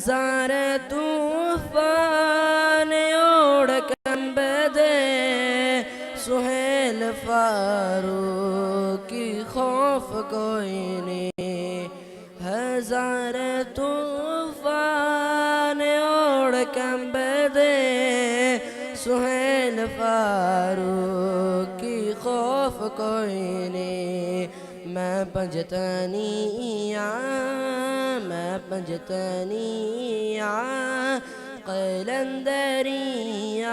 ہزار طوفان اوڑ کنب دے سہیل فاروق کی خوف کوئی نہیں ہزار طوفان اوڑ کنب دے سہیل فاروق کی خوف کوئی نہیں میں پنجتنیاں قلندریاں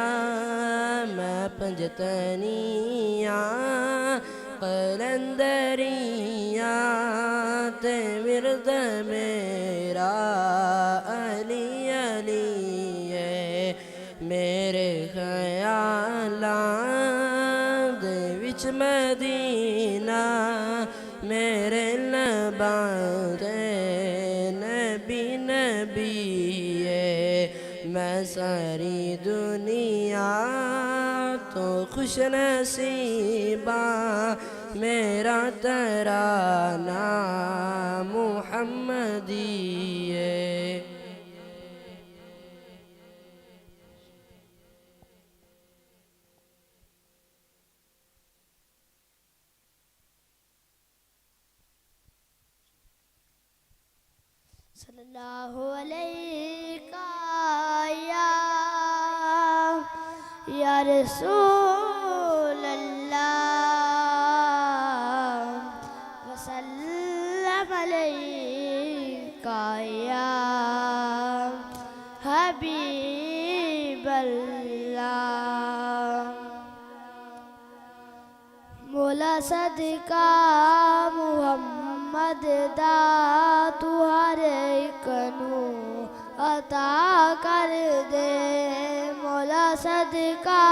میں پنجتنیاں قلندریاں تے ورد میرا علی علی ہے میرے خیالاں دے وچ مدینہ میرے لباں تے نبی نبی ہے میں ساری دنیا تو خوش نصیباں میرا ترانہ محمدی ہے صلی اللہ علیہ یا رسول اللہ وسلم علیہ یا حبیب اللہ مولا صدقہ محمد دا تو ہر ایک نو عطا کر دے مولا صدقہ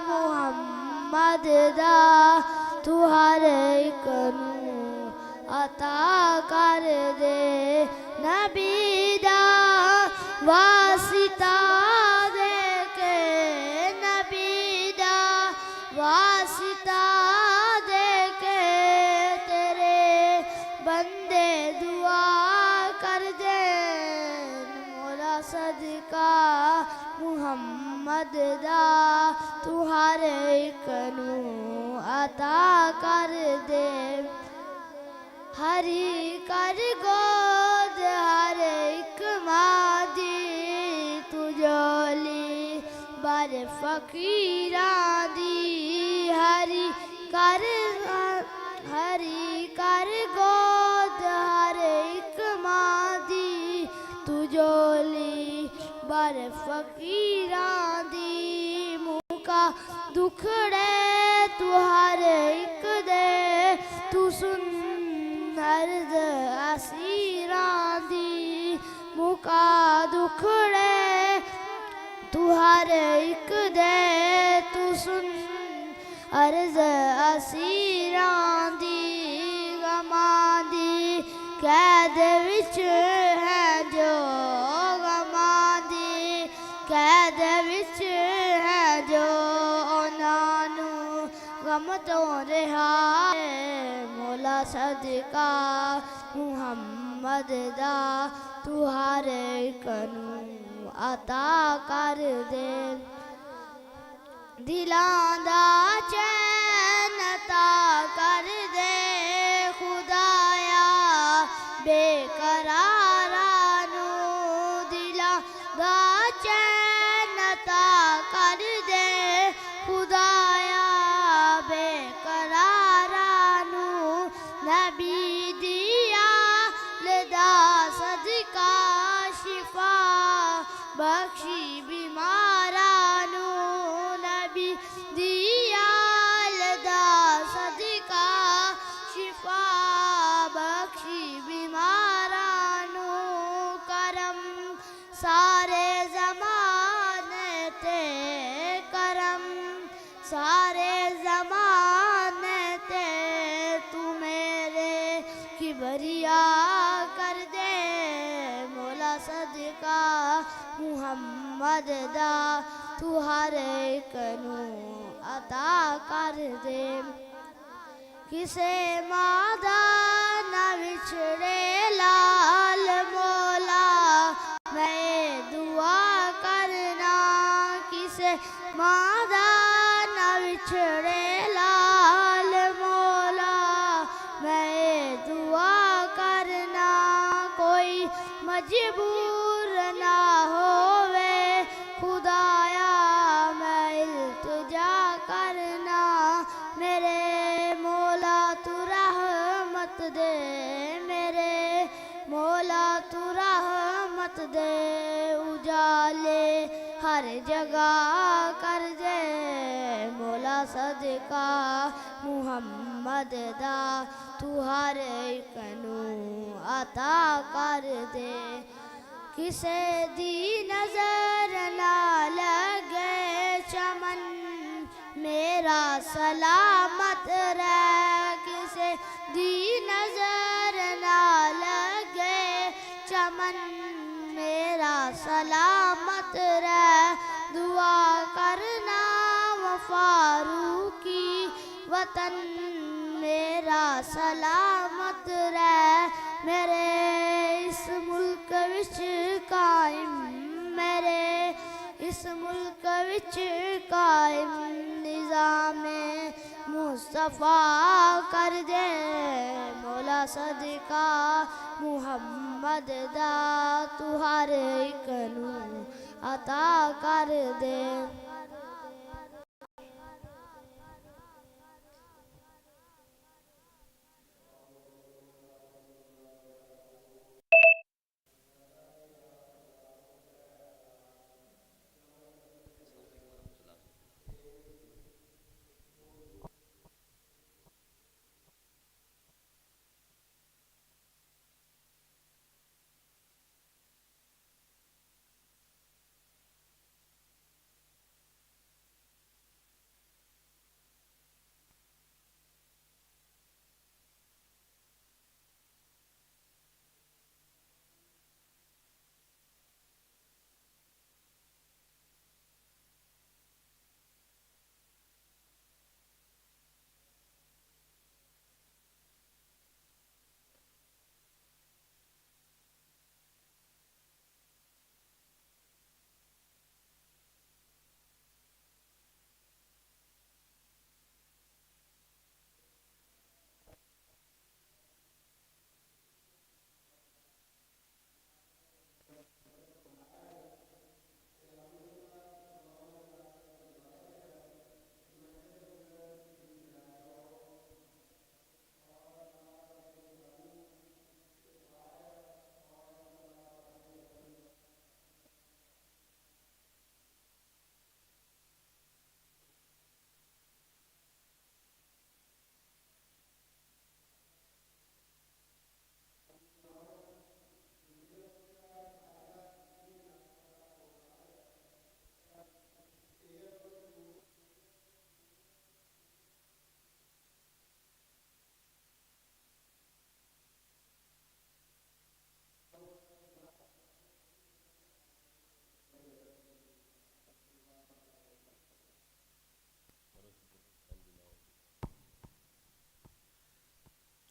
محمد دا تو ہر ایک نو عطا کر دے نبی دا واسطہ دے کے نبی دا واسطہ دے کے تیرے بندے دعا کر دیں مولا صدقہ محمد دا تو ہر ایک نو عطا کر دے ہری کر گود ہر ایک ماں دی تو جولی بر فقیراں دی ہری کر گود ہر ایک ماں دی تو جولی بر فقیراں دی موکا دکھڑے تو ہر ایک دے تو سن عرض اسیراں دی موکا دکھڑے تو ہر ایک دے تو سن عرض اسیراں دی غماں دی قید وچ ہے جو غماں دی قید وچ ہے جو انہاں نوں غم تو رہا مولا صدقہ محمد دا تو ہر ایک نوں عطا کر دے دلاں دا چین عطا کر دے خدایا بے قراراں نوں دلاں دا چین عطا کر دے خدایا بے قراراں نوں نبی دیا لدا صدقہ شفا بخشی بیماراں نوں نبی دیا لدا صدقہ شفا بخشی بیماراں نوں کرم سارے زمانے تے کرم سارے زمانے تے تو میرے کبریا کر دے مولا صدقہ محمد دا تو ہر ایک نوں عطا کر دے کسے مادہ نہ وچھڑے لال مولا مادا نہ بچھڑے لال مولا میں دعا کرنا کوئی مجبور نہ ہووے خدایا میں التجا کرنا میرے مولا تو رحمت دے میرے مولا تو رحمت دے اجالے ہر جگہ کر دے مولا صدقہ محمد دا تو ہر ایک نوں عطا کر دے کسے دی نظر نہ لگے چمن میرا سلامت رہ کسے دی نظر نہ لگے چمن میرا سلامت رہ دعا کرنا وہ فاروقی وطن میرا سلامت رہ میرے اس ملک وچ قائم میرے اس ملک وچ قائم نظام مصطفیٰ کر دے مولا صدقہ محمد دا تو ہر ایک نوں عطا کر دے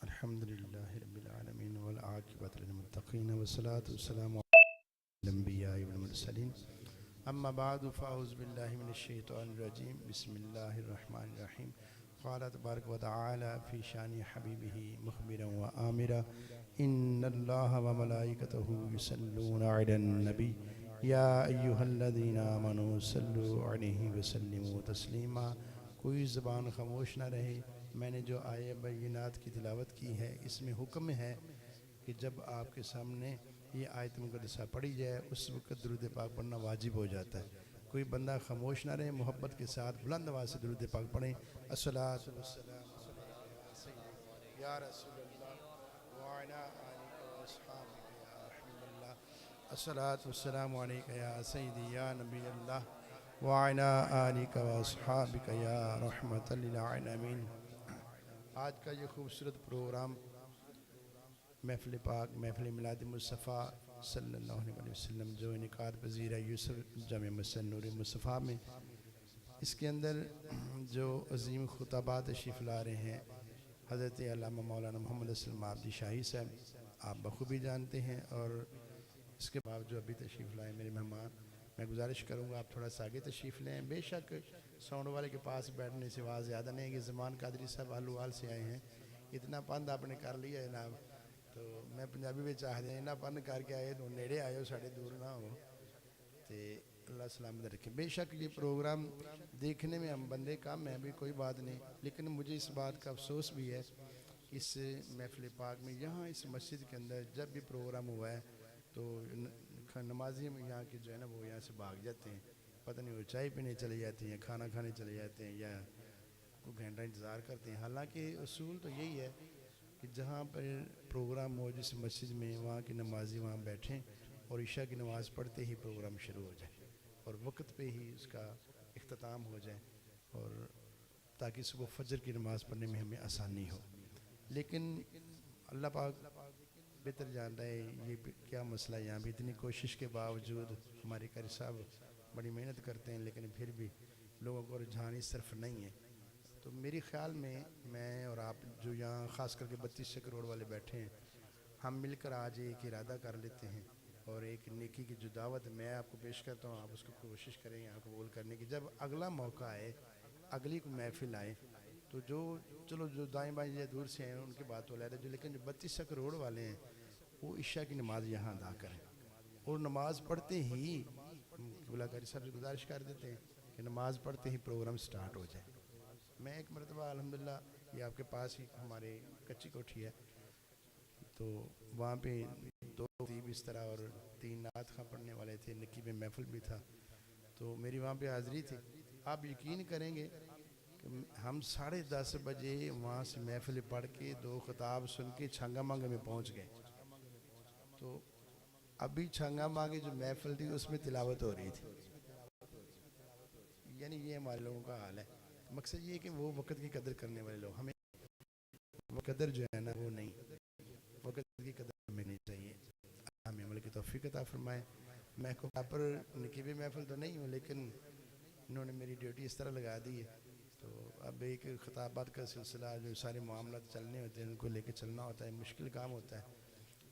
الحمد لله رب العالمين والعاقبة للمتقين والصلاة والسلام على الأنبياء والمرسلين أما بعد فأعوذ بالله من الشيطان الرجيم بسم الله الرحمن الرحيم قال تبارك وتعالى في شان حبيبه مخبرا وآمرا إن الله وملائكته يصلون على النبي يا أيها الذين آمنوا صلوا عليه وسلموا تسليما کوئی زبان خاموش نہ رہے میں نے جو آیے بینات کی تلاوت کی ہے اس میں حکم ہے کہ جب آپ کے سامنے یہ آیت مقدسہ پڑھی جائے اس وقت درود پاک پڑھنا واجب ہو جاتا ہے کوئی بندہ خاموش نہ رہے محبت کے ساتھ بلند آواز سے درود پاک پڑھیں الصلاۃ والسلام یا رسول اللہ وعلی آلک و اصحابک یا رحمت اللہ الصلاۃ والسلام علیک یا سیدی یا نبی اللہ وعلی آلک و اصحابک یا رحمت للعالمین آج کا یہ خوبصورت پروگرام محفل پاک محفل میلاد مصطفیٰ صلی اللہ علیہ وسلم جو انعقاد پذیر ہے یوسف جامع مسجد نور مصطفیٰ میں اس کے اندر جو عظیم خطبات تشریف لا رہے ہیں حضرت علامہ مولانا محمد اسلم عابدی شاہی صاحب آپ بخوبی جانتے ہیں اور اس کے بعد جو ابھی تشریف لائے میرے مہمان میں گزارش کروں گا آپ تھوڑا سا آگے تشریف لیں. بے شک ساؤنڈ والے کے پاس بیٹھنے سے آواز زیادہ نہیں ہے کہ زمان قادری صاحب آلوال سے آئے ہیں, اتنا پند آپ نے کر لیا ہے جناب. تو میں پنجابی میں چاہ دیں اتنا پند کر کے آئے تو نیڑے آئے ہو ساڑھے دور نہ ہو تو اللہ سلامت رکھے. بے شک یہ پروگرام دیکھنے میں ہم بندے کم ہیں بھی کوئی بات نہیں, لیکن مجھے اس بات کا افسوس بھی ہے اس محفل پاک میں یہاں اس مسجد کے اندر جب بھی پروگرام ہوا ہے تو نمازی یہاں کے جو ہے نا وہ یہاں سے بھاگ جاتے ہیں, پتہ نہیں وہ چائے پینے چلے جاتے ہیں, کھانا کھانے چلے جاتے ہیں, یا کوئی گھنٹہ انتظار کرتے ہیں. حالانکہ اصول تو یہی ہے کہ جہاں پر پروگرام ہو جس مسجد میں وہاں کی نمازی وہاں بیٹھیں اور عشاء کی نماز پڑھتے ہی پروگرام شروع ہو جائے اور وقت پہ ہی اس کا اختتام ہو جائے, اور تاکہ صبح فجر کی نماز پڑھنے میں ہمیں آسانی ہو. لیکن اللہ پاک بہتر جانتا ہے یہ کیا مسئلہ ہے. یہاں بھی اتنی کوشش کے باوجود ہمارے قاری صاحب بڑی محنت کرتے ہیں, لیکن پھر بھی لوگوں کو رجحان اس طرف نہیں ہے. تو میری خیال میں اور آپ جو یہاں خاص کر کے 32 کروڑ والے بیٹھے ہیں, ہم مل کر آج ایک ارادہ کر لیتے ہیں اور ایک نیکی کی جو دعوت میں آپ کو پیش کرتا ہوں, آپ اس کو کوشش کریں یہاں قبول کرنے کی. جب اگلا موقع آئے, اگلی کو محفل آئے, تو چلو جو دائیں بائیں یا دور سے ہیں ان کی بات تو علیحدہ, جو لیکن جو 32 کروڑ والے ہیں وہ عشاء کی نماز یہاں ادا کریں, اور نماز پڑھتے ہی قبلہ قاری صاحب سے گزارش کر دیتے ہیں کہ نماز پڑھتے ہی پروگرام سٹارٹ ہو جائے. میں ایک مرتبہ الحمدللہ یہ آپ کے پاس ہی ہمارے کچی کوٹھی ہے, تو وہاں پہ 2 اس طرح اور 3 نعت خواں پڑھنے والے تھے, نقیب محفل بھی تھا, تو میری وہاں پہ حاضری تھی. آپ یقین کریں گے کہ ہم 10:30 بجے وہاں سے محفل پڑھ کے 2 خطاب سن کے چھنگا مانگا میں پہنچ گئے. تو ابھی چھنگا مانگے جو محفل تھی اس میں تلاوت ہو رہی تھی. یعنی یہ ہمارے لوگوں کا حال ہے. مقصد یہ ہے کہ وہ وقت کی قدر کرنے والے لوگ, ہمیں وہ قدر جو ہے نا وہ نہیں, وقت کی قدر ہمیں نہیں چاہیے. ہمیں عمل کی توفیق عطا فرمائے. میں کو پر نقیب محفل تو نہیں ہوں, لیکن انہوں نے میری ڈیوٹی اس طرح لگا دی ہے, تو اب ایک خطابات کا سلسلہ جو سارے معاملات چلنے ہوتے ہیں ان کو لے کے چلنا ہوتا ہے, مشکل کام ہوتا ہے.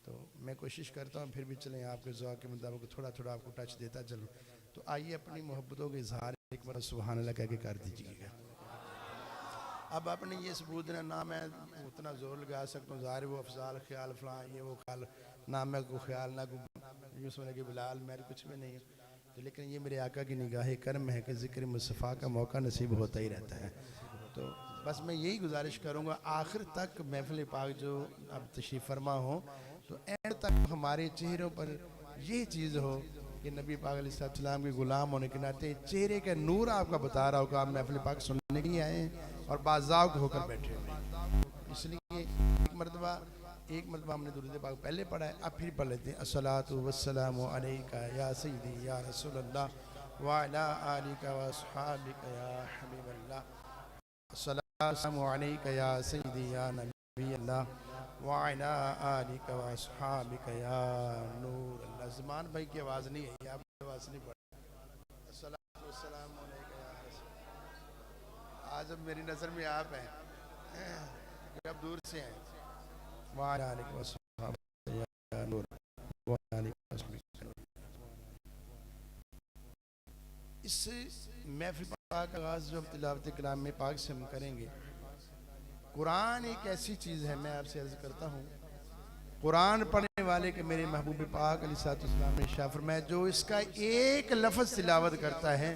تو میں کوشش کرتا ہوں پھر بھی چلیں آپ کے ذوق کے مطابق تھوڑا تھوڑا آپ کو ٹچ دیتا چلوں. تو آئیے اپنی محبتوں کے اظہار ایک بار سبحان اللہ کہہ کے کر دیجیے گا. اب آپ نے یہ ثبوت دینا, نہ میں اتنا زور لگا سکتا ہوں, ظاہر وہ افضال خیال فلاں یہ وہ خیال, نہ میں کو خیال نہ کو یوں سمجھے کہ بلال میرے کچھ بھی نہیں ہے, تو لیکن یہ میرے آقا کی نگاہ کرم ہے کہ ذکر مصطفیٰ کا موقع نصیب ہوتا ہی رہتا ہے. تو بس میں یہی گزارش کروں گا آخر تک محفل پاک جو اب تشریف فرما ہو تو اینڈ تک ہمارے چہروں پر یہ چیز ہو کہ نبی پاک علیہ السلام کے غلام ہونے کے ناطے چہرے کا نور آپ کا بتا رہا ہو کہ آپ محفل پاک سننے کے لیے آئے ہیں اور باذوق ہو کر بیٹھے ہوئے. اس لیے ایک مرتبہ ہم نے درود پاک پہلے پڑھا ہے, اب پھر پڑھ لیتے ہیں. الصلاۃ والسلام علیکہ یا سیدی یا رسول اللہ وعلی آلک واصحابک یا حبیب اللہ. الصلاۃ والسلام علیکہ یا سیدی یا نبی اللہ وعلی آلک واصحابک یا نور اللہ. زمان بھائی کی آواز نہیں ہے, آپ کی آواز نہیں پڑھ. الصلاۃ والسلام علیکہ یا رسول اللہ. آج اب میری نظر میں آپ ہیں, اب دور سے ہیں. وعلی آلک واصحابک یا نور وعلی آلک واصحابک. اس محفل پاک آغاز جو تلاوت کلام میں پاک سے ہم کریں گے, قرآن ایک ایسی چیز ہے, میں آپ سے عرض کرتا ہوں قرآن پڑھنے والے کے میرے محبوب پاک علیہ السلام نے ارشاد فرمایا جو اس کا ایک لفظ تلاوت کرتا ہے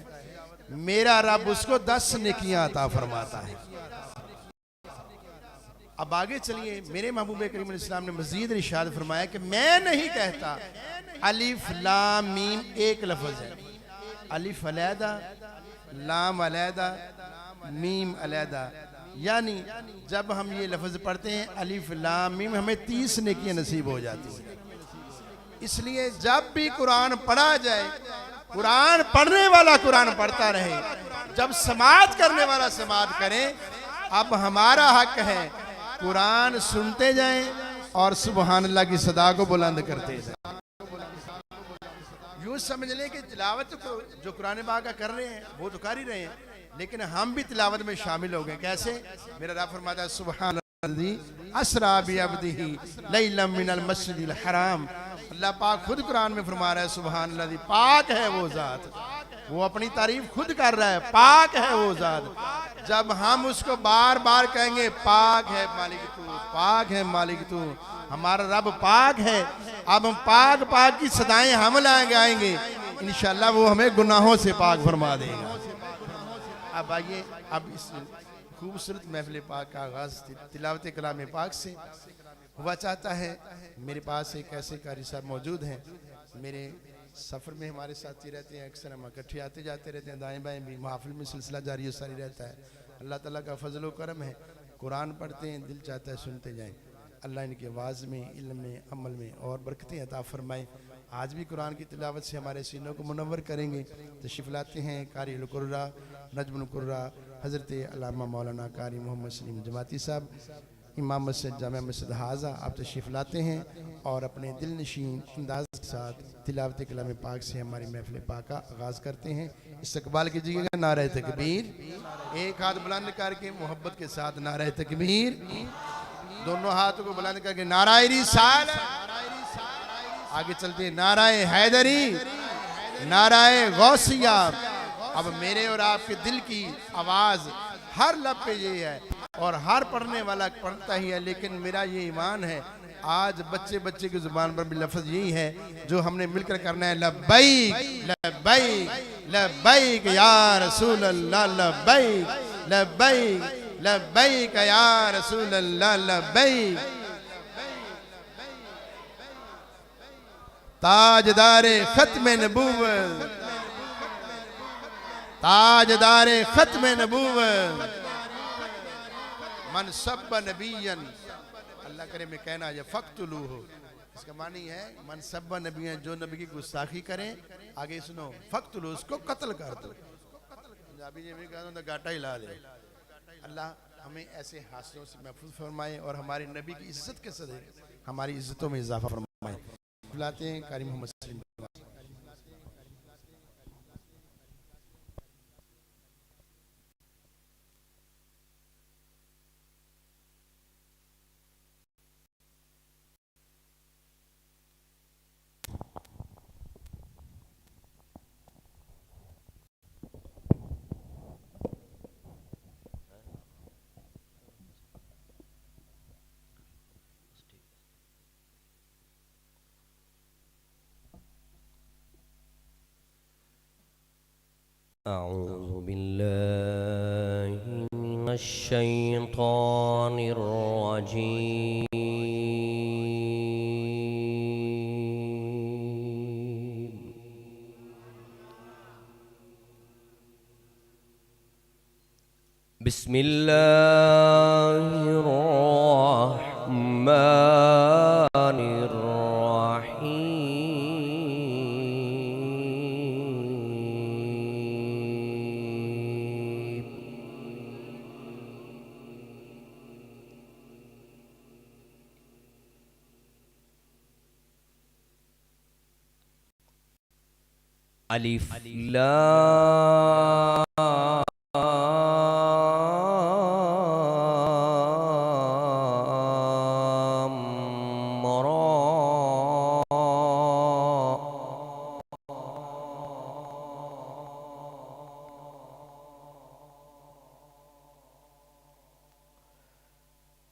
میرا رب اس کو 10 نیکیاں عطا فرماتا ہے. اب آگے چلیے, میرے محبوب کریم علیہ السلام نے مزید ارشاد فرمایا کہ میں نہیں کہتا الف لام میم ایک لفظ ہے, الف علیحدہ, لام علیحدہ, میم علیحدہ. یعنی جب ہم یہ لفظ پڑھتے ہیں الف لام میم ہمیں 30 نیکیاں نصیب ہو جاتی ہیں. اس لیے جب بھی قرآن پڑھا جائے قرآن پڑھنے والا قرآن پڑھتا رہے, جب سماعت کرنے والا سماعت کرے. اب ہمارا حق ہے قرآن سنتے جائیں اور سبحان اللہ کی صدا کو بلند کرتے جائیں. یوں سمجھ لیں کہ تلاوت جو قرآن پاک کا کر رہے ہیں وہ تو کر ہی رہے ہیں, لیکن ہم بھی تلاوت میں شامل ہو گئے. کیسے؟ میرا رب فرماتا ہے سبحان الذی اسریٰ بعبدہ لیلا من المسجد الحرام. اللہ پاک خود قرآن میں فرما رہا ہے سبحان اللہ، پاک ہے وہ ذات، وہ اپنی تعریف خود کر رہا ہے، پاک ہے وہ ذات۔ جب ہم اس کو بار بار کہیں گے پاک ہے مالک تو، پاک ہے مالک تو، ہمارا رب پاک ہے، اب ہم پاک پاک کی صدائیں ہم گائیں گے، انشاءاللہ وہ ہمیں گناہوں سے پاک فرما دے گا۔ اب آئیے، اب اس خوبصورت محفل پاک کا آغاز تلاوت کلام پاک سے ہوا چاہتا ہے۔ میرے پاس ایک ایسے قاری صاحب موجود ہیں، میرے سفر میں ہمارے ساتھی رہتے ہیں، اکثر ہم اکٹھے آتے جاتے رہتے ہیں، دائیں بائیں بھی، محافل میں سلسلہ جاری و ساری رہتا ہے۔ اللہ تعالیٰ کا فضل و کرم ہے، قرآن پڑھتے ہیں، دل چاہتا ہے سنتے جائیں۔ اللہ ان کی آواز میں، علم میں، عمل میں اور برکتیں عطا فرمائے۔ آج بھی قرآن کی تلاوت سے ہمارے سینوں کو منور کریں گے۔ تشریف لاتے ہیں قاری القرآ، نجم القرآ، حضرت علامہ مولانا قاری محمد سلیم جماعتی صاحب، امام مسجد جامع مسجد حاضہ، آپ تشریف لاتے ہیں اور اپنے دل نشین انداز کے ساتھ تلاوت کلام پاک سے ہماری محفل پاک کا آغاز کرتے ہیں۔ استقبال کیجیے گا نعرہ تکبیر، ایک ہاتھ بلند کر کے محبت کے ساتھ نعرہ تکبیر، دونوں ہاتھوں کو بلند کر کے نعرہ رسالت، آگے چلتے ہیں نعرہ حیدری، نعرہ غوثیہ۔ اب میرے اور آپ کے دل کی آواز ہر لب پہ یہ ہے اور ہر پڑھنے والا پڑھتا ہی ہے، لیکن میرا یہ ایمان ہے آج بچے بچے کی زبان پر بھی لفظ یہی ہے جو ہم نے مل کر کرنا ہے، لبیک لبیک لبیک یا رسول اللہ، لبیک لبیک لبیک یا رسول اللہ، لبیک۔ تاجدار ختم نبوت، تاجدار ختم نبوت، من سب نبیًا، اللہ کرے میں کہنا یہ فقتلوہ، اس کا معنی ہے من سب نبیًا، جو نبی کی گستاخی کریں، آگے سنو، فقتلوہ، اس کو قتل کر دو۔ پنجابی جی میں کہا تھا گاٹا ہلا دے۔ اللہ ہمیں ایسے حاصلوں سے محفوظ فرمائے اور ہمارے نبی کی عزت کے صدقے ہماری عزتوں میں اضافہ فرمائے۔ بلاتے ہیں قاری محمد سلیم۔ أعوذ بالله من الشيطان الرجيم. بسم الله الرحمن الرحيم. الف لام را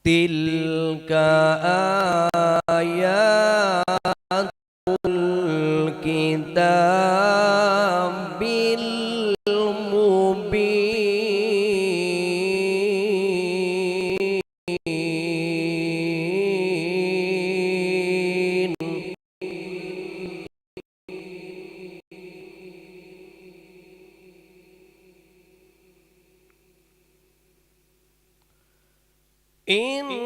تلك آيات الكتاب المبين. إنا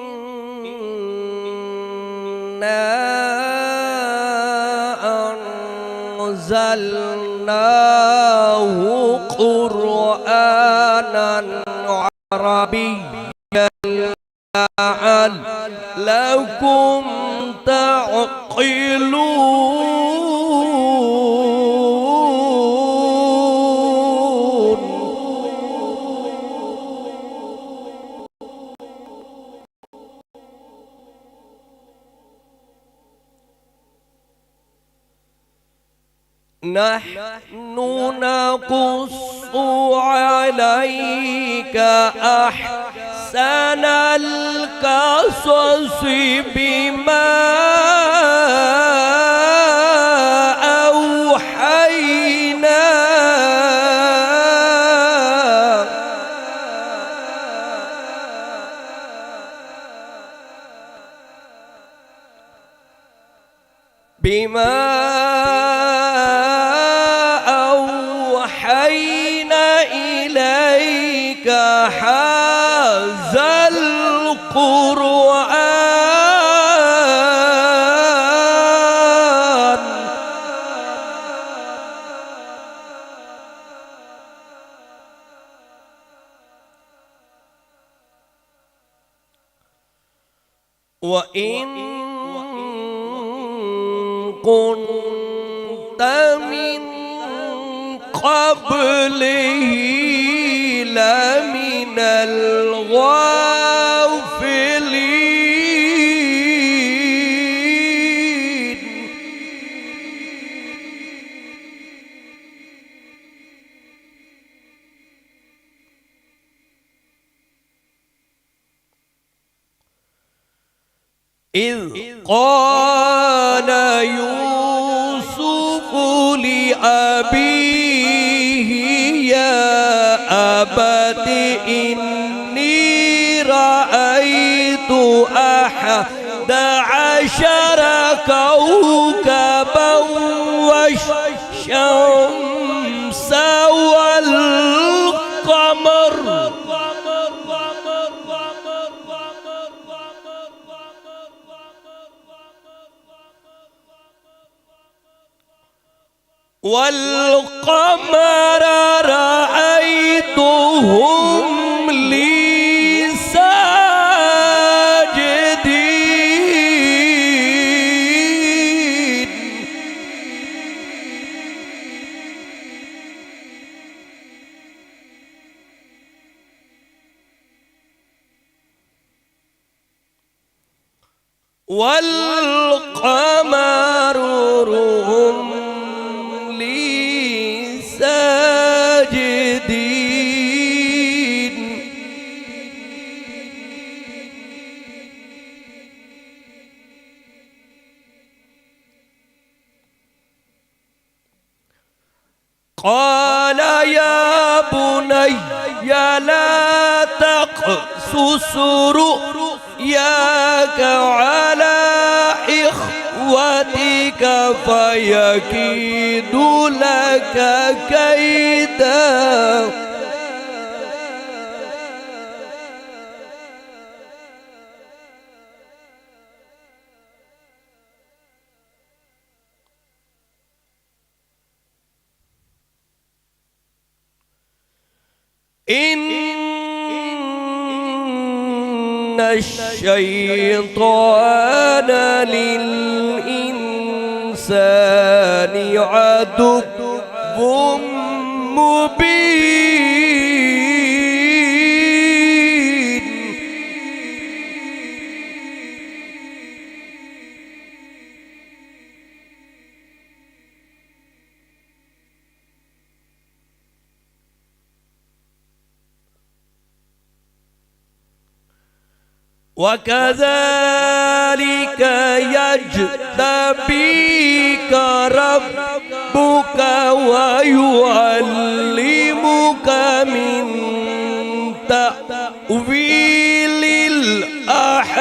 أنزلناه قرآنا عربيا لعلكم تعقلون. نحن نقص عليك أحسن القصص بما أوحينا إليك هذا القرآن وإن كنت من قبله لمن الغافلين إذ قال يوسف لأبيه يا أبت إني رأيت 11 كوكبا والشمس والقمر والقمر رأيتهم لي ساجدين والقمر هم لي ساجدين قال يا بني لا تقصص رؤياك على إخوتك فيكيدوا لك كيدا إن الشيطان للإنسان عدو مبين وكذلك يجتبيك ربك ويعلمك من تأويل الأحاديث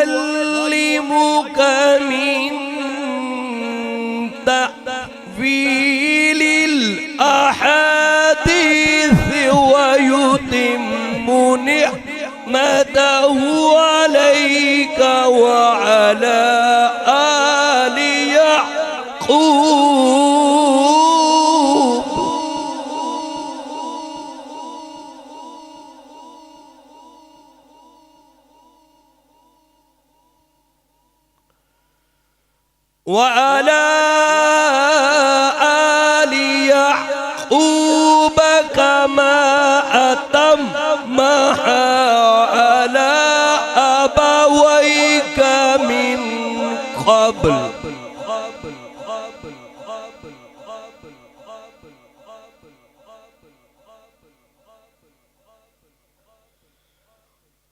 ويعلمك من تأويل الأحاديث ويتم نعمته عليك وعلى آل يعقوب وعلى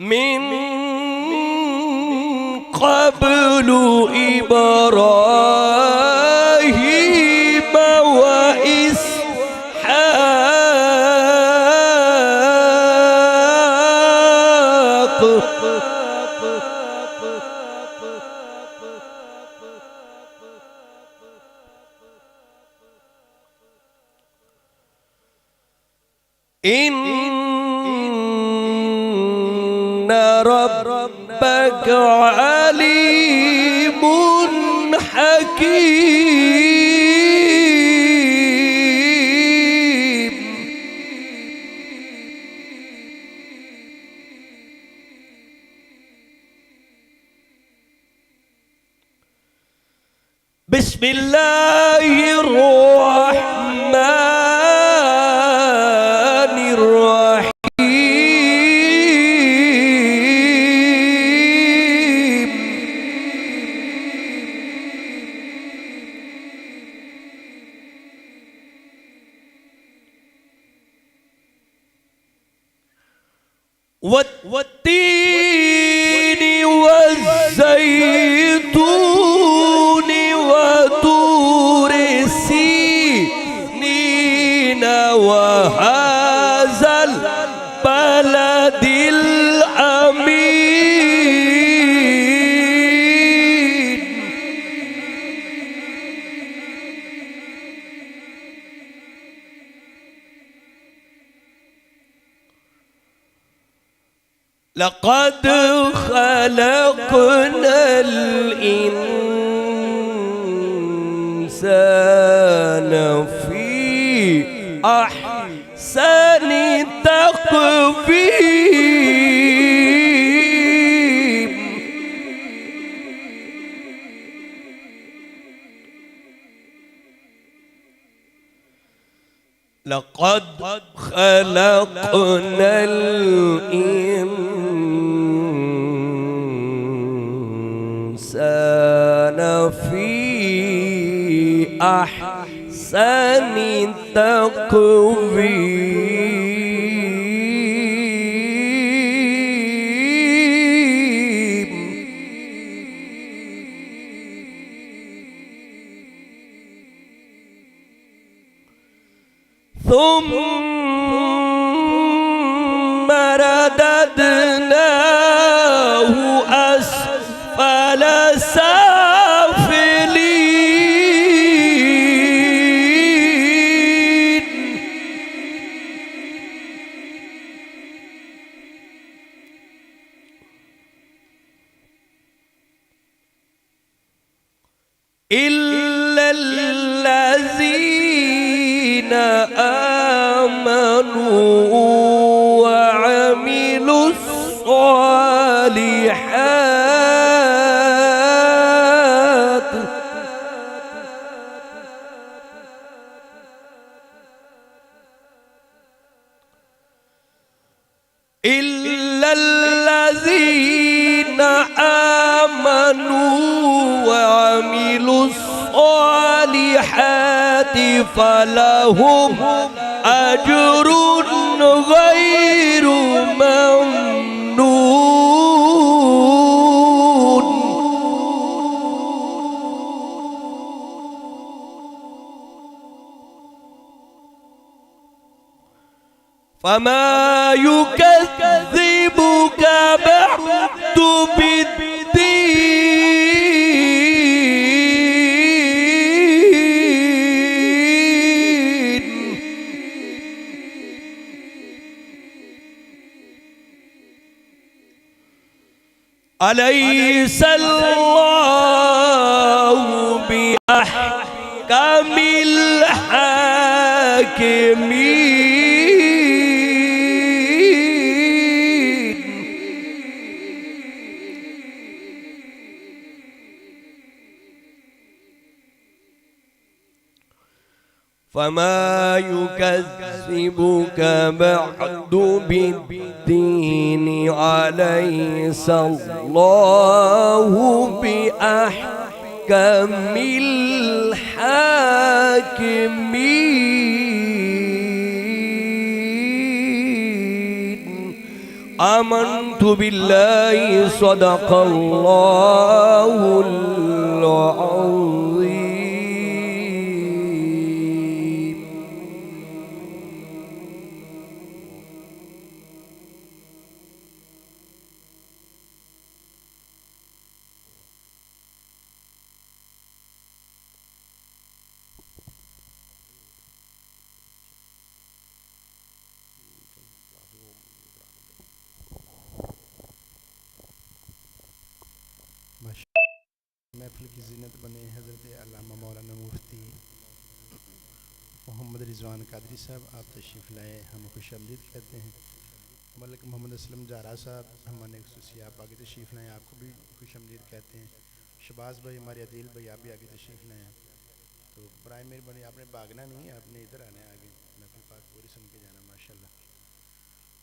من قبل إبراهيم وإسحاق إن ربك عليم حكيم. بسم الله الرحمن الرحيم. والتين والزيتون وطور سينين وهذا البلد الأمين. لقد خلقنا الإنسان في أحسن تقويم. لقد خلقنا الإنسان في أحسن تقويم. ثم رددناه أسفل سافلين. إلا الذين آمنوا وعملوا الصالحات إلا الذين آمنوا وعملوا الصالحات فلهم أجر غير ممنون. فما يكذبك بعد بالدين. أليس الله بأحكم الحاكمين. فما يكذبك بعد بالدين. أليس الله بأحكم الحاكمين. آمنت بالله صدق الله العظيم. محفل کی زینت بنے حضرت علامہ مولانا مفتی محمد رضوان قادری صاحب، آپ تشریف لائے، ہم خوش آمدید کہتے ہیں. ملک محمد اسلم جارا صاحب ہمارے خصوصی آپ آگے تشریف لائیں، آپ کو بھی خوش آمدید کہتے ہیں. شباز بھائی، ہمارے عدیل بھائی، آپ بھی آگے تشریف لائیں. تو برائے مہربانی آپ نے بھاگنا نہیں ہے، آپ نے ادھر آنا ہے آگے، محفل پاک پوری سن کے جانا. ماشاءاللہ.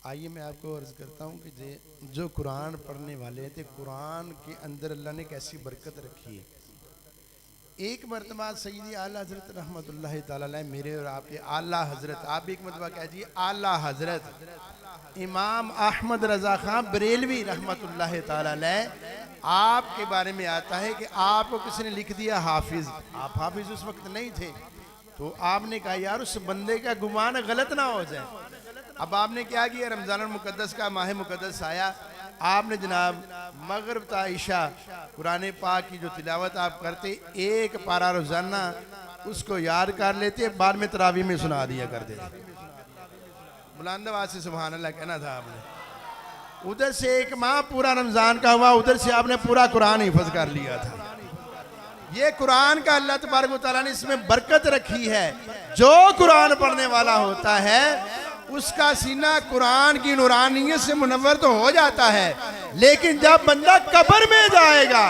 آئیے میں آپ کو عرض کرتا ہوں کہ جو قرآن پڑھنے والے تھے، قرآن کے اندر اللہ نے کیسی برکت رکھی ہے. ایک مرتبہ سیدی اعلیٰ حضرت رحمت اللہ تعالیٰ علیہ، میرے اور آپ کے اعلیٰ حضرت، آپ بھی ایک مرتبہ کہیے اعلیٰ حضرت امام احمد رضا خان بریلوی رحمت اللہ تعالیٰ علیہ، آپ کے بارے میں آتا ہے کہ آپ کو کسی نے لکھ دیا حافظ. آپ حافظ اس وقت نہیں تھے، تو آپ نے کہا یار اس بندے کا گمان غلط نہ ہو جائے. اب آپ نے کیا کیا، رمضان المقدس کا ماہ مقدس آیا، آپ نے جناب مغرب تا عشاء قرآن پاک کی جو تلاوت آپ کرتے، ایک پارہ روزانہ اس کو یاد کر لیتے، بعد میں تراویح میں سنا دیا کرتے تھے. بلند آواز سے سبحان اللہ کہنا تھا آپ نے. ادھر سے ایک ماہ پورا رمضان کا ہوا، ادھر سے آپ نے پورا قرآن حفظ کر لیا تھا. یہ قرآن کا اللہ تبارک و تعالیٰ نے اس میں برکت رکھی ہے. جو قرآن پڑھنے والا ہوتا ہے اس کا سینہ قرآن کی نورانیت سے منور تو ہو جاتا ہے، لیکن جب بندہ قبر میں جائے گا،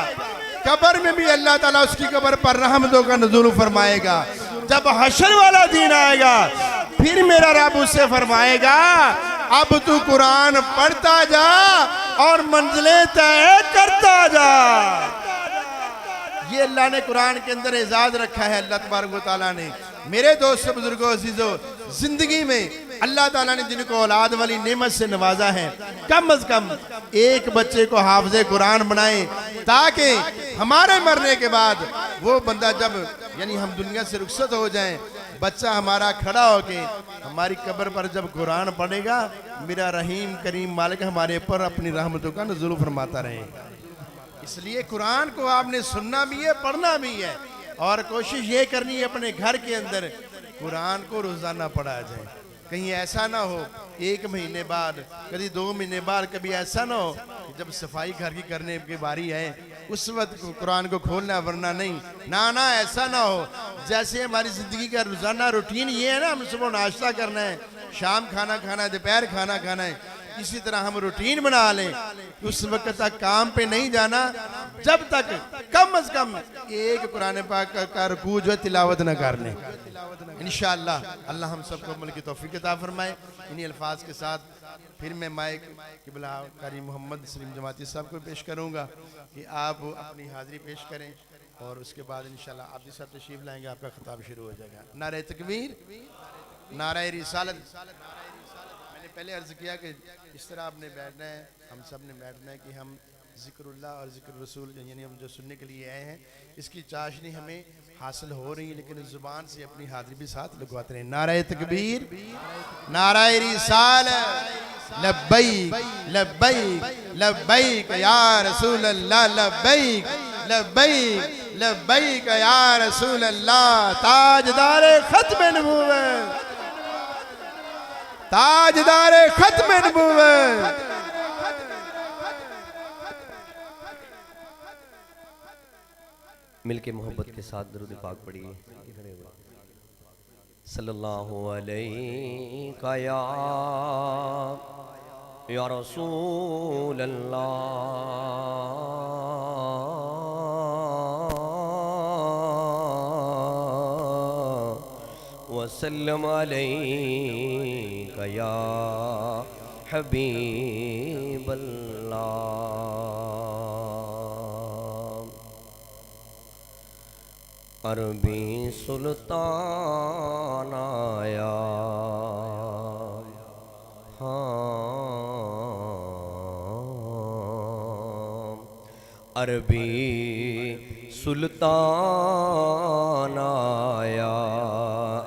قبر میں بھی اللہ تعالیٰ اس کی قبر پر رحمتوں کا نزول فرمائے گا. جب حشر والا دن آئے گا، پھر میرا رب اس سے فرمائے گا اب تو قرآن پڑھتا جا اور منزلیں طے کرتا جا. یہ اللہ نے قرآن کے اندر اعزاز رکھا ہے اللہ تبارک و تعالیٰ نے. میرے دوستو، بزرگوں، عزیزو، زندگی میں اللہ تعالیٰ نے جن کو اولاد والی نعمت سے نوازا ہے، کم از کم ایک بچے کو حافظ قرآن بنائیں، تاکہ ہمارے مرنے کے بعد وہ بندہ جب یعنی ہم دنیا سے رخصت ہو جائیں، بچہ ہمارا کھڑا ہو کے ہماری قبر پر جب قرآن پڑھے گا، میرا رحیم کریم مالک ہمارے پر اپنی رحمتوں کا نزول فرماتا رہے گا. اس لیے قرآن کو آپ نے سننا بھی ہے، پڑھنا بھی ہے، اور کوشش یہ کرنی ہے اپنے گھر کے اندر قرآن کو روزانہ پڑھا جائے. کہیں ایسا نہ ہو 1 مہینے بعد، کبھی 2 مہینے بعد، کبھی ایسا نہ ہو کہ جب صفائی گھر کی کرنے کی باری ہے اس وقت قرآن کو کھولنا، ورنہ نہیں. نہ ایسا نہ ہو. جیسے ہماری زندگی کا روزانہ روٹین یہ ہے نا، ہم صبح ناشتہ کرنا ہے، شام کھانا کھانا ہے، دوپہر کھانا کھانا ہے، اسی طرح ہم روٹین بنا لیں. اس وقت تک کام پہ نہیں جانا جب تک کم از کم ایک قرآن پاک کا رکوع جو ہے تلاوت نہ کر لیں. انشاءاللہ اللہ ہم سب کو عمل کی توفیق عطا فرمائے. انہی الفاظ کے ساتھ پھر میں مائک قبلہ قاری محمد سلیم جماعتی صاحب کو پیش کروں گا کہ آپ اپنی حاضری پیش کریں، اور اس کے بعد انشاءاللہ آپ جی صاحب تشریف لائیں گے، آپ کا خطاب شروع ہو جائے گا. نعرہ تکبیر، نعرہ رسالت. میں نے پہلے عرض کیا کہ اس طرح آپ نے بیٹھنا ہے، ہم سب نے بیٹھنا ہے کہ ہم ذکر اللہ اور ذکر رسول یعنی ہم جو سننے کے لیے آئے ہیں، اس کی چاشنی ہمیں حاصل ہو رہی ہے، لیکن زبان سے اپنی حاضری بھی ساتھ لگواتے رہیں. نعرہ تکبیر، نعرہ رسالت، لبیک لبیک لبیک یا رسول اللہ، لبیک لبیک لبیک یا رسول اللہ. تاجدار ختم نبوت، تاجدار ختم نبوت. مل کے محبت کے ساتھ درود پاک پڑھیے. صلی اللہ علیہ یا رسول اللہ، وسلم علیہ یا حبیب اللہ. عربی سلطان آیا، ہاں عربی سلطان آیا،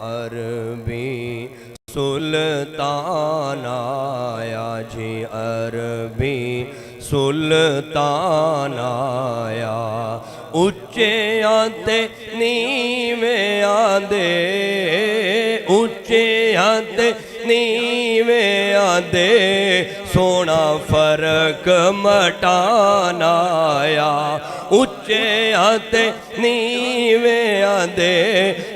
عربی سلطان آیا جی، عربی سلطان آیا، اچے آتے نیویں آدے، اچے آتے نیویں آدے، سونا فرق مٹانا آیا، اچے آتے نیویں آدے،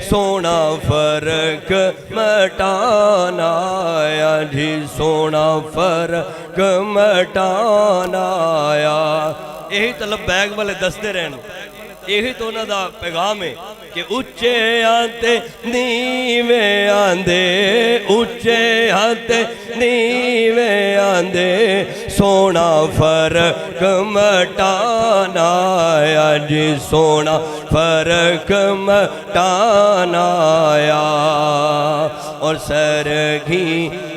سونا فرق مٹانا آیا جی، سونا فرق مٹانا آیا۔ یہی تو لبیک والے دستے رہن، یہی تو انہاں دا پیغام ہے کہ اچے آتے نیویں آندے، اچے آتے نیویں آندے، سونا فرق مٹانا آیا جی، سونا فرق مٹانا آیا۔ اور سرگھی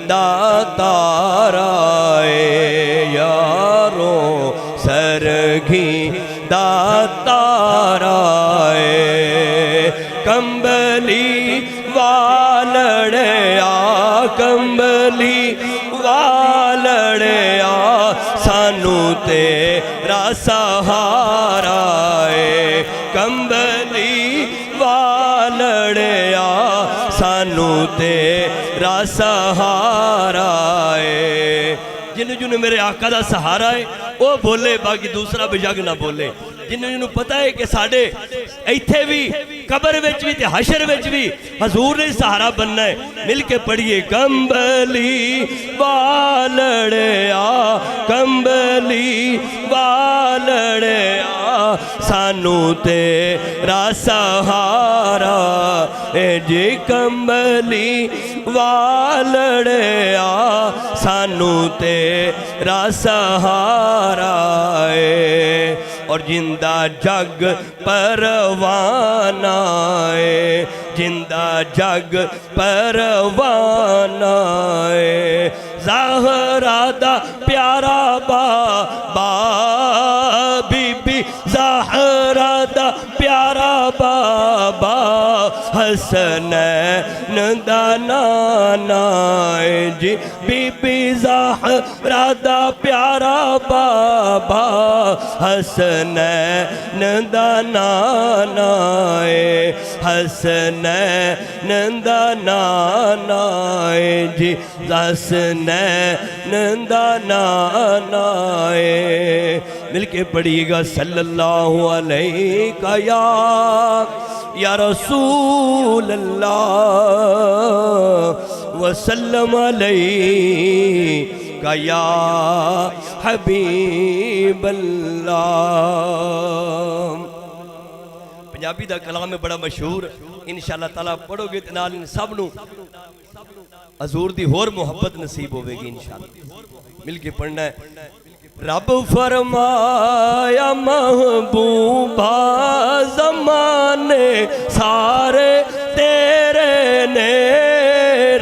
داتار آئے یارو، سرگھی داتار آئے، کمبلی والڑیا، کمبلی والڑیا، سانو تیرا سہارا ہے، کمبلی والڑیا، سانو تیرا سہارا ہے۔ جنہوں میرے آقا دا سہارا ہے وہ بولے، باقی دوسرا بجگ نہ بولے۔ جنہوں پتہ ہے کہ ساڑھے ایتھے بھی، قبر وچ بھی تے حشر وچ بھی حضور نے سہارا بننا ہے، مل کے پڑھئے، کمبلی والڑیا، کمبلی والڑیا، سانو تیرا سہارا اے جی، کمبلی والڑیا، سانو تیرا سہارا ہے۔ اور زندہ جگ پروانہ ہے، زندہ جگ پروانہ ہے، زہرا دا پیارا بابا، بی بی زہرا دا پیارا بابا، حسنین دا نانا ہے جی، بی بی زہرا دا پیارا بابا، حسنین دا نانا ہے، حسنین دا نانا ہے جی، حسنین دا نانا ہے۔ مل کے پڑھیے گا، صلی اللہ علیہ یا رسول اللہ، وسلم علیہ یا حبیب اللہ۔ پنجابی دا کلام ہے بڑا مشہور، انشاءاللہ تعالیٰ پڑھو گے تنال ان سب نو حضور دی ہور محبت نصیب ہوئے گی انشاءاللہ۔ مل کے پڑھنا ہے، رب فرمایا محبوبہ زمانے سارے تیرے نے،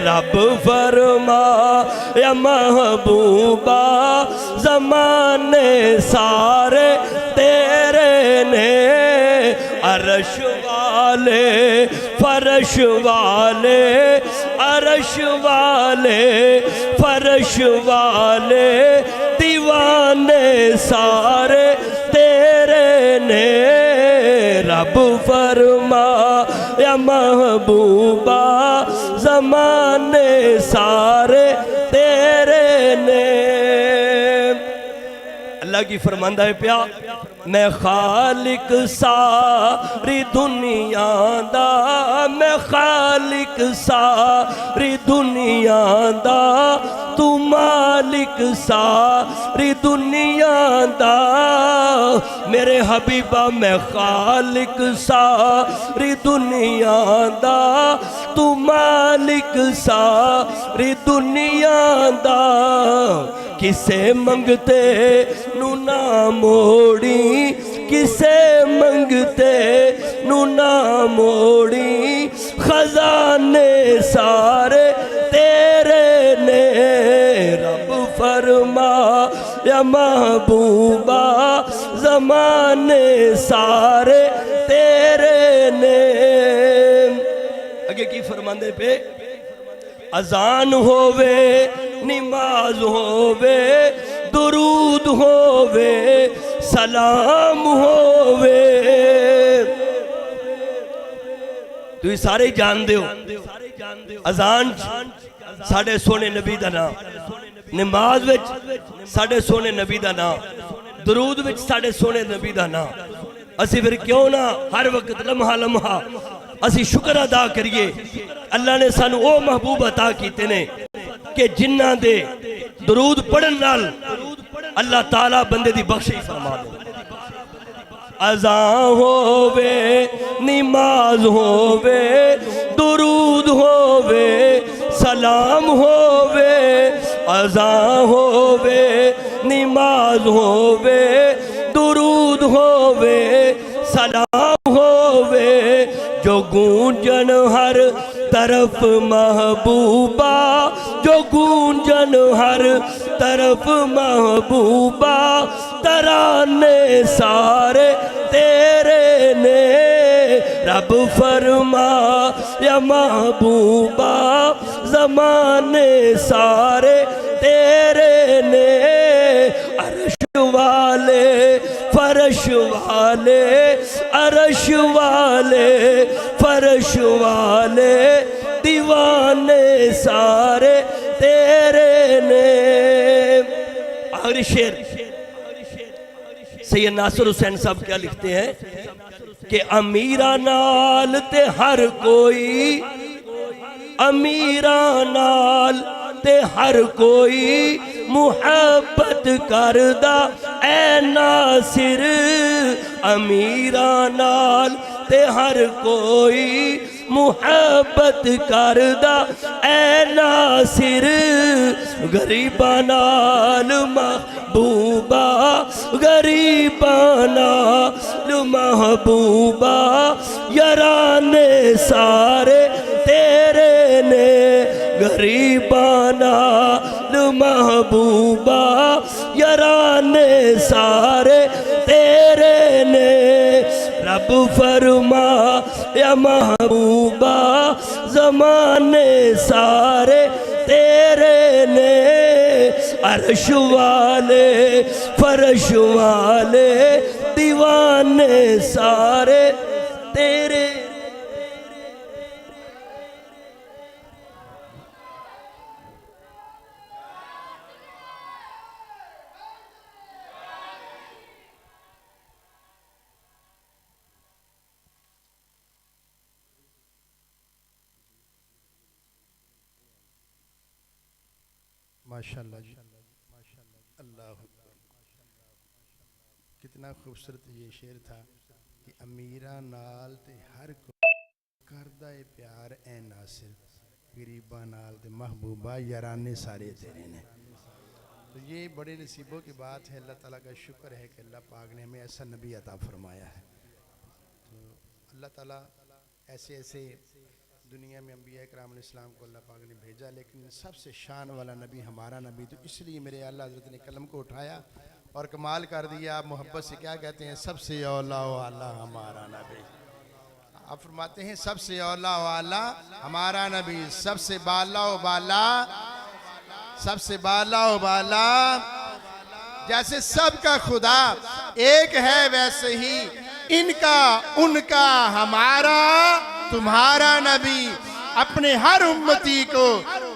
رب فرمایا محبوبہ زمانے سارے تیرے نے، عرش والے فرش والے، عرش والے فرش والے، دیوانے سارے تیرے نے، رب فرمایا محبوبہ زمانے سارے تیرے نے۔ اللہ کی فرماندہ ہے پیا، میں خالق ساری دنیا دا، میں خالق ساری دنیا دا، تو مالک ساری دنیا دا، میرے حبیبہ میں خالق ساری دنیا دا، تو مالک ساری دنیا دا، کسے منگتے نو نہ موڑی، کسے منگتے نو نہ موڑی، خزانے سارے تیرے نے، رب فرمایا یا محبوبہ زمانے سارے تیرے نے. اگے کی فرماندے پہ اذان ہووے نماز ہووے درود ہووے سلام ہووے. تو یہ سارے جان دیو اذان ساڑھے سونے نبی دا نام, نماز وچ ساڑھے سونے نبی دا نام, درود وچ ساڑھے سونے نبی دا نام. اسی پھر کیوں نہ ہر وقت لمحہ لمحہ اسی شکر ادا کریے اللہ نے سانو او محبوب عطا کیتے نے کہ جنہ دے درود پڑھن نال اللہ تعالیٰ بندے دی بخشش فرما دے. اذان ہووے نماز ہووے درود ہووے سلام ہووے. اذان ہووے نماز ہووے درود ہووے سلام ہووے. جو گونجن ہر طرف محبوبہ, جو گونجن ہر طرف محبوبہ, ترانے سارے تیرے نے. رب فرما یا محبوبہ زمانے سارے تیرے نے. عرش والے فرش والے, عرش والے فرش والے, دیوانے سارے تیرے نے. آخری شعر سید ناصر حسین صاحب کیا لکھتے ہیں کہ امیرہ نال تے ہر کوئی, امیرہ نال تے ہر کوئی محبت کردہ اے ناصر. امیرہ نال تے ہر کوئی محبت کردہ اے ناصر. غریباں نال محبوبہ, غریباں نال محبوبہ, یارانے سارے تیرے نے. غریباں نال محبوبہ, یارانے سارے تیرے نے. رب فرما یا محبوبہ زمانے سارے تیرے نے. عرش والے فرش والے, دیوانے سارے تیرے. ماشاءاللہ جی, اللہ کتنا خوبصورت یہ شعر تھا کہ امیرہ نال تے ہر کو کردہ پیار اے ناصر, غریبہ نال تے محبوبہ, یارانے سارے تیرے نے. تو یہ بڑے نصیبوں کی بات ہے. اللہ تعالیٰ کا شکر ہے کہ اللہ پاک نے ہمیں ایسا نبی عطا فرمایا ہے. تو اللہ تعالیٰ ایسے ایسے دنیا میں انبیاء کرام علیہ السلام کو اللہ پاک نے بھیجا, لیکن سب سے شان والا نبی ہمارا نبی. تو اس لیے میرے اللہ حضرت نے قلم کو اٹھایا اور کمال کر دیا. آپ محبت سے کیا کہتے ہیں؟ سب سے اولا والا ہمارا نبی. آپ فرماتے ہیں سب سے اولا والا ہمارا نبی, سب سے بالا و بالا, سب سے بالا و بالا. جیسے سب کا خدا ایک ہے ویسے ہی ان کا ان کا ہمارا تمہارا نبی اپنے ہر امتی کو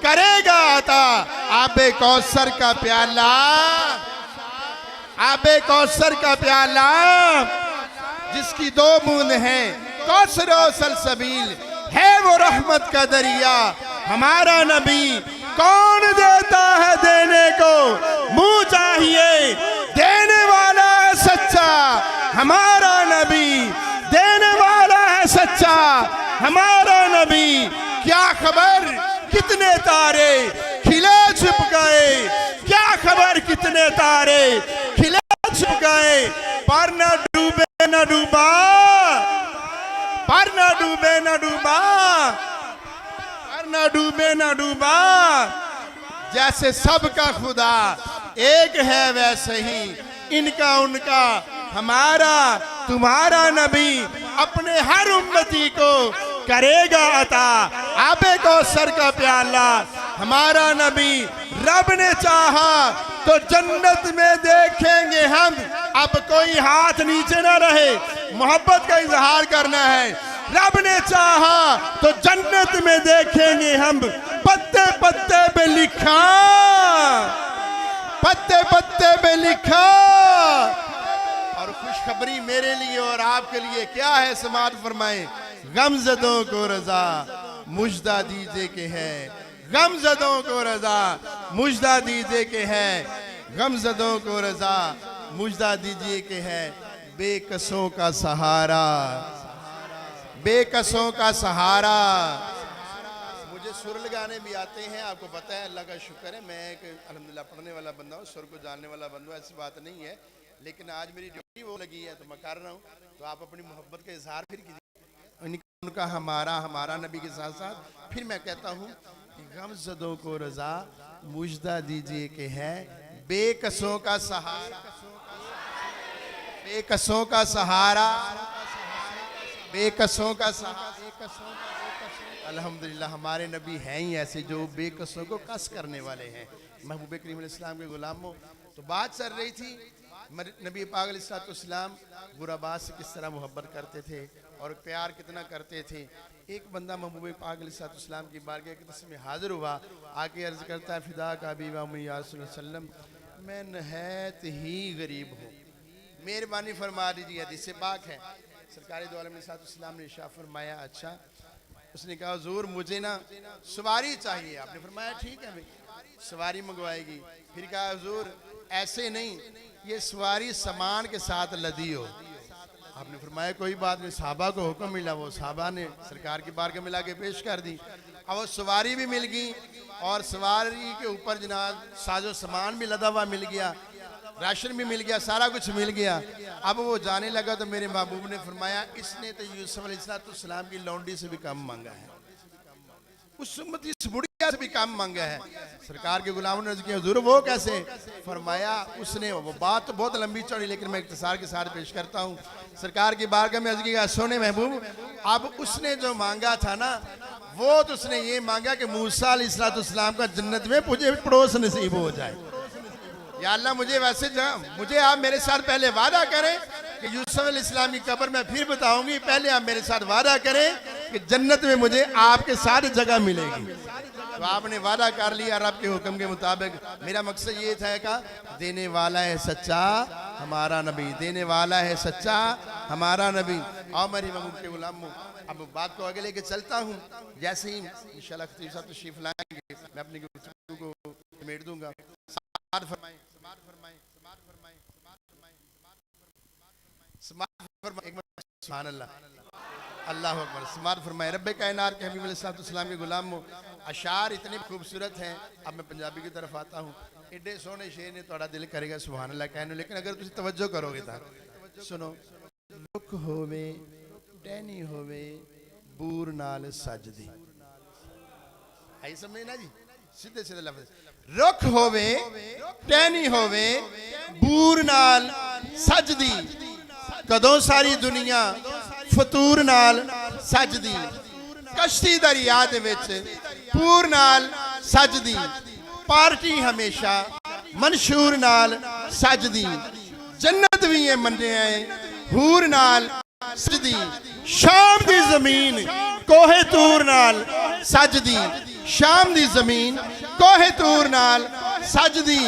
کرے گا عطا آب کوثر کا پیالہ, آب کوثر کا پیالہ جس کی 2 بوند ہیں. کوثر و سلسبیل ہے وہ رحمت کا دریا. ہمارا نبی کون دیتا ہے دینے کو منہ چاہیے, دینے والا ہے سچا ہمارا نبی, دینے والا ہے سچا ہمارا نبی. کیا خبر کتنے تارے کھلے چھپ گئے, کیا خبر کتنے تارے کھلے چھپ گئے, پر نہ ڈوبے نہ ڈوبا, پر نہ ڈوبے نہ ڈوبا, پر نہ ڈوبے نہ ڈوبا. جیسے سب کا خدا ایک ہے ویسے ہی انکا انکا ہمارا تمہارا نبی اپنے ہر امتی کو کرے گا عطا آبے کوثر کا پیالہ ہمارا نبی رب نے چاہا تو جنت میں دیکھیں گے ہم اب کوئی ہاتھ نیچے نہ رہے محبت کا اظہار کرنا ہے رب نے چاہا تو جنت میں دیکھیں گے ہم پتے پتے پہ لکھا پتے پتے پہ لکھا اور خوشخبری میرے لیے اور آپ کے لیے کیا ہے سماعت فرمائیں غمزدوں کو رضا مجدہ دیجئے کہ ہے غمزدوں کو رضا مجدہ دیجئے کہ ہے غمزدوں کو رضا مجدہ دیجئے کہ ہے بے کسوں کا سہارا بے کسوں کا سہارا مجھے سر لگانے بھی آتے ہیں آپ کو پتہ ہے اللہ کا شکر ہے میں ایک الحمدللہ پڑھنے والا بندہ ہوں سر کو جاننے والا بندہ ہوں ایسی بات نہیں ہے لیکن آج میری ڈیوٹی وہ لگی ہے تو میں کر رہا ہوں تو آپ اپنی محبت کا اظہار پھر کیجیے ان کا ہمارا نبی کے ساتھ ساتھ پھر میں کہتا ہوں کہ غمزدوں کو رضا مجدہ دیجئے کہ ہے بے کسوں کا سہارا بے کسوں کا سہارا بے کسوں کا سہارا الحمدللہ ہمارے نبی ہیں ہی ایسے جو بے کسوں کو کس کرنے والے ہیں محبوب کریم علیہ السلام کے غلاموں تو بات چل رہی تھی نبی پاک علیہ السلام غرباء سے کس طرح محبت کرتے تھے اور پیار کتنا کرتے تھے ایک بندہ محبوب پاک علیہ السلام کی بارگاہ کی طرف میں حاضر ہوا آکے عرض کرتا ہے فدا کا حبیب امی یا رسول اللہ علیہ وسلم میں نہایت ہی غریب ہوں مہربانی فرما دیجیے حدیث پاک ہے سرکار دو عالم علیہ السلام نے ارشاد فرمایا اچھا اس نے کہا حضور مجھے نا سواری چاہیے آپ نے فرمایا ٹھیک ہے سواری منگوائے گی پھر کہا حضور ایسے نہیں یہ سواری سامان کے ساتھ لدی ہو آپ نے فرمایا کوئی بات نہیں صحابہ کو حکم ملا وہ صحابہ نے سرکار کی بارگاہ میں لا کے پیش کر دی اب وہ سواری بھی مل گئی اور سواری کے اوپر جناب ساز و سامان بھی لدا ہوا مل گیا راشن بھی مل گیا سارا کچھ مل گیا اب وہ جانے لگا تو میرے محبوب نے فرمایا اس نے تو یوسف علیہ السلام کی لونڈی سے بھی کم مانگا ہے اس امتی اس بڑھیا سے بھی کم مانگا ہے سرکار کے غلاموں نے عرض کیا حضور وہ کیسے فرمایا اس نے وہ بات تو بہت لمبی چوڑی لیکن میں اختصار کے ساتھ پیش کرتا ہوں سرکار کی بارگاہ میں عرض کیا سونے محبوب اب اس نے جو مانگا تھا نا وہ تو اس نے یہ مانگا کہ موسیٰ علیہ السلام کا جنت میں مجھے پڑوس نصیب ہو جائے یا اللہ مجھے ویسے مجھے آپ میرے ساتھ پہلے وعدہ کریں کہ یوسف علیہ السلام کی قبر میں پھر بتاؤں گی پہلے آپ میرے ساتھ وعدہ کریں کہ جنت میں مجھے آپ کے ساتھ جگہ ملے گی تو آپ نے وعدہ کر لیا رب کے حکم کے مطابق میرا مقصد یہ تھا کہ دینے والا ہے سچا ہمارا نبی دینے والا ہے سچا ہمارا نبی اور میری محبوب کے غلاموں اب بات کو آگے لے کے چلتا ہوں جیسے ہی انشاءاللہ خطیب صاحب تشریف لائیں گے میں اپنی گفتگو کو سمیٹ دوں گا سماعت فرمائیں سبحان اللہ اللہ اکبر سماعت فرمائیں رب کائنات کے حبیب علیہ السلام کے غلاموں اشعار اتنے خوبصورت ہیں اب میں پنجابی کی طرف آتا ہوں ایڈے سونے شیر نے توڑا دل کرے گا سبحان اللہ کہنے لیکن اگر تسی توجہ کرو گے تا سنو رخ ہووے ٹہنی ہووے بور نال سجدی آئی سمجھے نا جی سیدھے سیدھے لفظ رخ ہووے ٹہنی ہووے بور نال سجدی کدوں ساری دنیا فطور نال سجدی کشتی دریا دے وچ پور نال سجدی پارٹی ہمیشہ منشور نال سجدی جنت بھی یہ مننے آئے حور نال سجدی شام دی زمین کوہ تور نال سجدی شام دی زمین کوہ تور نال سجدی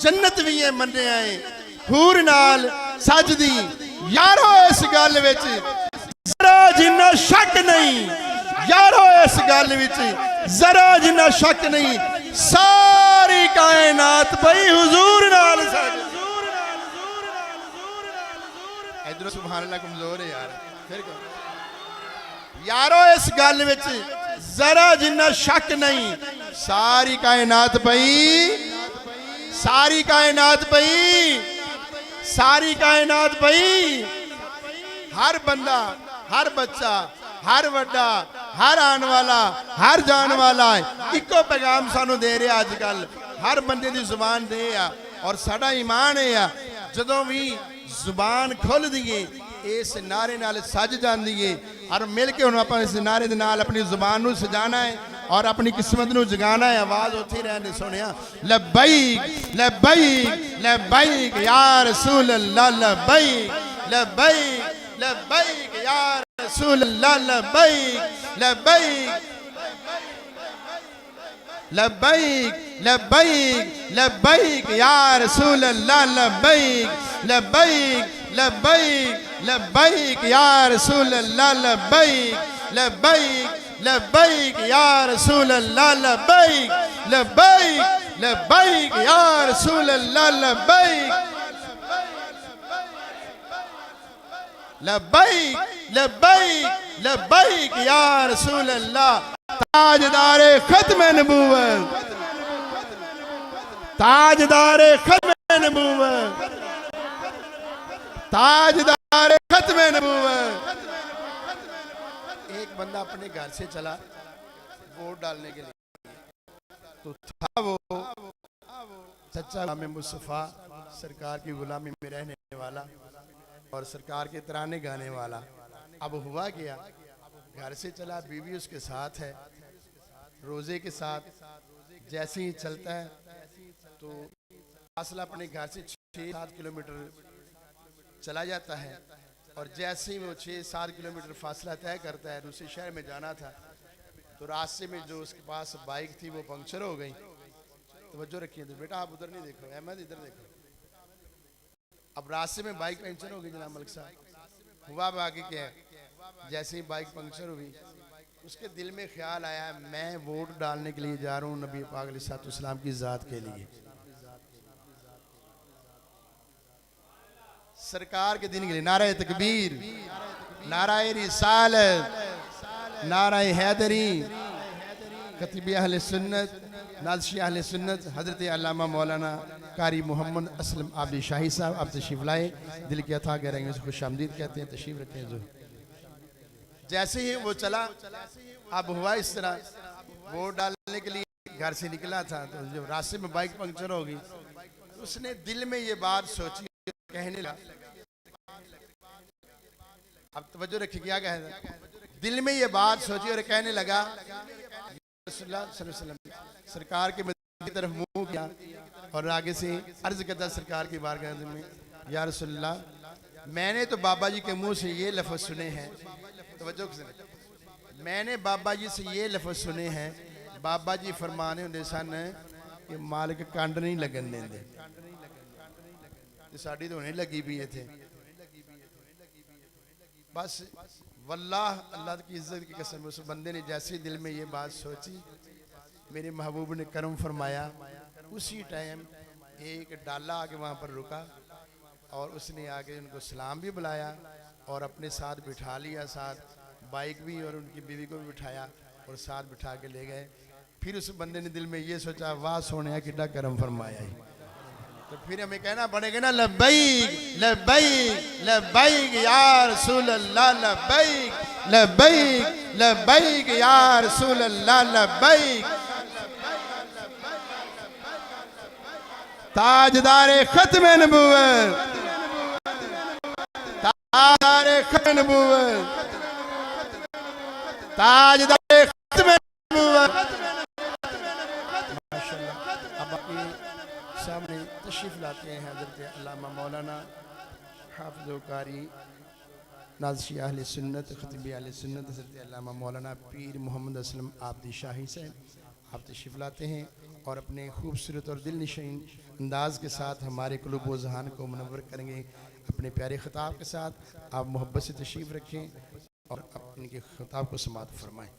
جنت بھی یہ مننے آئے حور نال سجدی یارو اس گل وچ ذرا جنہ شک نہیں یارو اس گل وچ ذرا جنہ شک نہیں ساری کائنات پئی حضور نال سجدی ادھر سبحان اللہ کمزور ہے یار پھر یارو اس گل وچ ذرا جنہ شک نہیں ساری کائنات پئی ساری کائنات پئی ساری کائنات پئی ہر بندہ ہر بچہ ہر وڈا ہر آن والا ہر جان والا ہے ایکو پیغام سانو دے رہے آج کل ہر بندے دی زبان دے اور ساڈا ایمان ہے جدوں بھی زبان کھول دیئے اس نعرے نال سج جاندی ہے اور مل کے انہوں اپنے اس نعرے دے نال اپنی زبان نو سجانا ہے اور اپنی قسمت نو جگانا ہے. آواز ہوتی رہنے سنیا لبیک لبیک لبیک یا رسول اللہ لبیک لبیک لبیک یا رسول اللہ لبیک لبیک لبیک لبیک لبیک یا رسول اللہ لبیک لبیک لبیک لبیک یا رسول اللہ لبیک لبیک لبیک یا رسول اللہ لبیک لبیک لبیک یا رسول اللہ لبیک لبیک لبیک لبیک یا رسول اللہ. تاجدار ختم نبوت تاجدار ختم نبوت تاجدار ختم نبوت. ایک بندہ اپنے گھر سے چلا ووٹ ڈالنے کے لیے تو تھا وہ سچا غلام مصطفیٰ سرکار کی غلامی میں رہنے والا اور سرکار کے ترانے گانے والا. اب ہوا کیا گھر سے چلا بیوی اس کے ساتھ ہے روزے کے ساتھ جیسے ہی چلتا ہے تو فاصلہ اپنے گھر سے 6-7 کلومیٹر چلا جاتا ہے اور جیسے ہی وہ 6-7 کلومیٹر فاصلہ طے کرتا ہے دوسرے شہر میں جانا تھا تو راستے میں جو اس کے پاس بائک تھی وہ پنکچر ہو گئی. توجہ رکھیے تو بیٹا آپ ادھر نہیں دیکھو احمد ادھر دیکھو. اب راستے میں بائک پنکچر ہو گئی جناب ملک صاحب. ہوا باقی کیا ہے جیسے ہی بائک پنکچر ہوئی اس کے دل میں خیال آیا میں ووٹ ڈالنے کے لیے جا رہا ہوں نبی پاک علیہ السلام کی ذات کے لیے سرکار کے دین کے لیے. نعرہ تکبیر نعرہ رسالت نعرہ حیدری خطیب اہل سنت نازشی اہل سنت حضرت علامہ مولانا قاری محمد اسلم عابدی شاہی صاحب آپ تشریف لائے. دل کی عطا کہہ رہے ہیں خوش آمدید کہتے ہیں. تشریف رکھیں جو جیسے ہی وہ چلا اب ہوا اس طرح ووٹ ڈالنے کے لیے گھر سے نکلا تھا تو جب راستے میں بائک پنکچر ہوگی اس نے دل میں یہ بات سوچی کہنے لگا. اب توجہ رکھیں کیا کہہ رہا دل میں یہ بات سوچی اور کہنے لگا رسول اللہ صلی اللہ علیہ وسلم سرکار کے مدینے کی طرف منہ کیا اور آگے سے عرض کرتا سرکار کی بارگاہ میں یا رسول اللہ میں نے تو بابا جی کے منہ سے یہ لفظ سنے ہیں. توجہ میں نے بابا جی سے یہ لفظ سنے ہیں بابا جی فرمانے ہوندے سن کہ مالک کانڈ نہیں لگن دیں دے ساڑھی تو نہیں لگی بھی یہ تھے. بس واللہ اللہ کی عزت کی قسم اس بندے نے جیسے دل میں یہ بات سوچی میرے محبوب نے کرم فرمایا اسی ٹائم ایک ڈالا آگے وہاں پر رکا اور اس نے آگے ان کو سلام بھی بلایا اور اپنے ساتھ بٹھا لیا ساتھ بائک بھی اور ان کی بیوی کو بھی بٹھایا اور ساتھ بٹھا کے لے گئے. پھر اس بندے نے دل میں یہ سوچا واہ سونے کڈا کرم فرمایا ہی. تو پھر ہمیں کہنا پڑے گا نا لبیک لبیک لبیک یا رسول اللہ لبیک لبیک لبیک یا رسول اللہ لبیک. تاجدار ختم نبوت تاجدار ختم نبوت تاجدار ختم نبوت. اب اپنی سامنے تشریف لاتے ہیں حضرت علامہ مولانا حافظ و قاری نازشی اہل سنت خطیب اہل سنت حضرت علامہ مولانا پیر محمد اسلم عابدی شاہی صاحب. آپ تشریف لاتے ہیں اور اپنے خوبصورت اور دل نشین انداز کے ساتھ ہمارے قلوب و ذہان کو منور کریں گے. اپنے پیارے خطاب کے ساتھ آپ محبت سے تشریف رکھیں اور اپنے کے خطاب کو سماعت فرمائیں.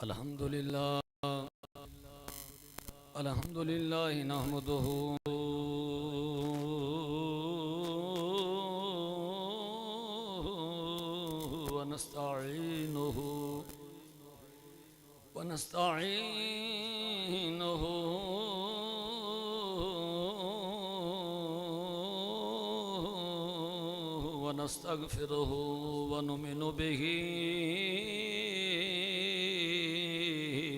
الحمد لله نحمده ونستعينه ونستغفره ونؤمن به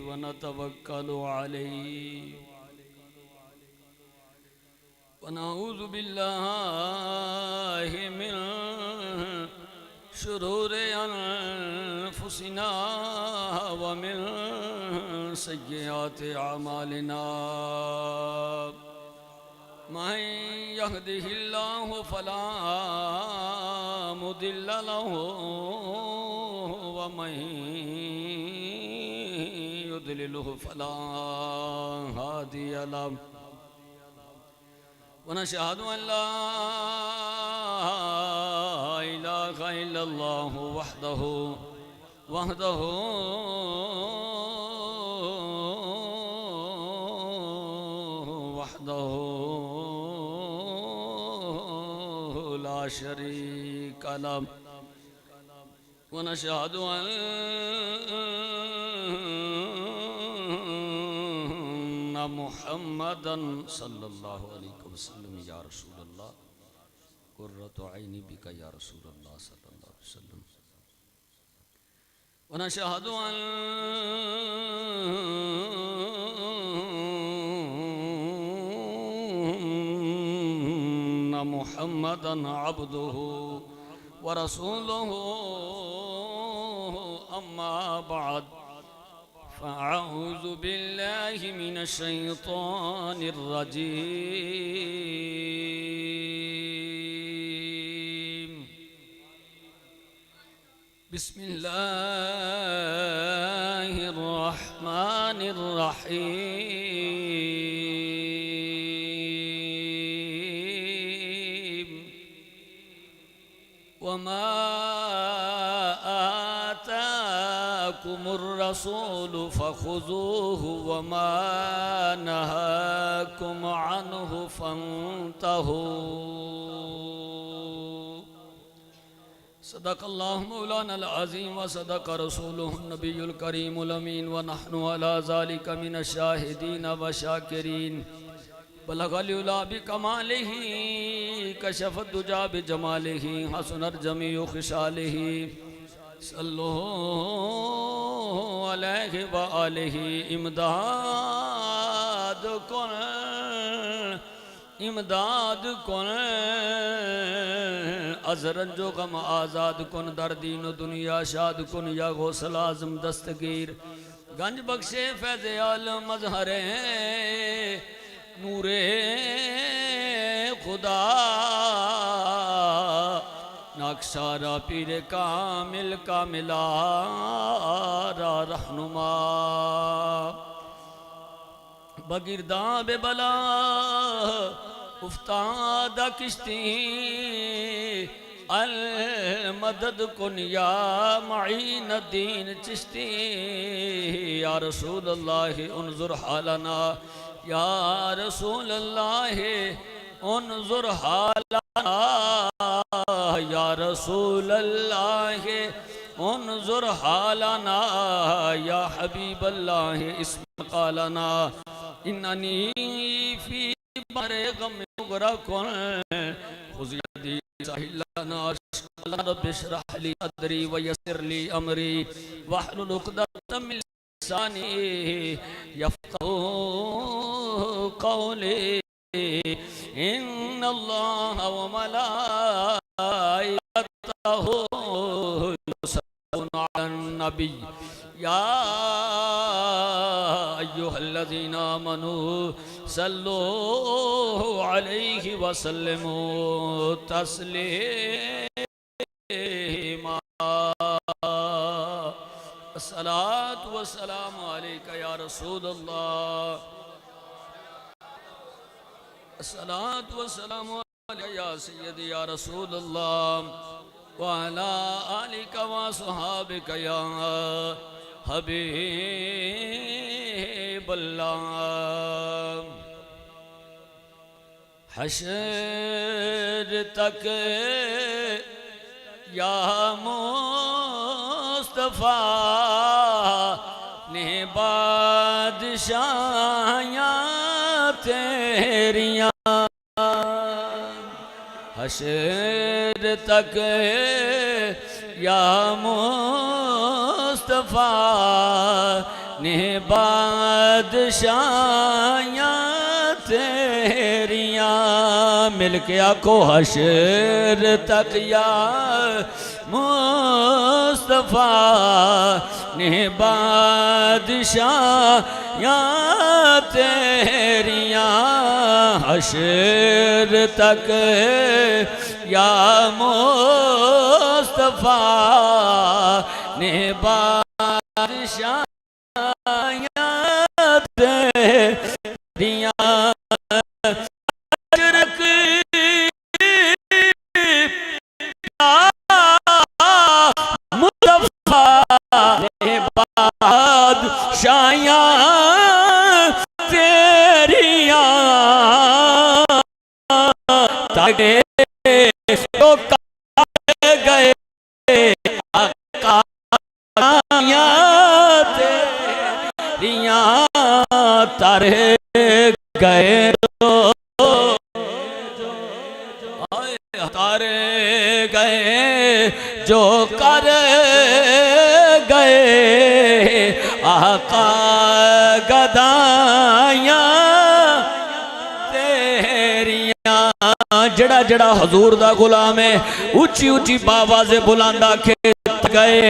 ونتوكل عليه ونعوذ بالله من شرور أنفسنا ومن سيئات أعمالنا من يهده الله فلا مضل له ومن يضلله فلا هادي له ونشهد أن لا إله إلا الله وحده لا شريك له ونشهد أن محمدا صلى الله عليه وسلم يا رسول الله قرة عيني بك يا رسول الله صلى الله عليه وسلم ونشهد أن محمدا عبده ورسوله أما بعد فأعوذ بالله من الشيطان الرجيم بسم الله الرحمن الرحيم وما آتاكم الرسول فخذوه وما نهاكم عنه فانتهوا صدق الله مولانا العظيم وصدق رسوله النبي الكريم الأمين ونحن على ذلك من الشاهدين والشاكرين بلغ العلا بكماله كشف الدجى بجماله حسن الجميع خصاله صلوا علیہ وآلہ امداد کن از رنج و غم آزاد کن در دین و دنیا شاد کن یا غوث العظم دستگیر گنج بخشے فیض عالم مظہر نور خدا ناکسارا پیر کامل کاملا را رہنما بگرداں بے بلا افتاد کشتی المدد کن یا معین الدین چشتی یا رسول اللہ انظر حالنا یا رسول اللہ انظر حالنا یا رسول اللہ انظر حالنا یا حبیب اللہ اسم قالنا اننی فی بر غم مغرقن خذ یدی سہلنا رب اشرح لی صدری ویسر لی امری واحلل عقدۃ من لسانی یفقهوا قولی ان اللہ وملائکتہ یصلون علی النبی یا ایہا الذین آمنوا صلوا علیہ وسلموا تسلیما الصلاة والسلام علیکہ یا رسول اللہ الصلاة والسلام علیکہ یا سیدی یا رسول اللہ وعلا آلکہ وصحابکہ یا حبیب اللہ حشر تک یا مصطفیٰ نے بادشاہیاں تیریاں حشر تک یا مصطفیٰ نے بادشاہیاں تیریاں مل کے آکو حشر تک یا مصطفیٰ نے بادشاہیاں تیریاں حشر تک یا مصطفیٰ نے بادشاہیاں تیریاں بادشاہیاں تیریاں تاکہ تو کر گئے آقایاں تیریاں تر گئے تر گئے جو کر گئے آقا گدایاں تیریاں جڑا جڑا حضور دا غلام ہے اونچی اونچی باواز بلندہ کھیت گئے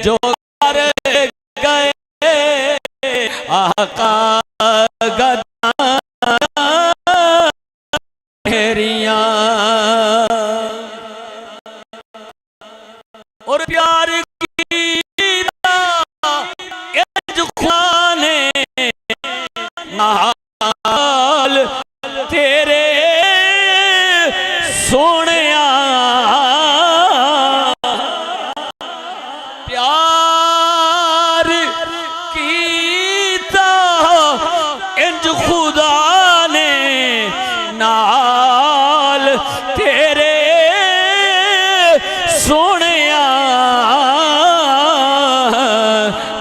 جو کر گئے آقا گدایاں تیریاں اور پیار نال تیرے سونیا پیار کیتا انج خدا نے نال تیرے سونیا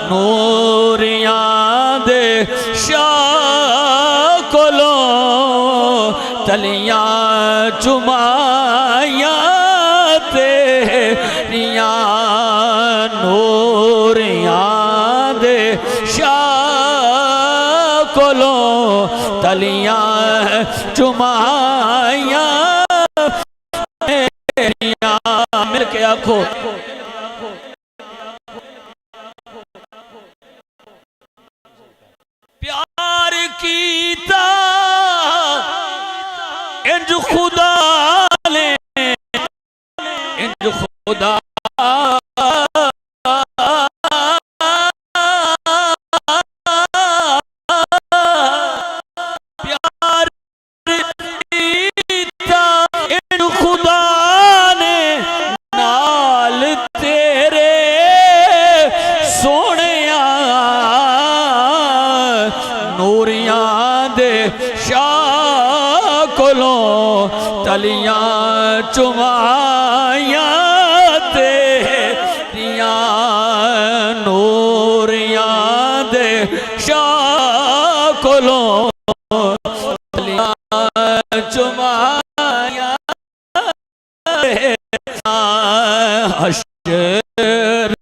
نوریاں دے شاہ کولوں تلیاں چمائیاں تیریاں نوریاں دے شاہ کولوں تلیاں چمائیاں تیریاں مل کے آکھو پیار کیتا انج خدا نے انج خدا پیار کیتا انج خدا نے نال تیرے سونیا نوریاں دے شاہ کولوں تلیاں چمائیاں تیریاں نوریاں دے شاہ کولوں تلیاں چمائیاں تیریاں حشر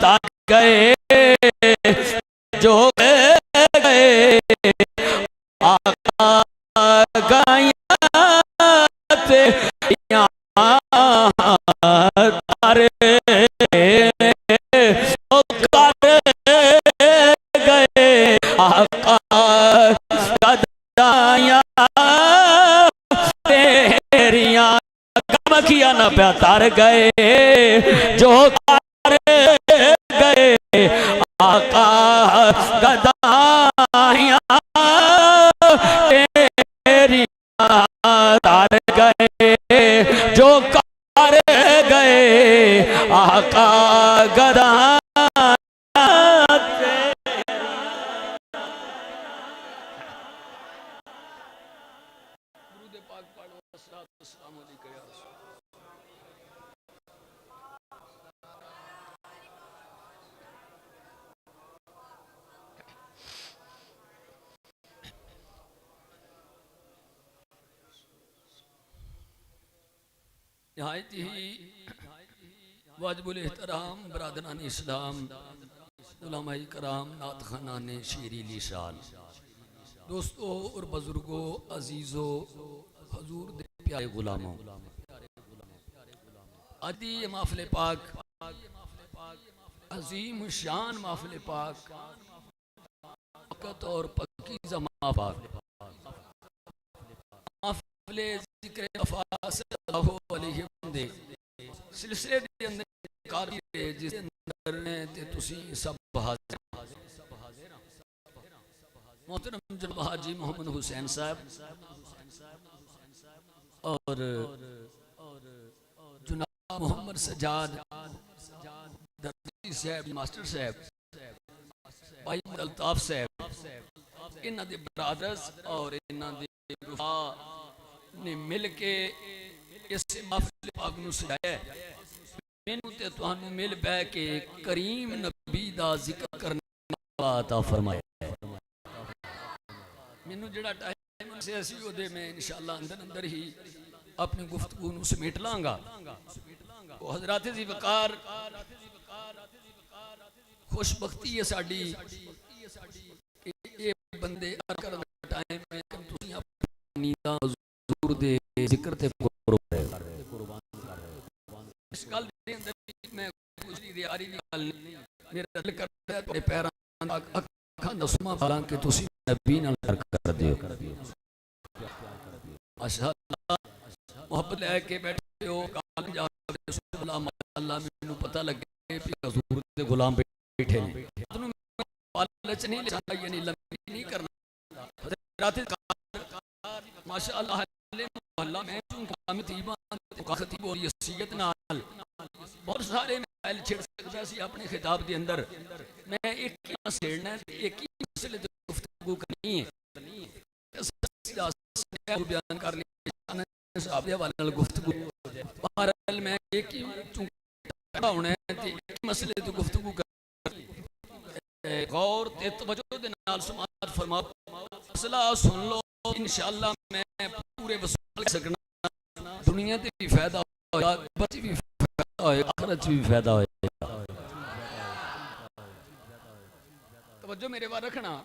تک گئے جو گئے آقا گائیاں تیریاں تر گئے آقا گدایاں تیریاں کیا نہ پیا تر گئے جو کر گئے آقا گدا نہایت ہی واجب الاحترام برادران اسلام، علماء کرام، نعت خوانان شیریں لسان، دوستو اور بزرگوں، عزیزوں، حضور دے پیارے غلاموں، آج یہ محفل پاک عظیم شان محفل پاک، وقت اور پاکیزہ محفل ذکر وفا صلی اللہ علیہ وسلم سلسلے دے اندر کاری ہے جس اندر نے تے تسی سب حاضر محترم جناب حاجی محمد حسین صاحب اور جناب محمد سجاد درزی صاحب، ماسٹر صاحب، بھائی محمد الطاف صاحب، انہاں دے برادرز اور انہاں دے رفقا نے مل کے اس محفل پاک نو سجایا ہے۔ مینوں تے تہانوں مل بہ کے کریم نبی دا ذکر کرنے والا عطا فرمایا ہے۔ مینوں جڑا ٹائم سے اسی او دے میں انشاءاللہ اندر ہی اپنی گفتگو نو سمیٹ لاں گا۔ وہ حضرات ذی وقار، خوش بختی ہے ساڈی کہ یہ بندے کرن دا ٹائم ہے کہ تسی اپنی حضور دے ذکر تے قربان کر رہے ہو۔ اس گل دے اندر میں کچھ نہیں دیاری گل میرا دل کردا ہے تے پیراں اکھاں دا سما پالاں کہ تسی نبی نال کر دیو۔ ماشاءاللہ محبت لے کے بیٹھے ہو، کال جا اللہ مینوں پتہ لگے کہ حضور دے غلام بیٹھے نے، تنوں پالچ نہیں لے یعنی لمبی نہیں کرنا۔ حضرات ماشاءاللہ اللہ میں چونکہ خطیبان خطیب اور یسیت نال بہت سارے محل چھڑ سکتا سی اپنے خطاب دے اندر، میں ایک ہی سیڑنا ہے، ایک ہی مسئلے دے گفتگو کرنی ہے، بیان کر لیا صاحب دے حوالے نال گفتگو بہرحال میں ایک ہی چونکہ ہونا ہے تے ایک ہی مسئلے دے گفتگو کر غور تے توجہ دے نال سماعت فرماؤ، مسئلہ سن لو، انشاءاللہ میں پورے وصول کر سکنا، دنیا تے بھی فائدہ ہوئے، بچی بھی فائدہ ہوئے، آخرت بھی فائدہ ہوئے۔ توجہ میرے بار رکھنا،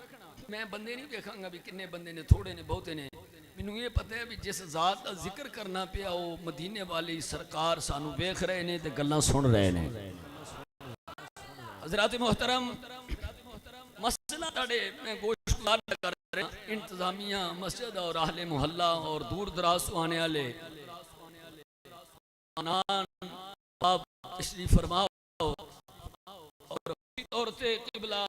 میں بندے نہیں دیکھاں گا بھی کنے بندے نے، تھوڑے نے، بہتے نے، مینوں یہ پتہ ہے بھی جس ذات کا ذکر کرنا پیا وہ مدینے والی سرکار سانو ویکھ رہے نے تے گلاں سن رہے نے۔ حضرات محترم، مسئلہ تاڑے میں گوشتگار کر رہے ہیں، انتظامیہ مسجد اور اہل محلہ اور دور دراز تو آنے والے آنان آپ تشریف فرماؤ، اور طور سے قبلہ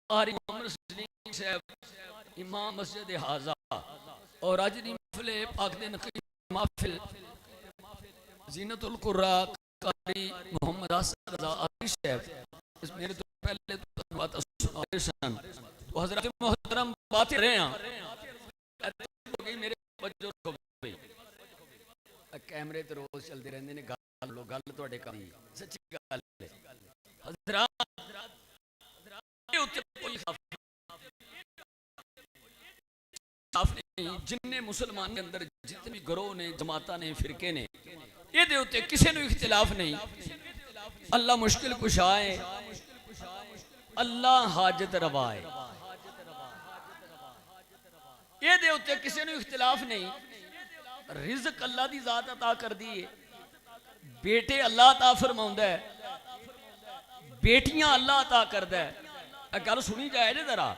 قاری محمد سلیم صاحب امام مسجد حاضہ اور آج دی محفل پاک دے نقیب محفل زینت القرآن قاری محمد حسن رضا عارش صاحب، اس میرے تو پہلے تو بات سن تو حضرت محترم باتیں رہے ہیں میرے بچوں کو بھی کیمرے تے روز چلتے رہندے نے، گل لو گل تواڈے کم سچی گل ہے حضرات، جن مسلمان کے اندر جتنے گروہ نے، جماعتاں نے، فرقے نے، یہ دے ہوتے کسی نے اختلاف نہیں، اللہ مشکل کشا ہے، اللہ حاجت روا ہے، یہ دے ہوتے کسی نے اختلاف نہیں۔ رزق اللہ دی ذات عطا کر دیئے، بیٹے اللہ عطا فرماؤندہ ہے، بیٹیاں اللہ عطا کردہ ہے۔ گل سنی جائے جے ذرا،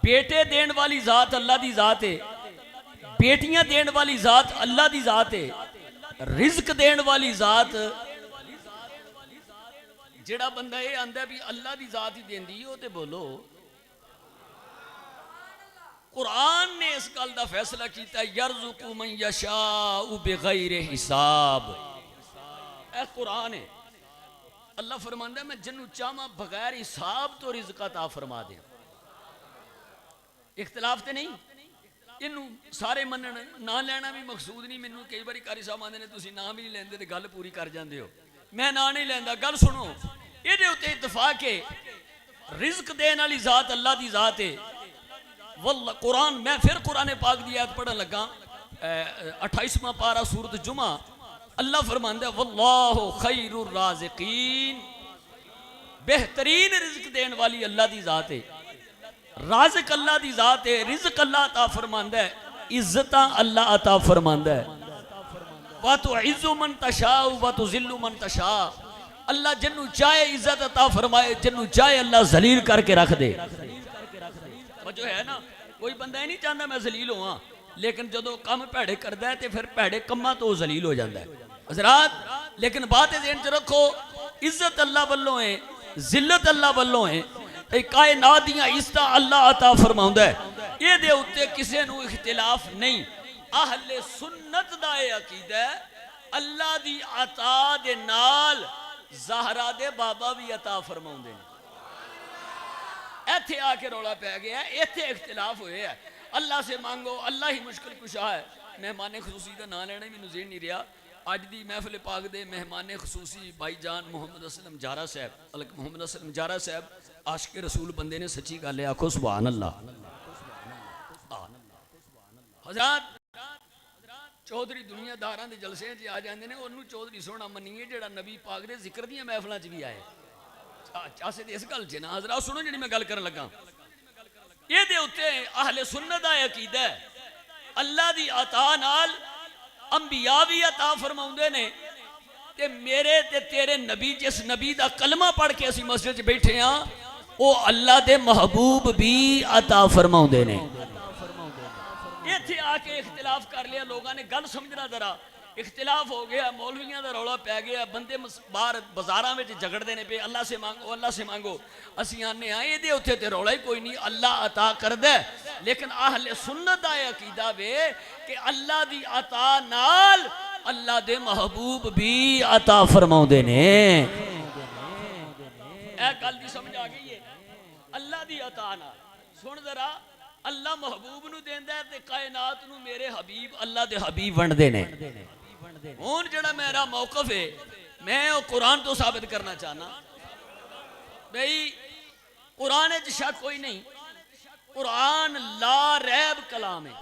بیٹے دین والی ذات اللہ دی ذات ہے، بیٹیاں دین والی ذات اللہ دی ذات ہے، رزق دین والی ذات جڑا بندہ یہ آندہ بھی اللہ دی ذات ہی دین دی ہو تے بولو۔ قرآن نے اس گل دا فیصلہ کیتا ہے یرزق من یشاء بغیر حساب، اے قرآن ہے، اللہ فرماندہ ہے میں جنو چاہماں بغیر حساب تو رزق عطا فرما دیں۔ اختلاف تے نہیں، انہوں سارے منن نہ لینا بھی مقصود نہیں، منوں کئی باری قاری صاحب آندے نے تسی نام بھی نہیں لیندے تے گل پوری کر جاندے ہو، میں نہ نہیں لیندا، گل سنو، یہ دے ہوتے اتفاق ہے رزق دین والی ذات اللہ دی ذات ہے۔ واللہ قرآن، میں پھر قرآن پاک دی آیت پڑھن لگا 28واں پارہ سورۃ جمعہ اللہ فرماندا ہے واللہ خیر الرازقین، بہترین رزق دین والی اللہ دی ذات ہے، رازق اللہ دی ذات ہے، رزق اللہ عطا فرماندا ہے، عزتاں اللہ عطا فرماندا ہے۔ وَتُعِزُّ مَن تَشَاءُ وَتُذِلُّ مَن تَشَاءُ، اللہ جنو چاہے عزت عطا فرمائے، جنو چاہے اللہ ذلیل کر کے رکھ دے۔ وہ جو ہے نا، کوئی بندہ ہی نہیں چاہتا میں ذلیل ہوں، لیکن جدو کم پیڑے کردا ہے تے پھر پیڑے کماں تو ذلیل ہو جاتا ہے۔ حضرات لیکن بات ذہن چ رکھو، عزت اللہ والوں ہے، ذلت اللہ والوں ہے، تے کائنات دیاں عزت اللہ عطا فرماوندا ہے، یہ دے اوتے کسے نو اختلاف نہیں۔ اہل سنت دا اے عقیدہ ہے اللہ دی عطا دے نال زہرا دے بابا بھی عطا فرماوندے ہیں۔ ایتھے آ کے رولا پہ گیا ہے، ایتھے اختلاف ہوئے ہے۔ اللہ سے مانگو، اللہ ہی مشکل کشا ہے۔ مہمان خصوصی کا نام لینا بھی ذہن نہیں رہا۔ اج دی محفل پاک دے مہمان خصوصی بھائی جان محمد اسلم جارہ صاحب، محمد اسلم جارہ صاحب عاشق رسول بندے نے، سچی گل ہے، آکھو سبحان اللہ۔ حضرات چودھری دنیا داراں دے جلسے جی آ جاندے نے، انہوں چودھری سونا منیے جڑا نبی پاک دے ذکر دیاں محفلاں چ بھی آئے۔ چاسے دے اس گل چ نا حضرات سنو جڑی میں گل کرن لگا، یہ دے اوتے اہل سنت دا عقیدہ ہے اللہ دی عطا نال انبیاء بھی عطا فرماوندے نے، تے میرے تے تیرے نبی جس نبی دا کلمہ پڑھ کے اسی مسجد چ بیٹھے ہاں او اللہ دے محبوب بھی عطا فرماوندے نے۔ ایتھے آ کے اختلاف کر لیا لوگاں نے، گل سمجھنا ذرا، اختلاف ہو گیا، مولویاں دا رولا پہ گیا، بندے باہر بازاراں وچ جھگڑدے نے پے اللہ سے مانگو اللہ سے مانگو۔ اسی آنے آئے دے اتھے تے رولا ہی کوئی نہیں، اللہ عطا کردے، لیکن اہل سنت دا عقیدہ وے کہ اللہ دی عطا نال اللہ دے محبوب بھی عطا فرماوندے نے۔ اے گل دی سمجھ آ گئی ہے؟ اللہ دی عطا نال سن ذرا، اللہ محبوب نو دیندا ہے تے کائنات نو میرے حبیب اللہ دے حبیب ونڈدے نے۔ ہون جڑا میرا موقف ہے، میں وہ قرآن تو ثابت کرنا چاہنا بھئی قرآن وچ شک کوئی نہیں، قرآن لا ریب کلام ہے۔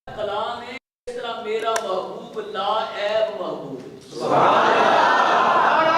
کلام ہے، اس طرح میرا محبوب لا عیب محبوب ہے۔ سبحان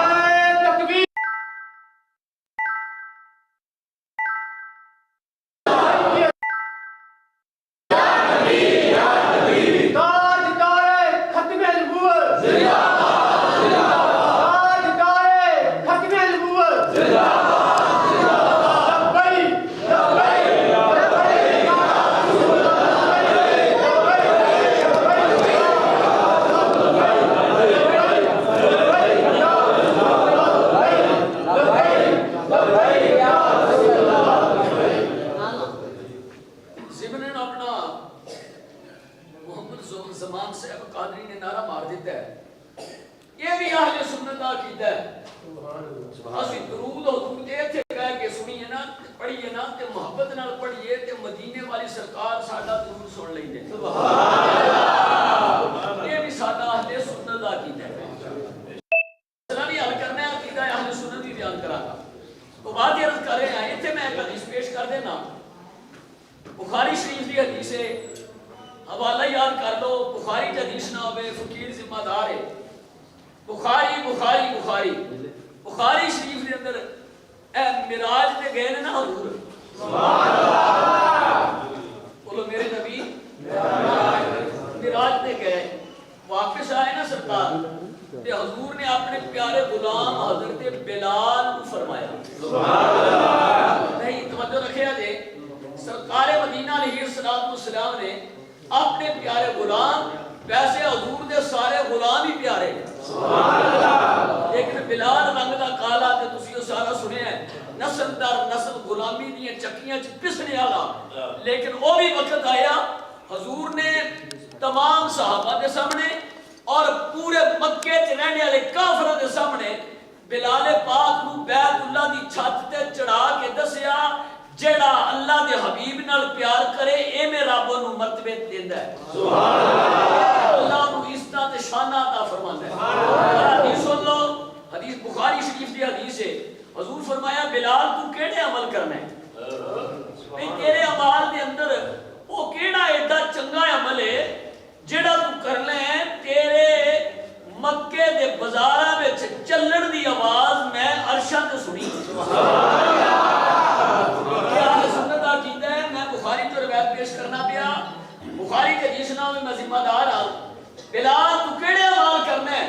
زمان صاحب قادری نے نعرہ مار دیتا ہے، یہ بھی اہل سنت کا عقیدہ ہے۔ اسی درود حضور دے تے کہہ کے سنیے نا، پڑھیے نا تے محبت نال پڑھیے تے مدینے والی سرکار ساڈا درود سن لیندے۔ سبحان اللہ، یہ بھی ساڈا اہل سنت کا عقیدہ ہے۔ مسئلہ بھی حل کرنا ہے، عقیدہ اہل سنت بھی بیان کراں گا۔ تو بات یہ عرض کر رہے ہیں، ایتھے میں ایک حدیث پیش کر دینا، بخاری شریف کی حدیث ہے، حوالہ یاد کر لو، بخاری کی حدیث نہ ہوئے فقیر ذمہ دار ہے۔ بخاری بخاری بخاری بخاری شریف کے اندر اے معراج تے گئے نا حضور، سبحان اللہ، بولو میرے نبی معراج تے گئے، واپس آئے نا سرکار تے حضور نے اپنے پیارے غلام حضرت بلال کو فرمایا، سبحان اللہ، نہیں توجہ رکھیا جے، سرکار مدینہ علیہ السلام نے اپنے پیارے غلام، ویسے حضور دے سارے غلام ہی پیارے ہیں، سبحان اللہ، لیکن بلال رنگ دا کالا تے تسی او سارا سنیا ہے، نسل در نسل غلامی دیاں چکیاں چ پسنے والا، لیکن وہ بھی وقت آیا حضور نے تمام صحابہ دے سامنے اور پورے مکے تے رہنے والے کافراں دے سامنے بلال پاک نو بیت اللہ دی چھت تے چڑھا کے دسیا، جڑا اللہ دے حبیب نال پیار کرے اے میں رب نو مرتبے دیندا ہے، سبحان اللہ، اللہ نو حدیث سن لو، حدیث بخاری شریف کی حدیث ہے، حضور فرمایا بلال تو کیڑے عمل کرنا ہے؟ بھئی تیرے عمال دے اندر وہ کیڑا ایڈا چنگا عمل ہے جڑا تو کرنا ہے تیرے مکے دے بازاراں وچ چلن دی آواز میں عرشاں تے سنی۔ کیا سنت دا کیتا ہے؟ میں بخاری تو روایت پیش کرنا پیا، بخاری کے حدیث نام میں ذمہ دار ہاں۔ بلال تو کیڑے عمل کرنا ہے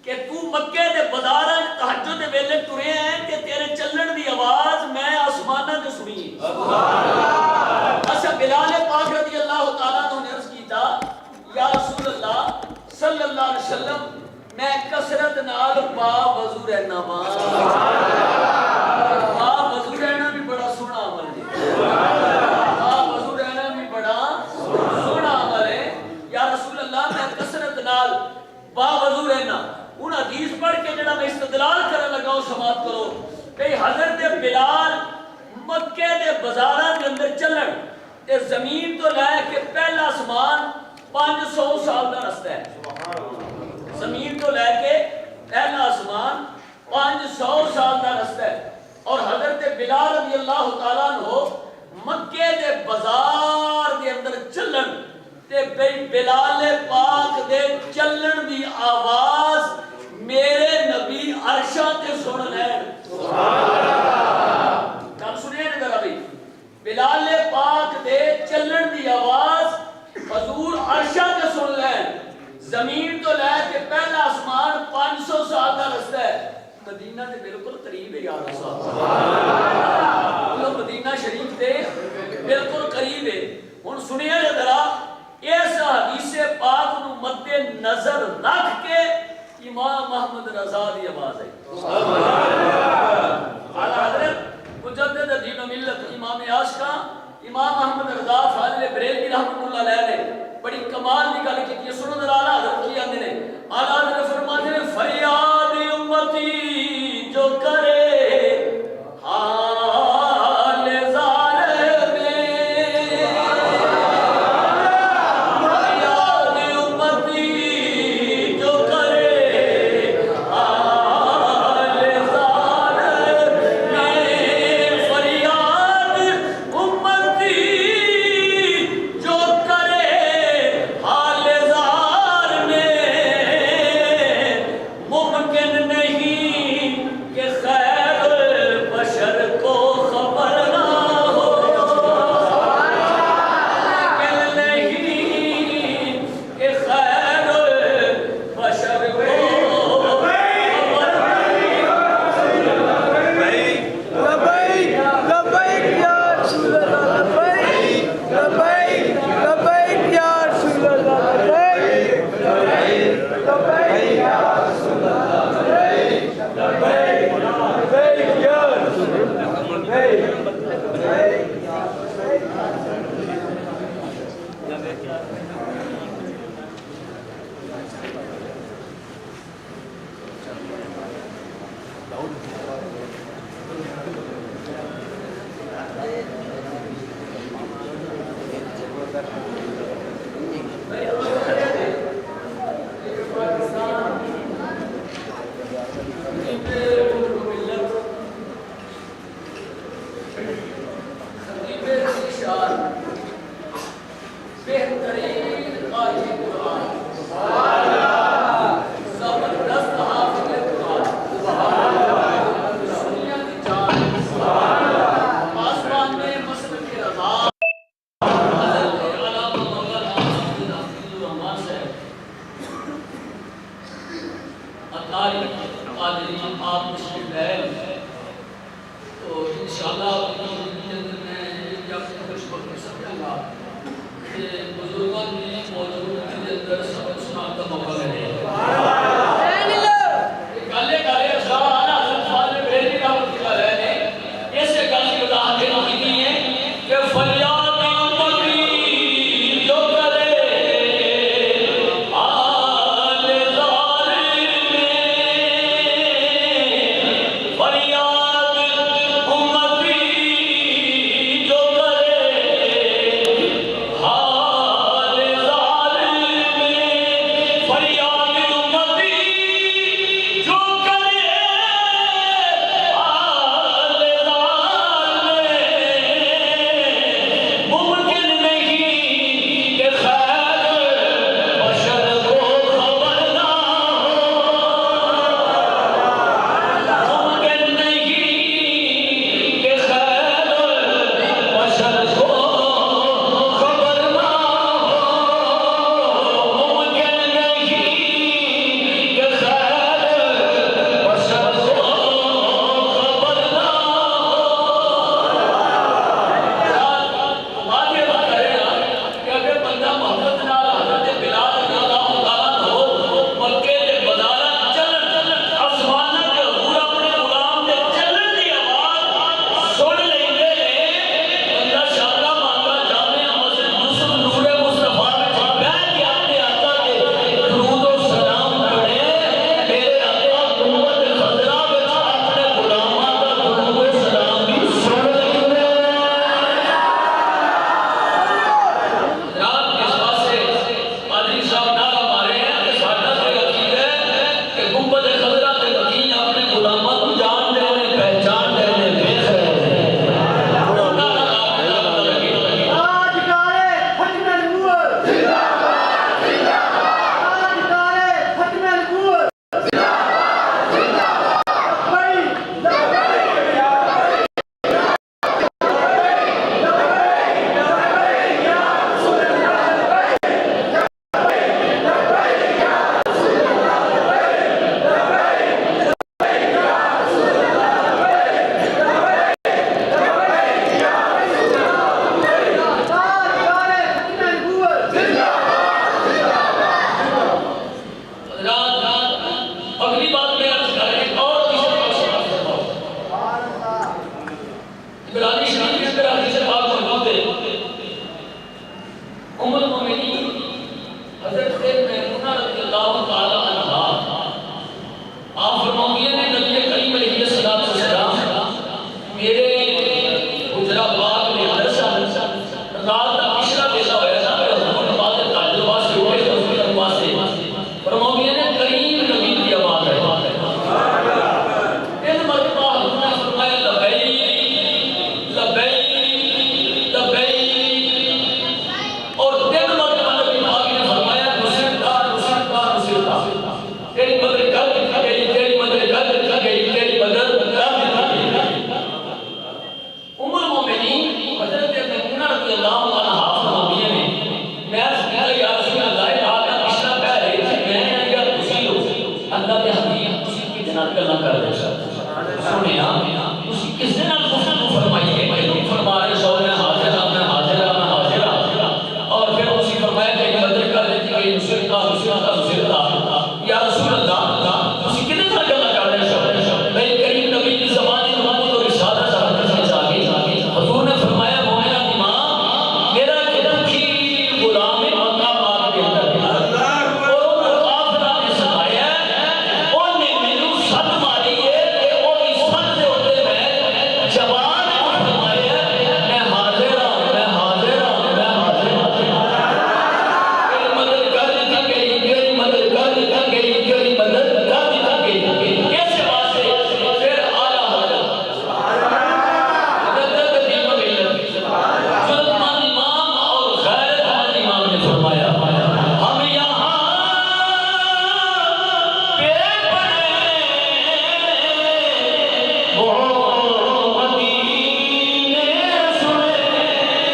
کہ تو مکے دے بازاراں تہجد دے ویلے ٹرے ہیں کہ تیرے چلن دی آواز میں آسماناں تے سنی۔ اچھا بلال پاک رضی اللہ تعالیٰ عنہ نے عرض کیتا یا رسول اللہ صلی اللہ علیہ وسلم میں کثرت نال با وضو رہنا وا۔ با وضو رہنا بھی بڑا سونا عمل ہے، با وضو رہنا بھی بڑا سونا عمل ہے۔ یا رسول اللہ میں کثرت نال با وضو رہنا۔ ان حدیث پڑھ کے جڑا میں استدلال کرنے لگا ہوں سماعت کرو کہ حضرت بلال مکے دے بازاراں دے اندر چلن تے زمین تو لے کے پہلا آسمان 500 سال دا رستہ ہے، زمین تو لے کے پہلا آسمان 500 سال دا رستہ ہے، اور حضرت بلال رضی اللہ تعالیٰ عنہ مکے دے بازار دے اندر چلن تے بلال پاک دے چلن دی آواز میرے نبی عرشاں تے سن لین۔ کل سنیے نا ذرا بھی، بلال پاک دے چلن دی آواز حضور عرشاں تے سن لین، زمین تو لے کے پہلا آسمان 500 سال کا رستہ ہے۔ مدینہ تے بالکل قریب ہے یار صاحب، مدینہ شریف تے بالکل قریب ہے۔ ہن سنیے ذرا اس حدیث پاک نو مد نظر رکھ کے امام محمد رضا دی آواز ہے، اعلیٰ حضرت مجدد دین و ملت امام عاشقاں امام محمد رضا فاضل بریلوی رحمۃ اللہ علیہ نے بڑی کمال کی گل کی۔ سنو ذرا اعلیٰ حضرت کی آندے نے، اعلیٰ حضرت فرماتے ہیں فریاد امتی جو کرے فریاد میرے حجرہ پاک میں درسا رات کا پچھلا ویلا ہویا نا حضور نماز تہجد واسطے اٹھے تو اس واسطے فرمایا نے کریم نبی کی آواز ہے اس مرتبہ حضور نے فرمایا لبیک لبیک لبیک اور تین مرتبہ نبی پاک نے فرمایا نصرتا نصرتا نصرتا تیری مدد کر دکھا گئی تیری مدد کر دکھا گئی تیری مدد کر دکھا گئی ام المومنین حضرت میمونہ رضی اللہ عنہا فرماتی ہیں میں سمجھا یا رسول اللہ تعالی پچھلا کہہ رہی تھی میں یا تسی ہو اللہ کے حبیب تسی کی جناب گلاں کر دے سنیا تسی کس نے گفتگو فرمائی ہے میں فرما رہے سو میں حاضر میں حاضر میں حاضر اور پھر اسی فرمایا کہ مدد کر دیتی گئی نصرتا نصرتا نصرتا یا رسول اللہ تسی کتنے طرح گلاں کر دے بھائی کریم نبی کی زبان نبوت اور رسالت حضور نے فرمایا مومنہ کی ماں میرا ایک دکھی غلام مکہ پاک کے اندر اور وہ آفرہ نے سنایا اور نے میرے ساتھ ماری ہے کہ وہ اس ساتھ سے ہوتے میں جوان کو فرمایا میں حاضر ہوں میں حاضر ہوں میں حاضر ہوں تیری مدد کر دیتا گئی تیری مدد کر دیتا گئی تیری مدد کر دیتا گئی اس واسطے پھر آلہ حضرت ضرورتمند امام اور غیرتمند امام نے فرمایا ہم یہاں پہ پڑے وہ مدینے سنے ہم یہاں پہ پڑے وہ مدینے سنے ہم یہاں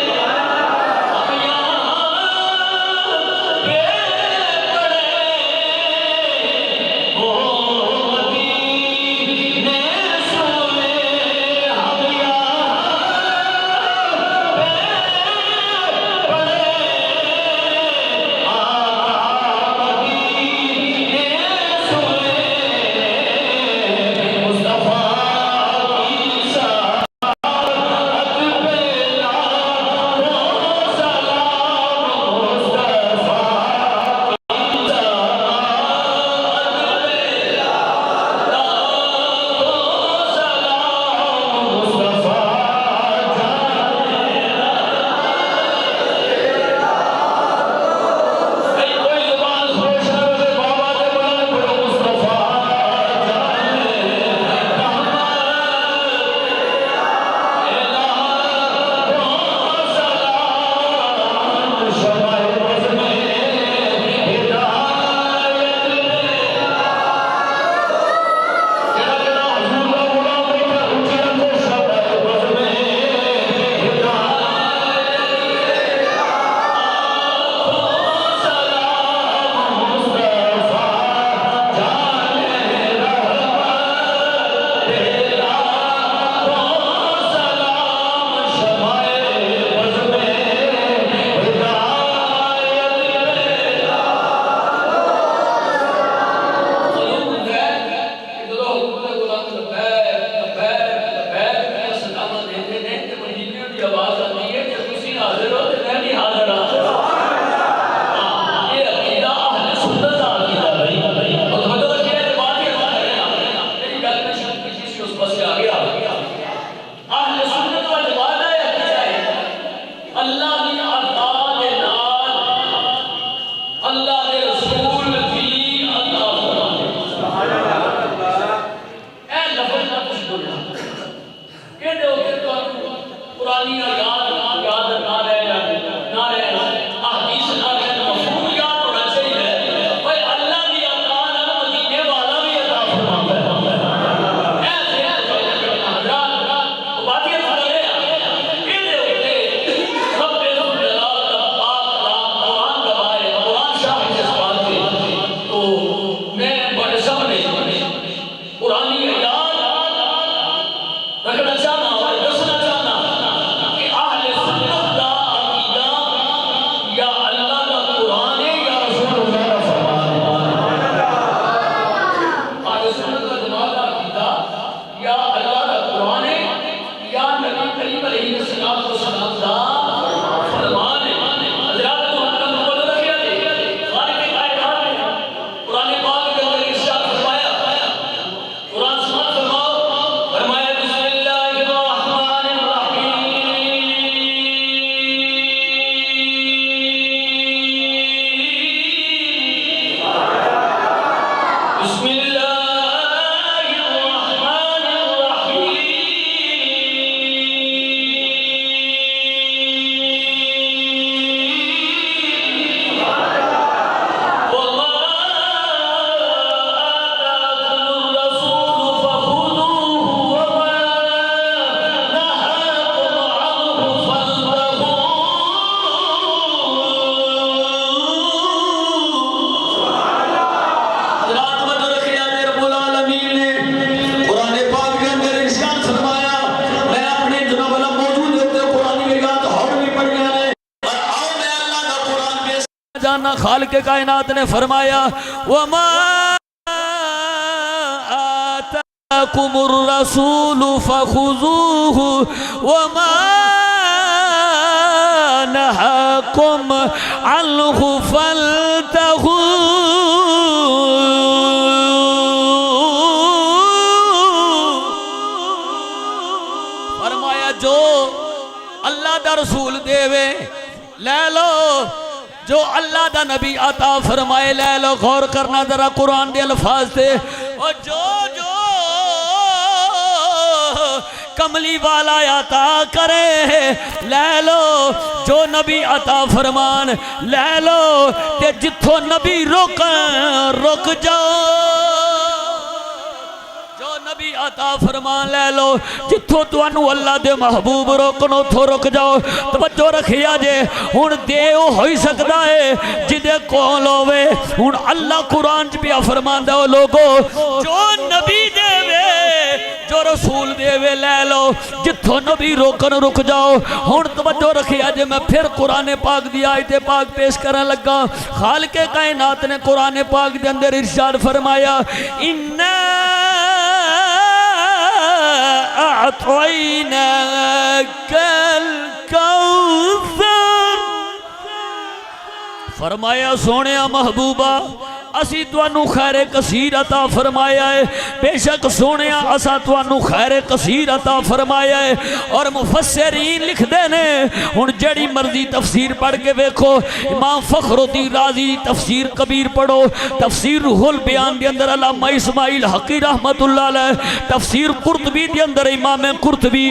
رکھنا چاہنا اور دسنا چاہنا کہ اہل روزانہ خالق کائنات نے فرمایا وَمَا آتَاكُمُ الرَّسُولُ فَخُذُوهُ وَمَا نَهَاكُمْ عَنْهُ فَانْتَهُوا فرمایا جو اللہ دا رسول دے وے لے لو جو اللہ دا نبی عطا فرمائے لے لو غور کرنا ذرا قرآن دے الفاظ تھے اور جو کملی والا عطا کرے لے لو جو نبی عطا فرمان لے لو تے جتھوں نبی رک جاؤ نبی عطا فرمان لے لو جتھوں توانو اللہ دے محبوب روکنو تھو رک جاؤ توجہ رکھیا جے ہون دے ہوئی سکتا ہے جدے کون ہوئے ہون اللہ قرآن پہ فرمان دے لوگو جو نبی دے وے جو رسول دے وے لے لو جتھوں نبی روکن رک جاؤ ہون توجہ رکھیا جے میں پھر قرآن پاک دی آیت پاک پیش کرنے لگا خالق کائنات نے قرآن پاک دے اندر ارشاد فرمایا أعطيناك الكوثر فرمایا سونیا محبوبہ اسی توانو خیر کثیر عطا فرمایا ہے بے شک سونیا اسا توانو خیر کثیر عطا فرمایا ہے اور مفسرین لکھ دینے ہن جڑی مرضی تفسیر پڑھ کے ویکھو امام فخر الدین رازی تفسیر کبیر پڑھو تفسیر روح البیان دے اندر علامہ اسماعیل حقی رحمت اللہ علیہ تفسیر قرطبی دے اندر امام قرطبی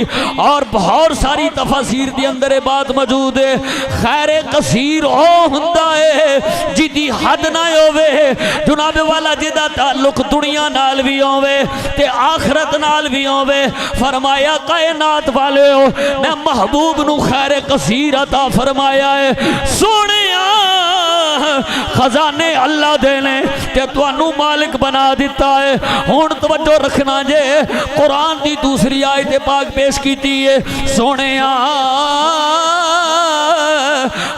اور بہت ساری تفاسیر دے اندر بات موجود ہے خیر کثیر او ہندا ہے جدی حد نہ ہوے جناب والا جدا تعلق دنیا نال بھی ہوئے تے آخرت نال بھی ہوئے فرمایا کائنات والے ہو میں محبوب نو خیر کثیر عطا فرمایا ہے سونیا خزانے اللہ دینے تے توانو مالک بنا دیتا ہے ہون توجہ رکھنا جے قرآن دی دوسری آیت پاک پیش کیتی ہے سونیا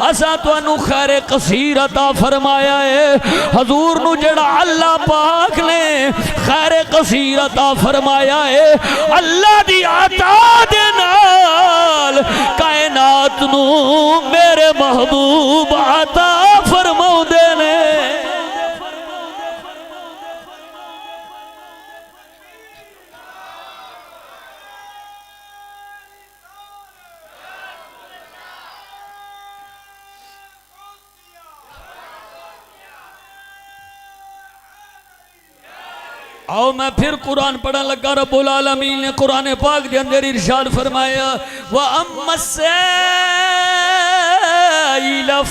اسا توانو خیر کثیر عطا فرمایا ہے حضور نو جڑا اللہ پاک نے خیر کثیر عطا فرمایا ہے اللہ دی عطا دے نال کائنات نو میرے محبوب عطا فرماؤ دینے آؤ میں پھر قرآن پڑھن لگا رب العالمین نے قرآن پاک دے اندر ارشاد فرمایا وَأَمَّا السَّائِلَ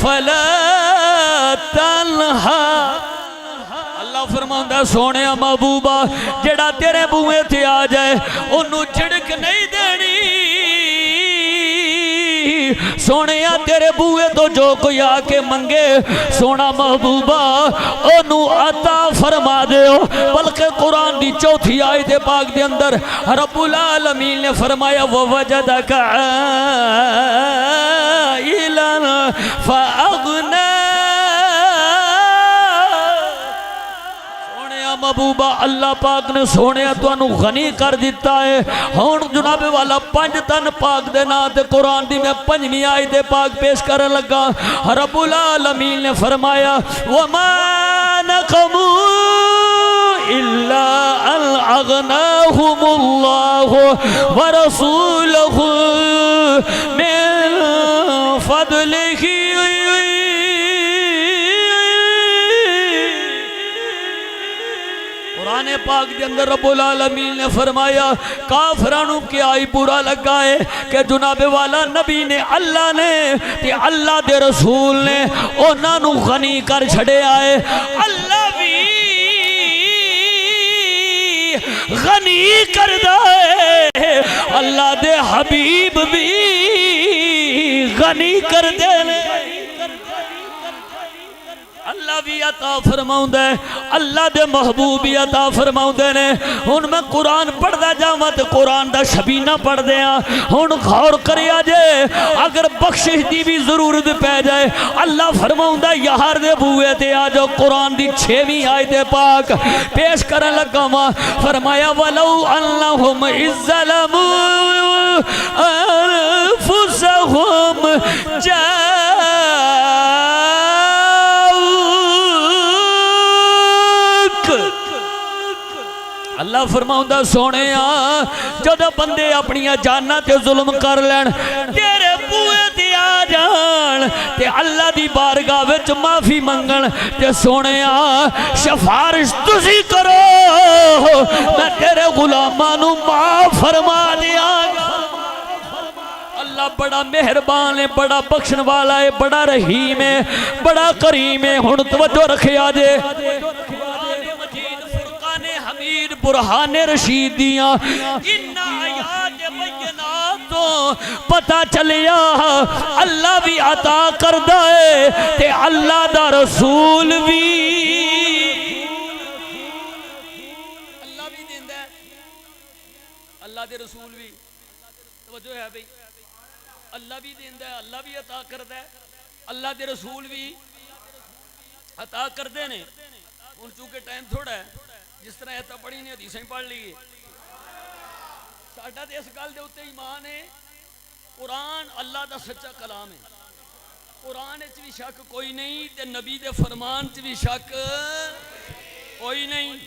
فَلَا تَنْهَا اللہ فرماندہ سونے محبوبہ جڑا تیرے بوئے تھے آ جائے انہوں جھڑک نہیں دینی سونیا تیرے بوئے تو جو کوئی آکے منگے سونا محبوبہ انہوں عطا فرما دے ہو بلکہ قرآن دی چوتھی آیت پاک دے اندر رب العالمین نے فرمایا وَوَجَدَكَ عَائِلًا فَأَغْنَا محبوبہ اللہ پاک نے سونے تو انہوں غنی کر دیتا ہے ہون جناب والا پنج تن پاک دے ناتے قرآن دی میں پنجمی آیت پاک پیش کرنے لگا رب العالمین نے فرمایا وَمَا نَقَمُوا إِلَّا أَنْ أَغْنَاهُمُ اللَّهُ وَرَسُولُهُ مِنْ فَضْلِهِ قرآن پاک دے اندر رب العالمین نے فرمایا کافرانوں کی آئی برا لگا ہے کہ جناب والا نبی نے اللہ دے رسول نے انہاں نو غنی کر چھڑے آئے اللہ بھی غنی کر دے اللہ دے حبیب بھی غنی کر دے اللہ بھی عطا فرماؤندا ہے اللہ دے محبوب بھی عطا فرماؤندے نے ہن میں قرآن پڑھدا جاواں تے قرآن دا شبینہ پڑھ دیاں ہن غور کریا جے اگر بخشش دی بھی ضرورت پہ جائے اللہ فرماؤندا یار دے بوئے تے آ جاؤ قرآن دی 6ویں آیت پاک پیش کرن لگا وا فرمایا ولو انہم اذ ظلموا انفسهم اللہ فرماؤندا سونے جدو بندے اپنی جاناں تے ظلم کر لین تیرے بوئے تے آ جان تے اللہ دی بارگاہ وچ معافی منگن تے سونے سفارش تسی کرو میں تیرے غلاماں نوں معاف فرما دیاں گا اللہ بڑا مہربان ہے بڑا بخشن والا ہے بڑا رحیم ہے بڑا کریم ہے ہن توجہ رکھیا جے حمید برہان رشید دیاں ان آیات بینات تو پتہ چلیا اللہ بھی عطا کردہ ہے تے اللہ دا رسول بھی دیندہ ہے اللہ دے رسول بھی توجہ ہے بھئی اللہ بھی دیندہ ہے اللہ بھی عطا کردہ ہے اللہ دے رسول بھی عطا کردے نے ان چونکہ ٹائم تھوڑا ہے جس طرح ایتا پڑھی نے حدیثیں پڑھ لیے ساڈا تے اس گل دے اوتے ایمان ہے قرآن اللہ دا سچا کلام ہے قرآن وچ بھی شک کوئی نہیں تے نبی دے فرمان وچ بھی شک کوئی نہیں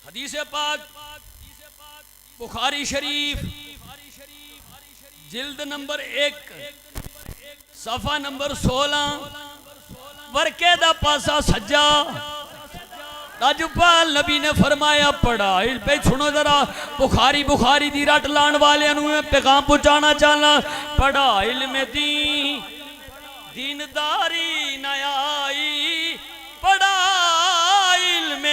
حدیث پاک بخاری شریف جلد نمبر 1 صفحہ نمبر 16 ورکے دا پاسا سجا راجپال نبی نے فرمایا پڑھا پہ سنو ذرا بخاری دی رٹ لان والے انہوں پیغام پہنچانا چاہنا پڑھا علم دینداری نیائی پڑھا علم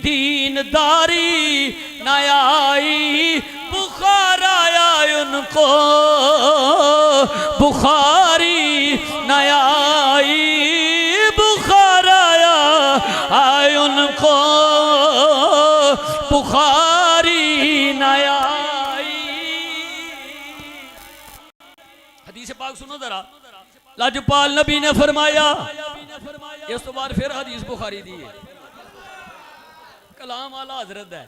دینداری نیائی بخار آیا ان کو بخاری نیائی بخار آیا ان کو بخاری نیائی حدیث پاک سنو ذرا لاجپال نبی نے فرمایا اس تو بعد پھر حدیث بخاری دی ہے کلام آلہ حضرت ہے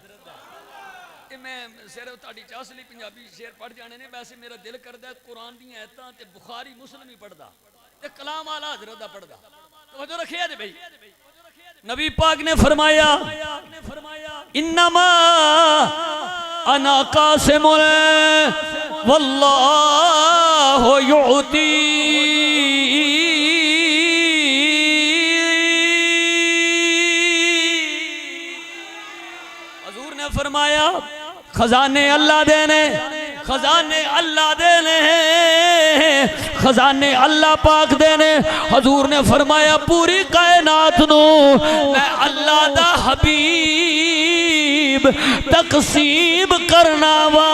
کہ میں صرف تاڑی چاسلی پنجابی شیر پڑھ جانے نے ویسے میرا دل کردہ ہے قرآن دی آیتاں تے بخاری مسلم ہی پڑھ دا تے کلام آلہ حضرت دا پڑھ دا توجہ رکھیا جے بھئی نبی پاک نے فرمایا انما انا قاسم واللہ یعطی حضور نے فرمایا خزانے اللہ دینے خزانے اللہ دینے خزانے اللہ پاک دینے حضور نے فرمایا پوری کائنات نو میں اللہ دا حبیب تقسیم کرنا وا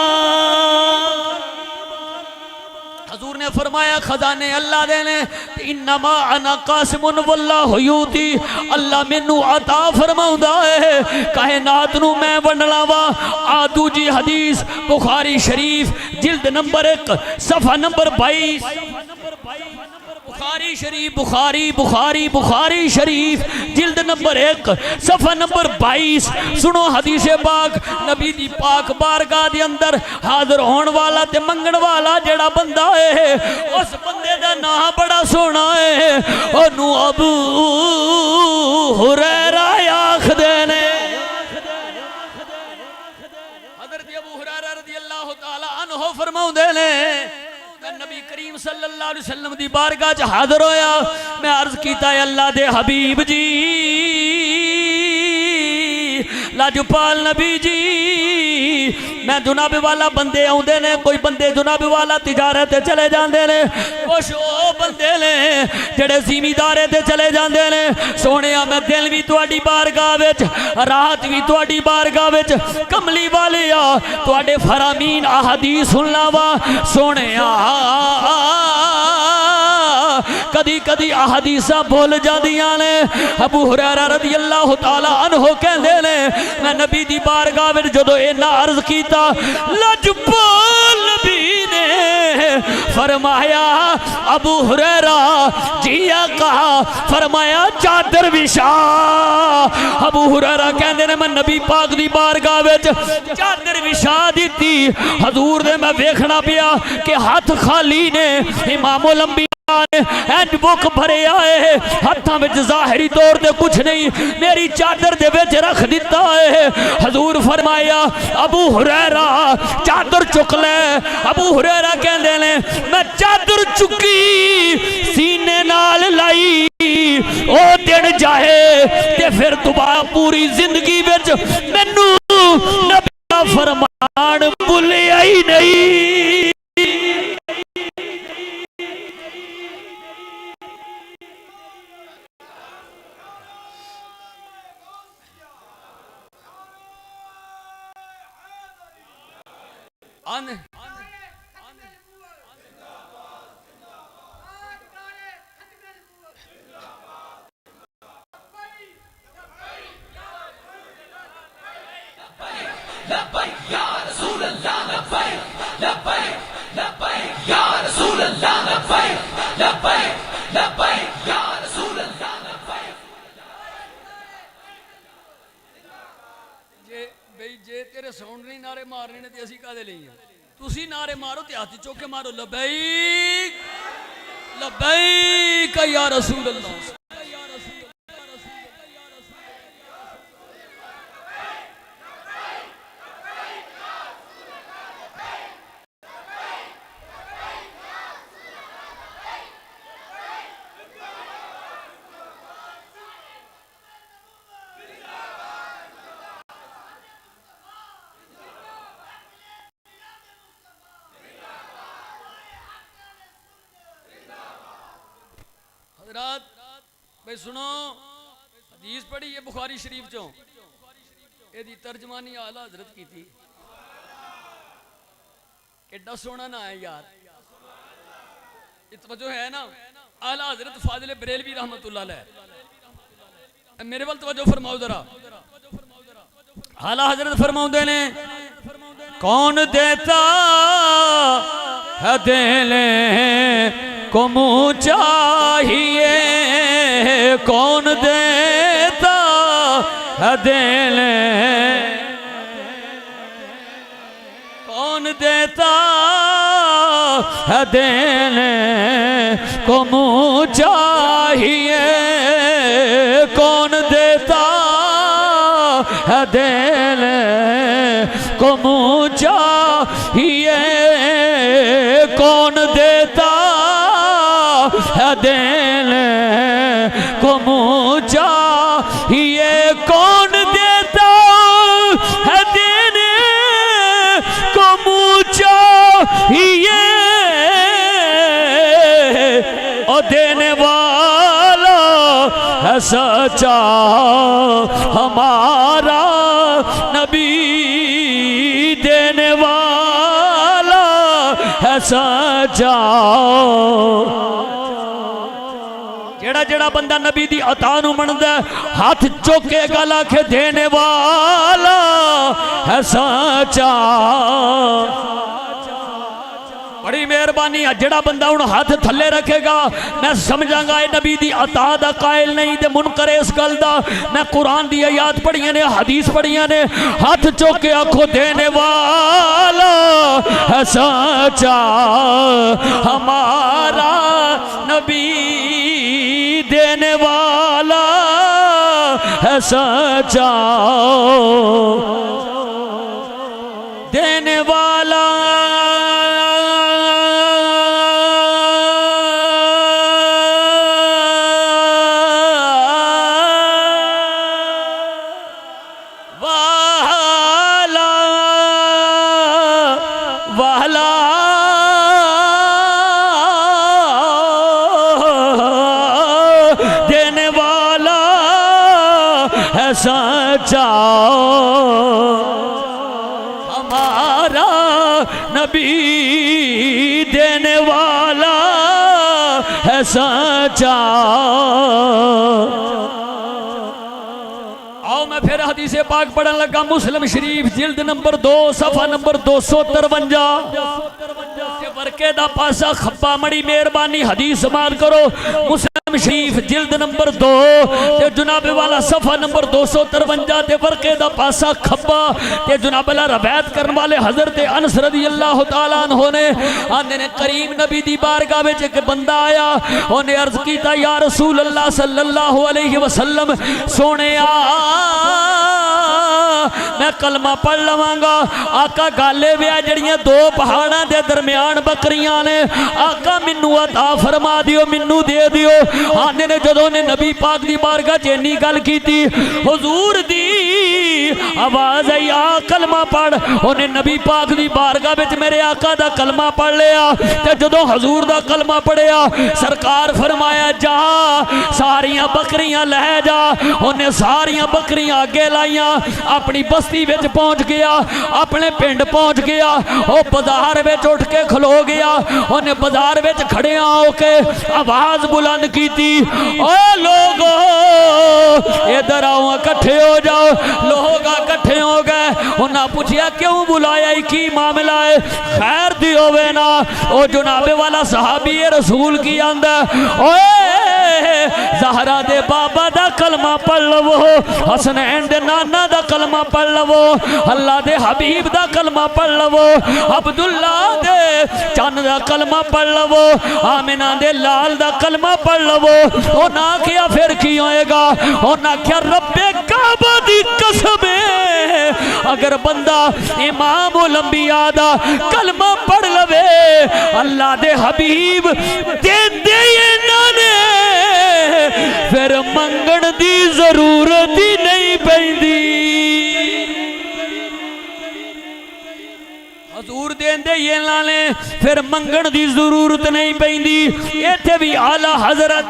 حضور نے فرمایا خزانے اللہ دینے انما انا قاسم واللہ یوتی اللہ منو عطا فرماؤں ہے کائنات نو میں ونڈلا وا آدو جی حدیث بخاری شریف جلد نمبر 1 صفحہ نمبر 22 بخاری شریف جلد نمبر 1 صفحہ نمبر 22 سنو حدیث پاک نبی دی پاک بارگاہ دی اندر حاضر ہون والا تے منگن والا جڑا بندہ ہے اس بندے دا نام بڑا سونا ہے انو ابو ہریرہ آکھ دینے حضرت ابو ہریرہ رضی اللہ تعالی عنہ فرماؤں دینے میں نبی کریم صلی اللہ علیہ وسلم دی بارگاہ چ حاضر ہویا میں عرض کیتا ہے اللہ دے حبیب جی لاجپال نبی جی میں جناب والا بندے آؤندے نے کوئی بندے جناب والا تجارت چلے جاندے نے کچھ او بندے نے جڑے زمیندارے تے چلے جاندے نے سونیا میں دل بھی تواڈی بارگاہ وچ رات بھی تواڈی بارگاہ وچ کملی والیا تواڈے فرامین احادیث سن لاوا سونیا کدی کدی احادیثاں بھول جاندیاں نے۔ ابو ہریرہ رضی اللہ تعالی عنہ کہندے نے میں نبی دی بارگاہ وچ جدوں اینا عرض کیتا لجپال نبی نے فرمایا ابو ہریرہ جی آقا، فرمایا چادر بچھا۔ ابو ہریرہ کہندے نے میں نبی پاک دی بارگاہ وچ چادر بچھا دیتی، حضور دے میں ویکھنا پیا کہ ہاتھ خالی نے، امام الانبیاء اینج بک بھرے آئے، ہاتھاں وچ ظاہری طور تے کچھ نہیں، میری چادر دے وچ رکھ دیتا ہے۔ حضور فرمایا ابو ہریرہ چادر چک لے۔ ابو ہریرہ کہندے نے میں چادر چکی سینے نال لائی، او دن جائے تے پھر دوبارہ پوری زندگی وچ مینوں نبی دا فرمان بھولیا ہی نہیں۔ جے تیرے ساؤنڈ نہیں نعرے مارنے نے تے اسی کدے لئی ہیں؟ تسی نعرے مارو تے ہاتھ چوک کے مارو لبیک لبیک یا رسول اللہ۔ حضرات بھئی سنو، حدیث پڑھی یہ بخاری شریف چوں، یہ دی ترجمانی اعلیٰ حضرت کی تھی، کیڈا سونا نہ ہے یار، توجہ ہے نا؟ اعلیٰ حضرت فاضل بریلوی رحمت اللہ علیہ، میرے وال توجہ فرماؤ ذرا۔ اعلیٰ حضرت فرماؤ دینے کون دیتا ہے دینے کو منہ چاہیے، کون دیتا ہے دینے، کون دیتا ہے دینے کو منہ چاہیے، کون دیتا ہے دینے کو منہ چاہیے، کون دیتا ہے دینے کو منہ چاہیے، کون دیتا ہے دینے کو منہ چاہیے، اور دینے والا ہے سچا ہمارا نبی، دینے والا ہے سچا۔ جڑا جڑا بندہ نبی دی عطا نو مندا ہے ہاتھ چوکے گل آکھے دینے والا ہے سچا۔ بڑی مہربانی ہے، جڑا بندہ ان ہاتھ تھلے رکھے گا میں سمجھاں گا اے نبی دی عطا دا قائل نہیں تے منکر اس گل دا۔ میں قرآن دی آیات پڑھیاں نے، حدیث پڑھیاں نے، ہاتھ چوکے آکھو دینے والا ہے سچا ہمارا نبی، دینے والا ہے سچا، دینے والا سچا ہمارا نبی، دینے والا ہے سچا آؤ میں پھر حدیث پاک پڑھن لگا مسلم شریف جلد نمبر 2 صفحہ نمبر 253 ورکے دا پاسا کھبا مڑی مہربانی حدیث سماعت کرو مسلم شریف جلد نمبر 2 تے جناب والا صفحہ نمبر 253 تے ورکے دا پاسا کھبا تے جناب والا روایت کرن والے حضرت انس رضی اللہ تعالیٰ عنہ نے آنے نے کریم نبی دی بارگاہ وچ ایک بندہ آیا انہیں عرض کیتا یا رسول اللہ صلی اللہ علیہ وسلم سونے میں کلمہ پڑھ لواں گا آقا گالے ویا جڑیاں 2 پہاڑاں دے درمیان بکریاں نے آقا منو عطا فرما دیو منو دے دیو آنے نے جدوں نے نبی پاک دی بارگاہ چینی گل کیتی حضور دی آواز آئی آ کلمہ پڑھ انہیں نبی پاک دی بارگاہ وچ میرے آقا دا کلمہ پڑھ لیا تے جدوں حضور دا کلمہ پڑھیا سرکار فرمایا جا ساریاں بکریاں لے جا انہیں ساریاں بکریاں آگے لائیاں اپنی بستی وچ پہنچ گیا اپنے پنڈ پہنچ گیا او بازار وچ اٹھ کے کھلو گیا انہیں بازار وچ کھڑے ہو کے آواز بلند کیتی اے لوگو ادھر آؤ اکٹھے ہو جاؤ لوگ اکٹھے ہو گئے انہاں پوچھیا کیوں بلایا کی معاملہ ہے خیر دی ہوئے نا او جناب والا صحابی رسول کی آندہ اوے زہرہ دے بابا دا کلمہ پڑھ لو حسنین دے نانا دا کلمہ پڑھ لو اللہ دے حبیب دا کلمہ پڑھ لو عبداللہ دے چان دا کلمہ پڑھ لو آمینہ دے لال دا کلمہ پڑھ لو نہ کیا پھر کی ہوئے گا نہ کیا رب کعبہ دی قسم اگر بندہ امام الانبیاء دا کلمہ پڑھ لوے اللہ دے حبیب دے نانے پھر منگن دی ضرورت ہی نہیں پیندی حضور دین دے یہ لانے پھر منگن دی ضرورت نہیں پیندی ایتھے بھی اعلیٰ حضرت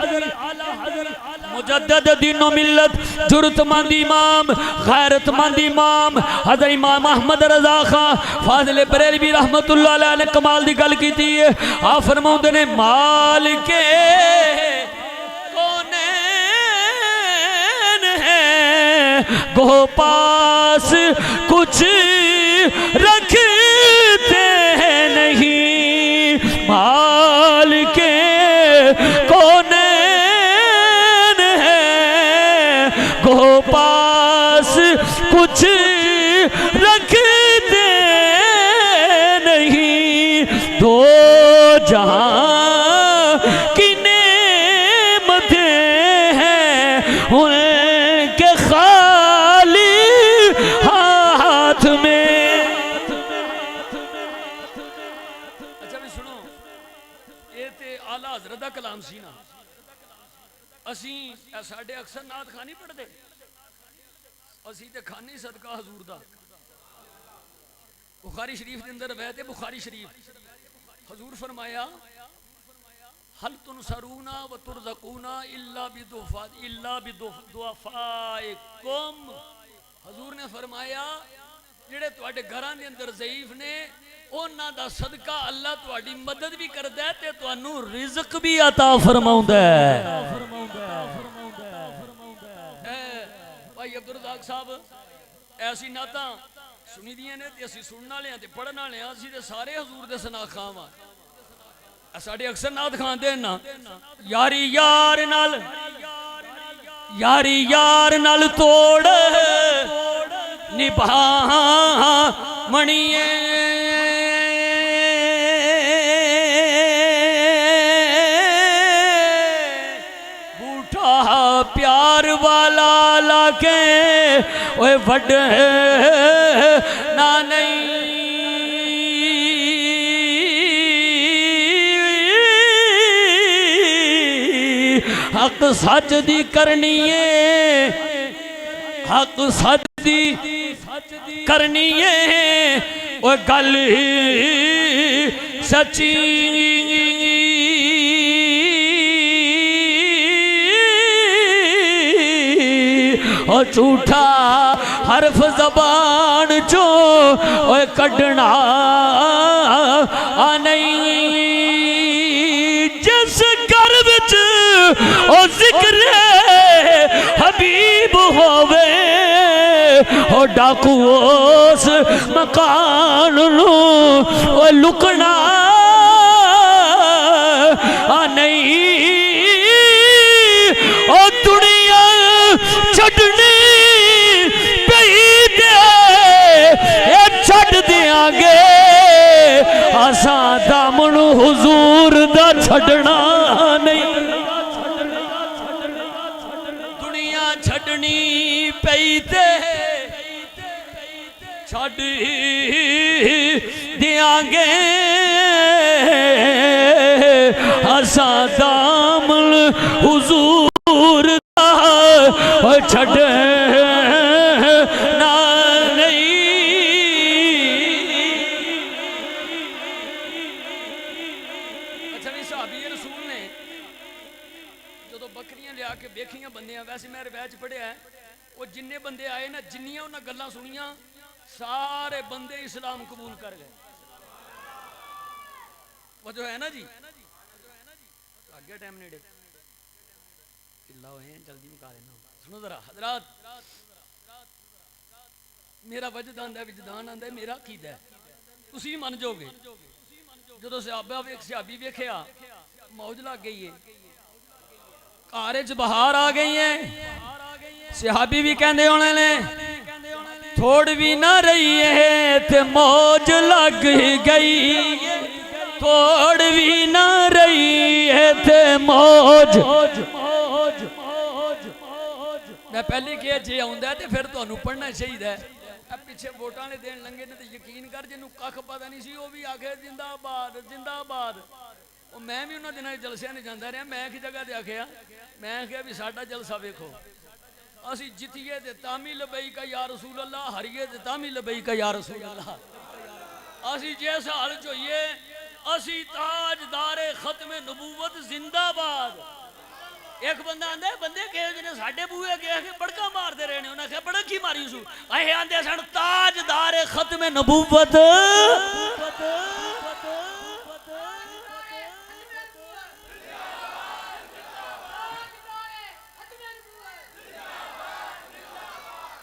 مجدد دین و ملت جرت مند امام غیرت مند امام حضرت امام احمد رضا خان فاضل بریلوی رحمت اللہ علیہ نے کمال دی گل کی تھی آپ فرماؤں نے مالک گو پاس کچھ رکھتے نہیں مالک کونین ہے گو پاس کچھ رکھتے نہیں دو جہاں کی نعمتیں ہیں ان کے خالی ہاتھ میں اچھا بھی سنو یہ تے اعلیٰ حضرت کلام سی نا اسی ساڑھے اکثر نات خانی پڑھ دے اسی تے خانی صدقہ حضور دا بخاری شریف دے اندر ویت بخاری شریف حضور فرمایا حل تنصرونا و ترزقونا الا بدعفائکم حضور نے فرمایا جڑے تواڈے گھراں دے اندر ضعیف نے انہاں دا صدقہ اللہ تواڈی مدد بھی کردا ہے تے تانوں رزق بھی عطا فرماوندا ہے بھائی عبدالرزاق صاحب ایسی نعتاں سنی دیاں نے تے اسی سنن والے ہاں تے پڑھن والے ہاں اسی تے سارے حضور دے ثنا خواں ہاں ساڑھے اکثر نات خان دینا یاری یار نال توڑ نبھا منیے بوٹا پیار والا لاکے اوے وڈ نہ نہیں حق سچ دی کرنی ہے حق سچ دی کرنی ہے وہ گل سچی اور جھوٹا حرف زبان چو اور کڈنا نہیں جس گھر وچ او ذکر حبیب ہووے او ڈاکو اس مکان نو او لکنا نہیں او دنیا چھڑنی پئی دے اے چھڑ دیاں گے آساں دامن حضور دا چھڑنا نہیں دنیا چھڑنی پئی دے چھڑ دیاں گے آساں دامن حضور دا چھڑنا ویسے میں روایت پڑھیا ہے وہ جننے بندے آئے نا جنیاں انہاں گلاں سنیاں سارے بندے اسلام قبول کر گئے وہ جو ہے نا جی آگے ٹائم نیڑے اللہ ہوئے ہیں جلدی مکا لینا سنو ذرا حضرات میرا وجدان ہے وجدان آندہ ہے میرا عقیدہ ہے اسی من جو گے جدو صحابی ویکھیا موج لگ گئی ہے کارج بہار آ گئی ہیں صحابی بھی کہندے ہونے لے تھوڑ بھی نہ رہی ہے تے موج لگ گئی تھوڑ بھی نہ رہی ہے تے موج میں پہلے کیا جے آؤں ہے تے پھر تو انہوں پڑھنا چاہیے اب پیچھے ووٹاں نے دین لنگے نے تے یقین کر جنہوں کاکھ پتہ نہیں سی وہ بھی آکھے زندہ آباد زندہ آباد میں بھی انہوں دنوں جلسیاں نہیں جاندہ رہا میں ایک جگہ دے آکھیا میں کہا بھی ساڑھا جلسہ ویکھو اسی جتیے دے تامی لبئی کا یا رسول اللہ ہریے دے تامی لبئی کا یا رسول اللہ اسی جیسا حال چوئیے اسی تاجدار ختم نبوت زندہ باد ایک بندہ آندے بندے کہے جنہیں ساڑھے بوئے کہے کہ بڑکا مار دے رہے ہیں انہیں کہے بڑکی ماری سو آئے آندے ساڑھ تاجدار ختم نبوت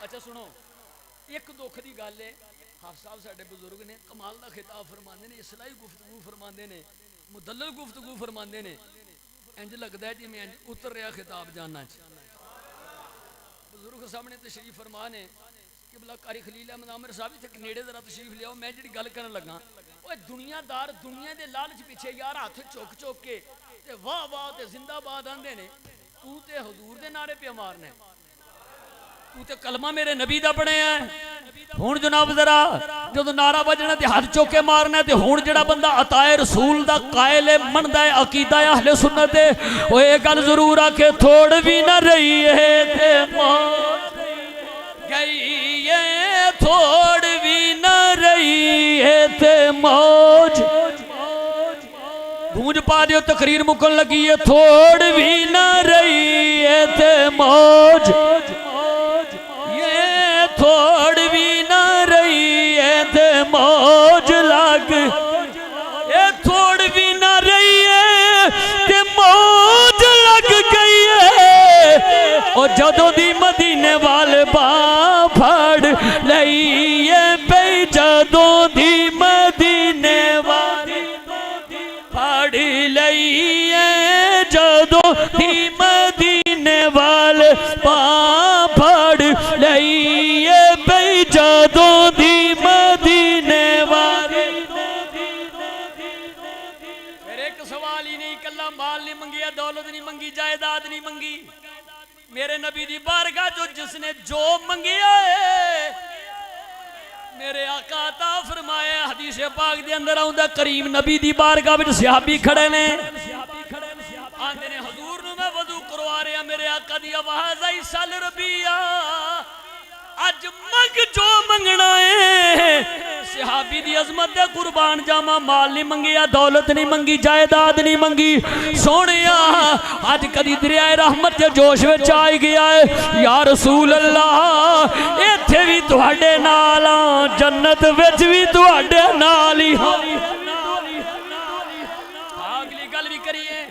اچھا سنو ایک دکھ دی گل ہے حافظ صاحب ساڈے بزرگ نے کمال دا خطاب فرماندے نے اصلاحی گفتگو فرماندے نے مدلل گفتگو فرماندے نے انج لگدا ہے جی میں اتر رہا خطاب جاننا بزرگ صاحب نے تشریف فرما نے کہ بلا قاری خلیل احمد عامر صاحب تے نیڑے ذرا تشریف لیاؤ میں جڑی گل کرن لگا اوے دنیا دار دنیا دے لالچ پیچھے یار ہاتھ چوک چوک کے تے واہ واہ تے زندہ باد آندے نے تو تے حضور دے نعرے پہ مارنے تو تے کلمہ میرے نبی دا پڑھے ہیں ہون جناب ذرا جدو نعرہ بجنا تے ہاتھ چوکے مارنا تے ہون جڑا بندہ عطائے رسول دا قائل مندہ عقیدہ اہل سنت ہے وہ ایک گل ضرور آکے تھوڑ بھی نہ رہی ہے تے موج گئی ہے تھوڑ بھی نہ رہی ہے تے موج گونج پا دیو تقریر مکن لگی ہے تھوڑ بھی نہ رہی ہے تے موج تھوڑ بھی نہ رہی ہے تے موج لگ اے تھوڑ بھی نہ رہی ہے تے موج لگ گئی ہے اور جدوں دی مدینے والے باں پھڑ لئیے پئی جدوں دی مدینے والے پھڑ لئیے جدوں دی مدینے والے باں پھڑ لئیے جدوں دی مدینے والے پھر ایک سوال ہی نہیں کلا مال نہیں منگیا دولت نہیں منگی جائیداد نہیں منگی میرے نبی دی بارگاہ جو جس نے جو منگیا ہے میرے آقا عطا فرمائے حدیث پاک دے اندر آؤں دا کریم نبی دی بارگاہ وچ صحابی کھڑے نے آندے نے حضور نو میں وضو کروا رہے ہیں میرے آقا دی آواز آئی سال ربیہ آج منگ جو منگنا ہے صحابی دی عظمت دے قربان جاما مال نہیں منگیا دولت نہیں منگی جائیداد نہیں منگی سونیا آج کدی دریائے رحمت کے جوش وچ آئی گیا ہے یا رسول اللہ ایتھے بھی تہاڈے نال جنت وچ بھی تہاڈے نال ہی اگلی گل بھی کریے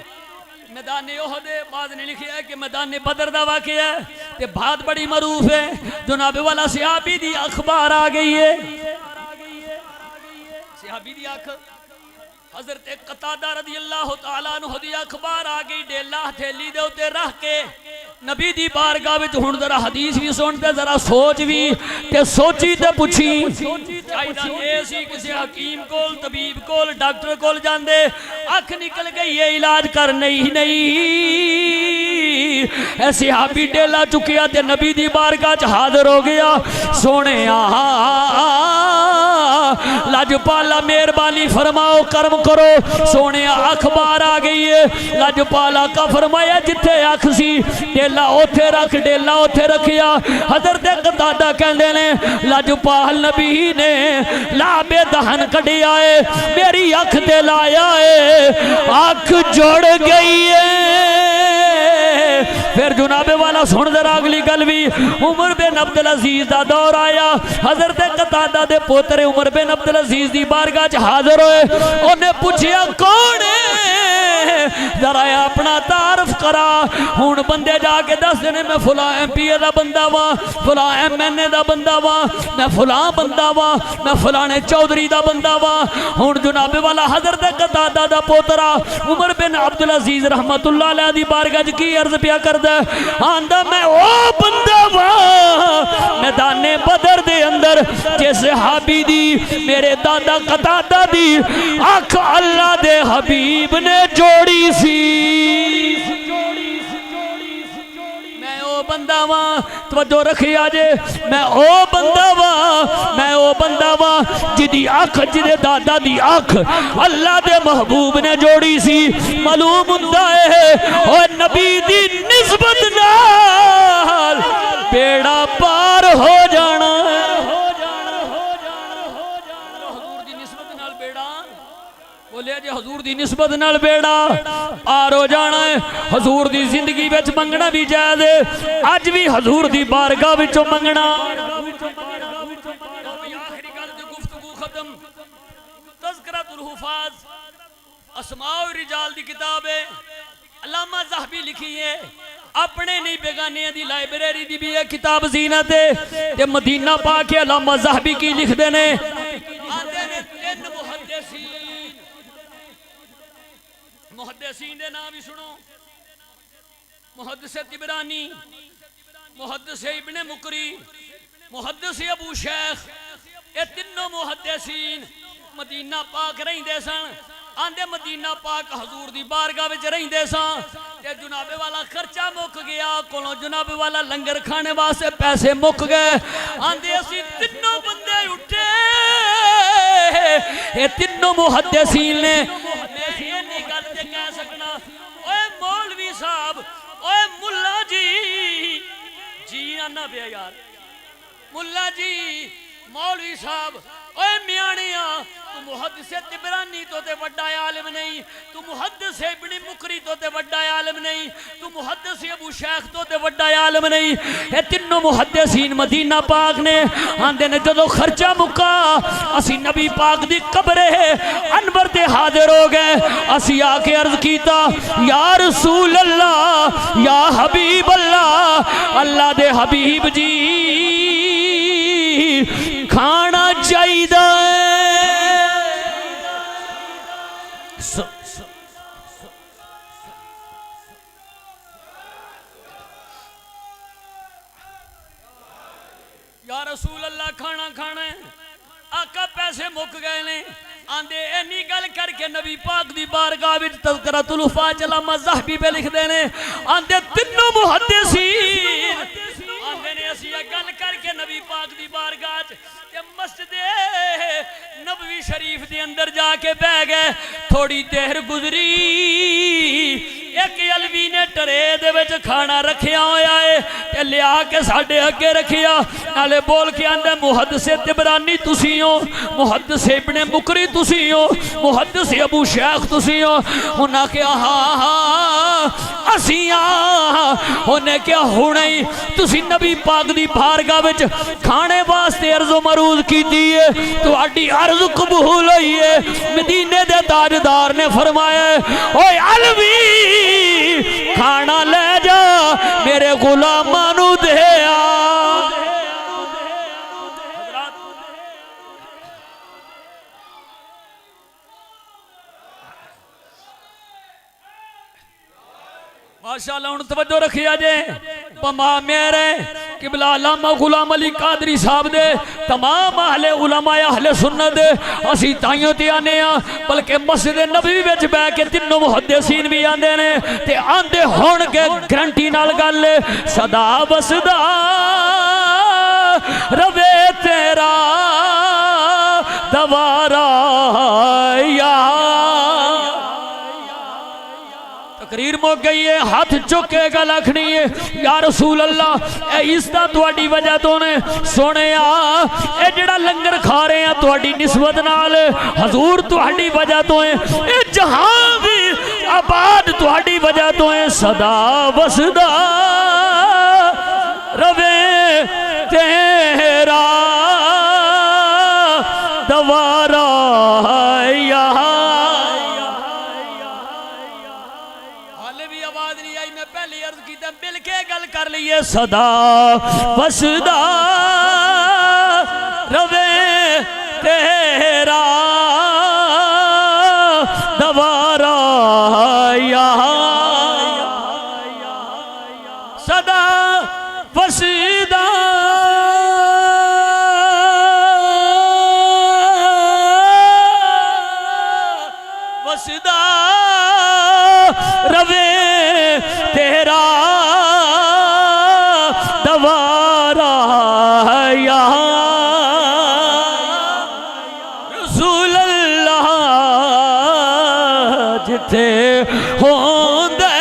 میدان احد بعد نے لکھا ہے کہ میدان بدر دا واقعہ ہے تے بات بڑی معروف ہے جناب والا صحابی دی اخبار آ گئی ہے صحابی دی اخ حضرت قتادہ رضی اللہ تعالیٰ عنہ دی اخبار آ گئی ڈیلا تھیلی دے اتے رہ کے نبی دی بارگاہ وچ ہن ذرا حدیث بھی سنتے ذرا سوچ بھی تے سوچی تے پوچھی چاہیدا اے سی کسی حکیم کول طبیب کول ڈاکٹر کول جاندے اکھ نکل گئی یہ علاج کر نہیں اے صحابی ڈیلا چکیا تے نبی دی بارگاہ چ حاضر ہو گیا سونے لاجپالا مہربانی فرماؤ کرم کرو سونے اخبار آ گئی ہے لاجپالا کا فرمایا جتھے اکھ سی ڈیلا اوتھے رکھ ڈیلا اوتھے رکھیا حضرت قتادہ کہندے نے لاجپال نبی نے لابے دہن کڈیا ہے میری اکھ تے لایا ہے اکھ جڑ گئی ہے پھر جناب والا سن ذرا اگلی گل بھی عمر بن عبدالعزیز دا دور آیا حضرت قتادہ دے پوترے عمر بن عبدالعزیز دی بارگاہ چ حاضر ہوئے انہیں پوچھیا کون ہے ذرا اپنا تعارف کرا ہون بندے جا کے دس دینے میں فلاں ایم پی اے دا بندہ وا فلاں ایم این اے دا بندہ وا میں فلاں بندہ وا میں فلاں چودھری دا بندہ وا ہون جناب والا حضرت قتادہ دا پوترا عمر بن عبدالعزیز رحمت اللہ علیہ دی بارگاہ کی عرض پیا کر دے آندہ میں او بندہ وا میدان بدر دے اندر جس صحابی دی میرے دادا قتادہ دی آنکھ اللہ دے حبیب نے جوڑی سی میں او بندہ وا توجہ رکھی آجے میں او بندہ وا جدی آنکھ جدے دادا دی آنکھ اللہ دے محبوب نے جوڑی سی معلوم ہوتا ہے اور نبی دی نسبت نال بیڑا پار ہو جانا حضور دی نسبت نال بیڑا بولے جی حضور دی نسبت نال بیڑا پار ہو جانا ہے حضور دی زندگی وچ منگنا بھی جائز ہے آج بھی حضور دی بارگاہ وچوں منگنا آخری گل تے گفتگو ختم تذکرۃ الحفاظ اسماء الرجال دی کتاب ہے علامہ ذہبی لکھی ہے اپنے نہیں بیگانے دی لائبریری دی بھی ایک کتاب زینت ہے تے مدینہ پاک علامہ ذہبی کی لکھ دینے آدھے نے تین محدثین دے نام بھی سنو محدث طبرانی محدث ابن مقری محدث ابو شیخ یہ تینوں محدثین مدینہ پاک رہیں دے سن آندے مدینہ پاک حضور دی بارگاہ وچ رہیں دے سن تے جناب والا خرچہ مک گیا کولوں جناب والا لنگر کھانے واسطے پیسے مک گئے آندے اسی تینوں بندے اٹھے یہ تینوں محدثین نے میں یہ نہیں گل تے کہہ سکنا اوے مولوی صاحب اوے ملا جی آنا بے یار ملا جی مولوی صاحب اوے میانیاں تو محدث طبرانی تو تے وڈا عالم نہیں تو محدث ابن مقری تو تے وڈا عالم نہیں تو محدث ابو شیخ تو تے وڈا عالم نہیں اے تینوں محدثین مدینہ پاک نے آندے نے جدو خرچہ مکا اسی نبی پاک دی قبر انور تے حاضر ہو گئے اسی آکے عرض کیتا یا رسول اللہ یا حبیب اللہ اللہ دے حبیب جی کھانا چاہیدہ یا رسول اللہ کھانا کھانا ہے آقا پیسے مک گئے نے آندے اینی گل کر کے نبی پاک دی بارگاہ وچ تذکرۃ الحفاظ علامہ ذہبی پہ لکھ دینے آندے تینوں محدثین آندے نے اسی گل کر کے نبی پاک دی بارگاہ چ مسجد نبوی شریف دی اندر جا کے بہ گئے تھوڑی دیر گزری ایک علوی نے ٹرے دے وچ کھانا رکھیا ہویا ہے تے لیا کے ساڈے اگے رکھیا نالے بول کے آندے محدث طبرانی تسی ہو محدث ابن مقری تسی ہو محدث ابو شیخ تسی ہو انہاں کہا ہاں اسی انہیں کیا ہونے تسی نبی پاک دی بارگاہ وچ کھانے واسطے عرض و معروض کی دیئے تو آڈی عرض قبول ہوئی ہے مدینے دے تاجدار نے فرمایا اوے علوی کھانا لے جا میرے غلاماں نو دے آ ماشاءاللہ ان توجہ رکھیا جے پما میرے قبلہ علامہ غلام علی قادری صاحب دے تمام اہل علماء اہل سنت دے اسی تائیوں تے آنے ہیں بلکہ مسجد نبوی وچ بے کے تینوں محدثین بھی آندے نے تے آندے ہون کے گرنٹی نال گل صدا وسدا روے تیرا دوارا یا تقریر موک گئی ہے ہاتھ چکے گا لکھنی ہے یا رسول اللہ اے عیسیٰ تواڈی وجہ تو نے سونے اے جڑا لنگر کھا رہے ہیں تواڈی نسبت نال حضور تواڈی وجہ تو ہیں اے جہاں بھی آباد تواڈی وجہ تو ہیں صدا وسدا روے تیرا دوارا یہاں مل کے گل کر لیے صدا وسدا روے تیرا دوارا یہاں صدا وسدا وسدا روے تیرا دوارا یہاں رسول اللہ جتے ہوں دے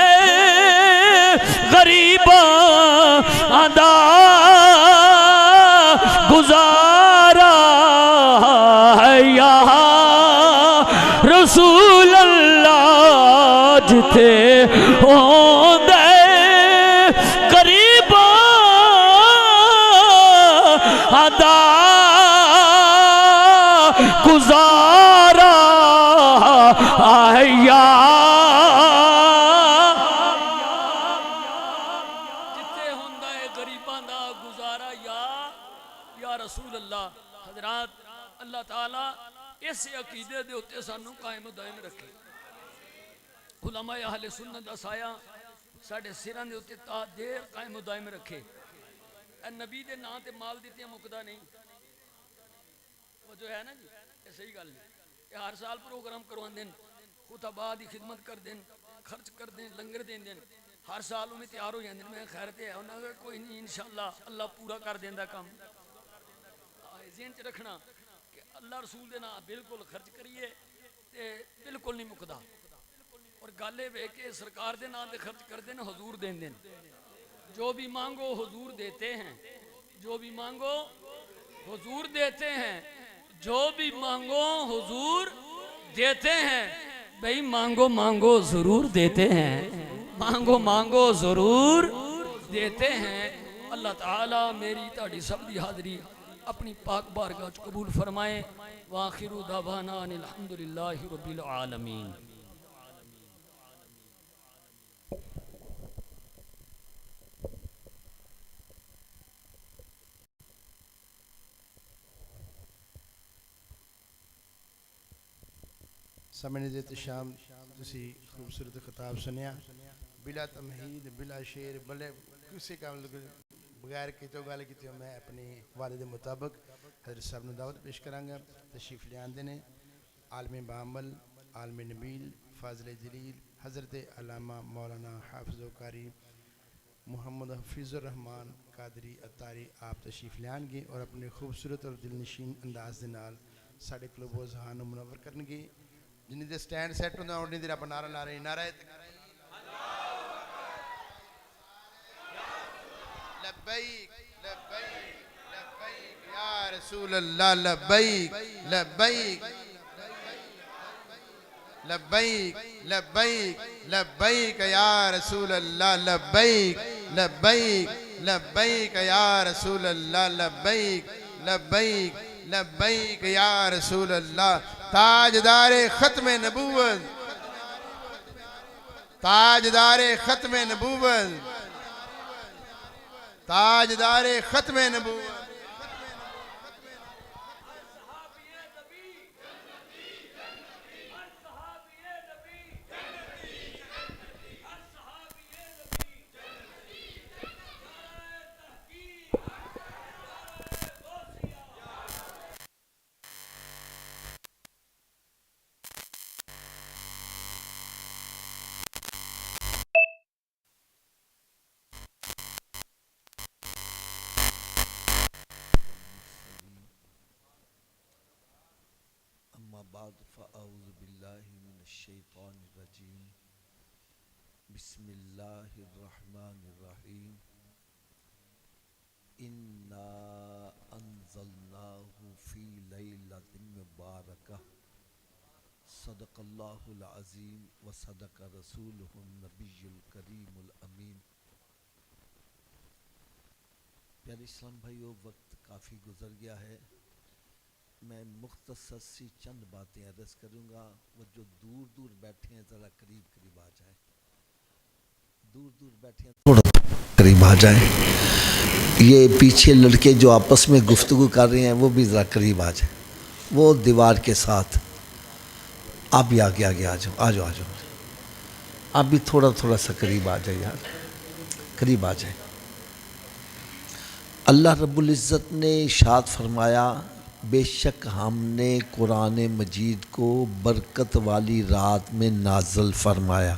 غریباں آندہ گزارا یہاں رسول اللہ جتے ہوں دے گزارا آیا جتے ہوندہ ہے غریباں دا گزارا یا رسول اللہ حضرات اللہ تعالیٰ اس عقیدے دے ہوتے سانو قائم و دائم رکھے علماء اہل سنت دا سایہ ساڑھے سران دے ہوتے تا دیر قائم و دائم رکھے اے نبی دے نا تے مال دیتے ہیں مقدہ نہیں وہ جو ہے نا جی یہ صحیح گل ہے کہ ہر سال پروگرام کروان دیں خطبہ دی خدمت کر دیں خرچ کر دیں لنگر دیں ہر سال میں تیار ہو جاندے میں خیرتے ہیں انہوں نے کوئی نہیں انشاءاللہ اللہ پورا کر دیں دا کام ذہن چ رکھنا کہ اللہ رسول دے نا بالکل خرچ کریے تے بالکل نہیں مقدہ اور گالے بے کے سرکار دے نا دے خرچ کر دیں حضور دیں جو بھی مانگو حضور دیتے ہیں جو بھی مانگو حضور دیتے ہیں جو بھی مانگو حضور دیتے ہیں بھئی مانگو مانگو ضرور دیتے ہیں مانگو مانگو ضرور دیتے ہیں اللہ تعالیٰ میری تاڑی سب دی حاضری اپنی پاک بارگاہ قبول فرمائے وآخر دعوانا ان الحمدللہ رب العالمین سامنے احتشام تسی خوبصورت خطاب سنیا بلا تمہید بلا شعر بلے کسی کام بغیر کی تو گالے کی میں اپنی والد مطابق حضرت صاحب نے دعوت پیش کرانگا تشریف لے آندے نے عالم بعمل عالم نبیل فاضل جلیل حضرت علامہ مولانا حافظ و قاری محمد حفیظ الرحمن قادری اتاری آپ تشریف لے آنگے اور اپنے خوبصورت اور دلنشین انداز دنال ساڑھے کلوب و ذہان و منور کرنگے جنہیں دے سٹینڈ سیٹ ہوندہ اور نہیں دے رہا نعرہ لا رہے ہیں نعرہ لبیک لبیک لبیک یا رسول اللہ لبیک لبیک لبیک لبیک لبیک یا رسول اللہ لبیک لبیک لبیک یا رسول اللہ لبیک لبیک لبیک یا رسول اللہ تاجدار ختم نبوت تاجدار ختم نبوت، تاجدار ختم نبوت. اما بعد فاعوذ باللہ من الشیطان الرجیم بسم اللہ الرحمن الرحیم انا انزلناہ فی لیلۃ مبارکہ صدق اللہ العظیم وصدق رسولہ النبی الکریم الامین. پیارے اسلام بھائیو، وقت کافی گزر گیا ہے. میں مختصر سی چند باتیں عرض کروں گا. وہ جو دور دور بیٹھے ہیں ذرا قریب قریب آ جائیں. دور دور بیٹھے ہیں تھوڑا قریب آ جائیں. یہ پیچھے لڑکے جو آپس میں گفتگو کر رہے ہیں وہ بھی ذرا قریب آ جائیں. وہ دیوار کے ساتھ آپ بھی آگے آگے آ جاؤ، آ جاؤ آ جاؤ. آپ بھی تھوڑا تھوڑا سا قریب آ جائیں یار، قریب آ جائیں. اللہ رب العزت نے ارشاد فرمایا، بے شک ہم نے قرآن مجید کو برکت والی رات میں نازل فرمایا.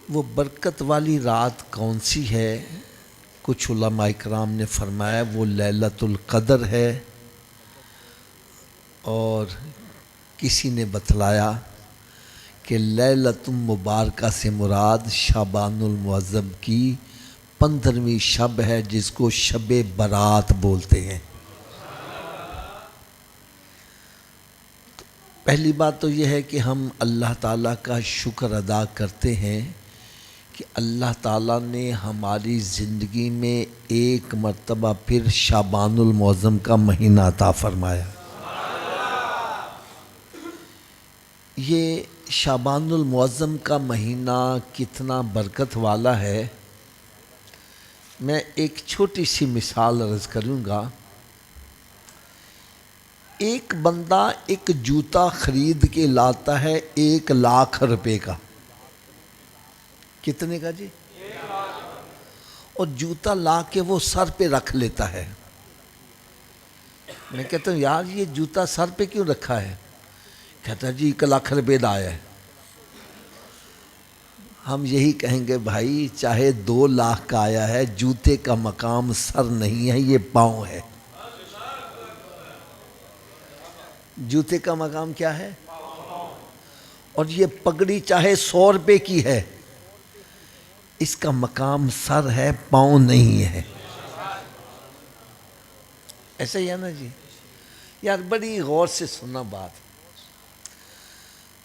وہ برکت والی رات کون سی ہے؟ کچھ علماء کرام نے فرمایا وہ لیلۃ القدر ہے، اور کسی نے بتلایا کہ لیلۃ مبارکہ سے مراد شعبان المعظم کی 15ویں شب ہے، جس کو شب برات بولتے ہیں. پہلی بات تو یہ ہے کہ ہم اللہ تعالیٰ کا شکر ادا کرتے ہیں کہ اللہ تعالیٰ نے ہماری زندگی میں ایک مرتبہ پھر شعبان المعظم کا مہینہ عطا فرمایا. یہ شعبان المعظم کا مہینہ کتنا برکت والا ہے، میں ایک چھوٹی سی مثال عرض کروں گا. ایک بندہ ایک جوتا خرید کے لاتا ہے 1,00,000 روپے کا. کتنے کا جی؟ اور جوتا لا کے وہ سر پہ رکھ لیتا ہے. میں کہتا ہوں یار یہ جوتا سر پہ کیوں رکھا ہے؟ کہتا ہے جی 1,00,000 روپے دا آیا ہے. ہم یہی کہیں گے بھائی چاہے 2,00,000 کا آیا ہے، جوتے کا مقام سر نہیں ہے، یہ پاؤں ہے. جوتے کا مقام کیا ہے؟ اور یہ پگڑی چاہے 100 روپے کی ہے، اس کا مقام سر ہے، پاؤں نہیں ہے. ایسا ہی ہے نا جی؟ یار بڑی غور سے سننا بات.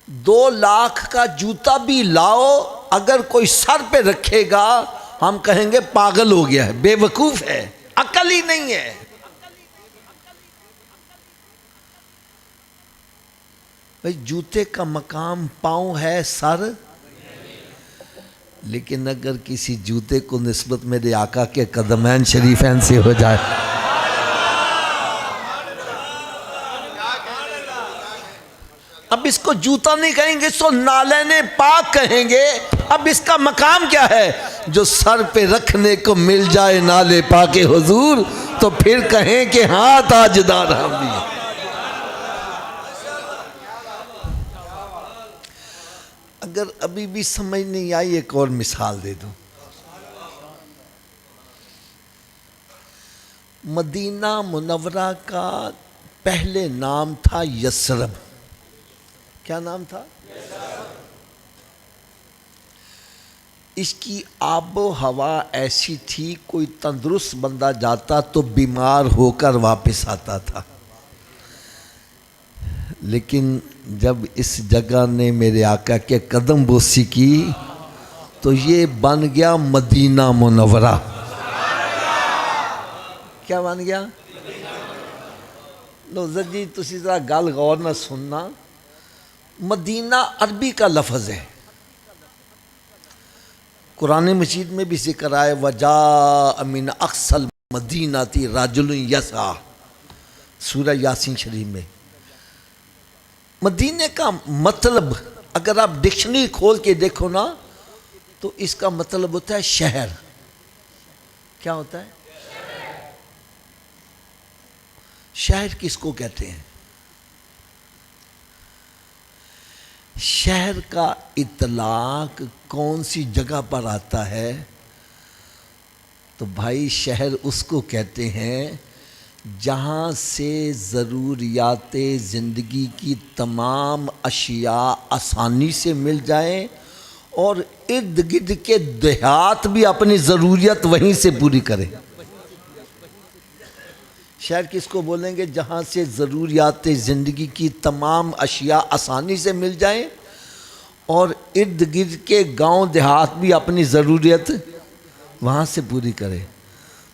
2,00,000 کا جوتا بھی لاؤ، اگر کوئی سر پہ رکھے گا ہم کہیں گے پاگل ہو گیا ہے، بے وقوف ہے، عقل ہی نہیں ہے. بھئی جوتے کا مقام پاؤں ہے، سر. لیکن اگر کسی جوتے کو نسبت میرے آقا کے قدمین شریفین سے ہو جائے، اب اس کو جوتا نہیں کہیں گے، اس کو نالین پاک کہیں گے. اب اس کا مقام کیا ہے؟ جو سر پہ رکھنے کو مل جائے نالے پاک حضور تو پھر کہیں کہ ہاں تاجدار ہم بھی. اگر ابھی بھی سمجھ نہیں آئی ایک اور مثال دے دوں. مدینہ منورہ کا پہلے نام تھا یثرب. کیا نام تھا؟ اس کی آب و ہوا ایسی تھی، کوئی تندرست بندہ جاتا تو بیمار ہو کر واپس آتا تھا. لیکن جب اس جگہ نے میرے آقا کے قدم بوسی کی تو یہ بن گیا مدینہ منورہ. کیا بن گیا؟ لو جی تسی ذرا گل غور نہ سننا. مدینہ عربی کا لفظ ہے، قرآن مجید میں بھی ذکر آئے وَجَاءَ مِنْ أَقْصَى الْمَدِينَةِ رَجُلٌ يَسْعَىٰ، سورہ یاسین شریف میں۔ مدینے کا مطلب اگر آپ ڈکشنری کھول کے دیکھو نا تو اس کا مطلب ہوتا ہے شہر۔ کیا ہوتا ہے؟ شہر کس کو کہتے ہیں؟ شہر کا اطلاق کون سی جگہ پر آتا ہے؟ تو بھائی شہر اس کو کہتے ہیں جہاں سے ضروریات زندگی کی تمام اشیاء آسانی سے مل جائیں اور ارد گرد کے دیہات بھی اپنی ضروریت وہیں سے پوری کریں۔ شہر کس کو بولیں گے؟ جہاں سے ضروریات زندگی کی تمام اشیاء آسانی سے مل جائیں اور ارد گرد کے گاؤں دیہات بھی اپنی ضروریت وہاں سے پوری کرے۔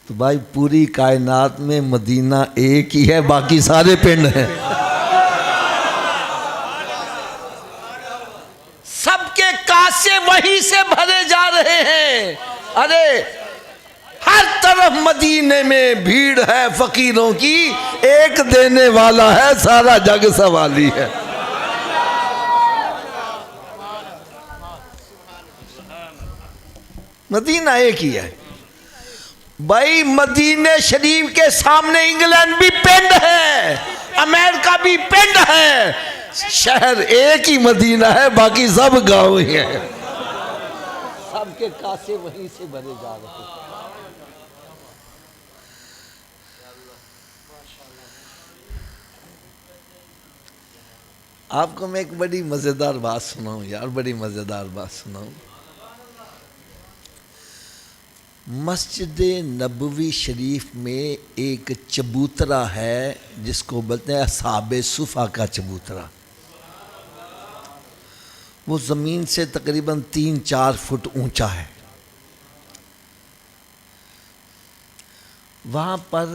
تو بھائی پوری کائنات میں مدینہ ایک ہی ہے، باقی سارے پنڈ ہیں۔ سب کے کاسے وہیں سے بھرے جا رہے ہیں۔ ارے ہر طرف مدینے میں بھیڑ ہے فقیروں کی، ایک دینے والا ہے، سارا جگ سوالی ہے۔ مدینہ ایک ہی ہے بھائی۔ مدینہ شریف کے سامنے انگلینڈ بھی پنڈ ہے، امریکہ بھی پنڈ ہے، شہر ایک ہی مدینہ ہے، باقی سب گاؤں ہی ہیں۔ سب کے کاسے وہیں سے بھرے جا رہے ہیں۔ آپ کو میں ایک بڑی مزیدار بات سناؤں یار، بڑی مزیدار بات سناؤں۔ مسجد نبوی شریف میں ایک چبوترا ہے جس کو بولتے ہیں اصحاب صفا کا چبوترا۔ وہ زمین سے تقریباً 3-4 فٹ اونچا ہے۔ وہاں پر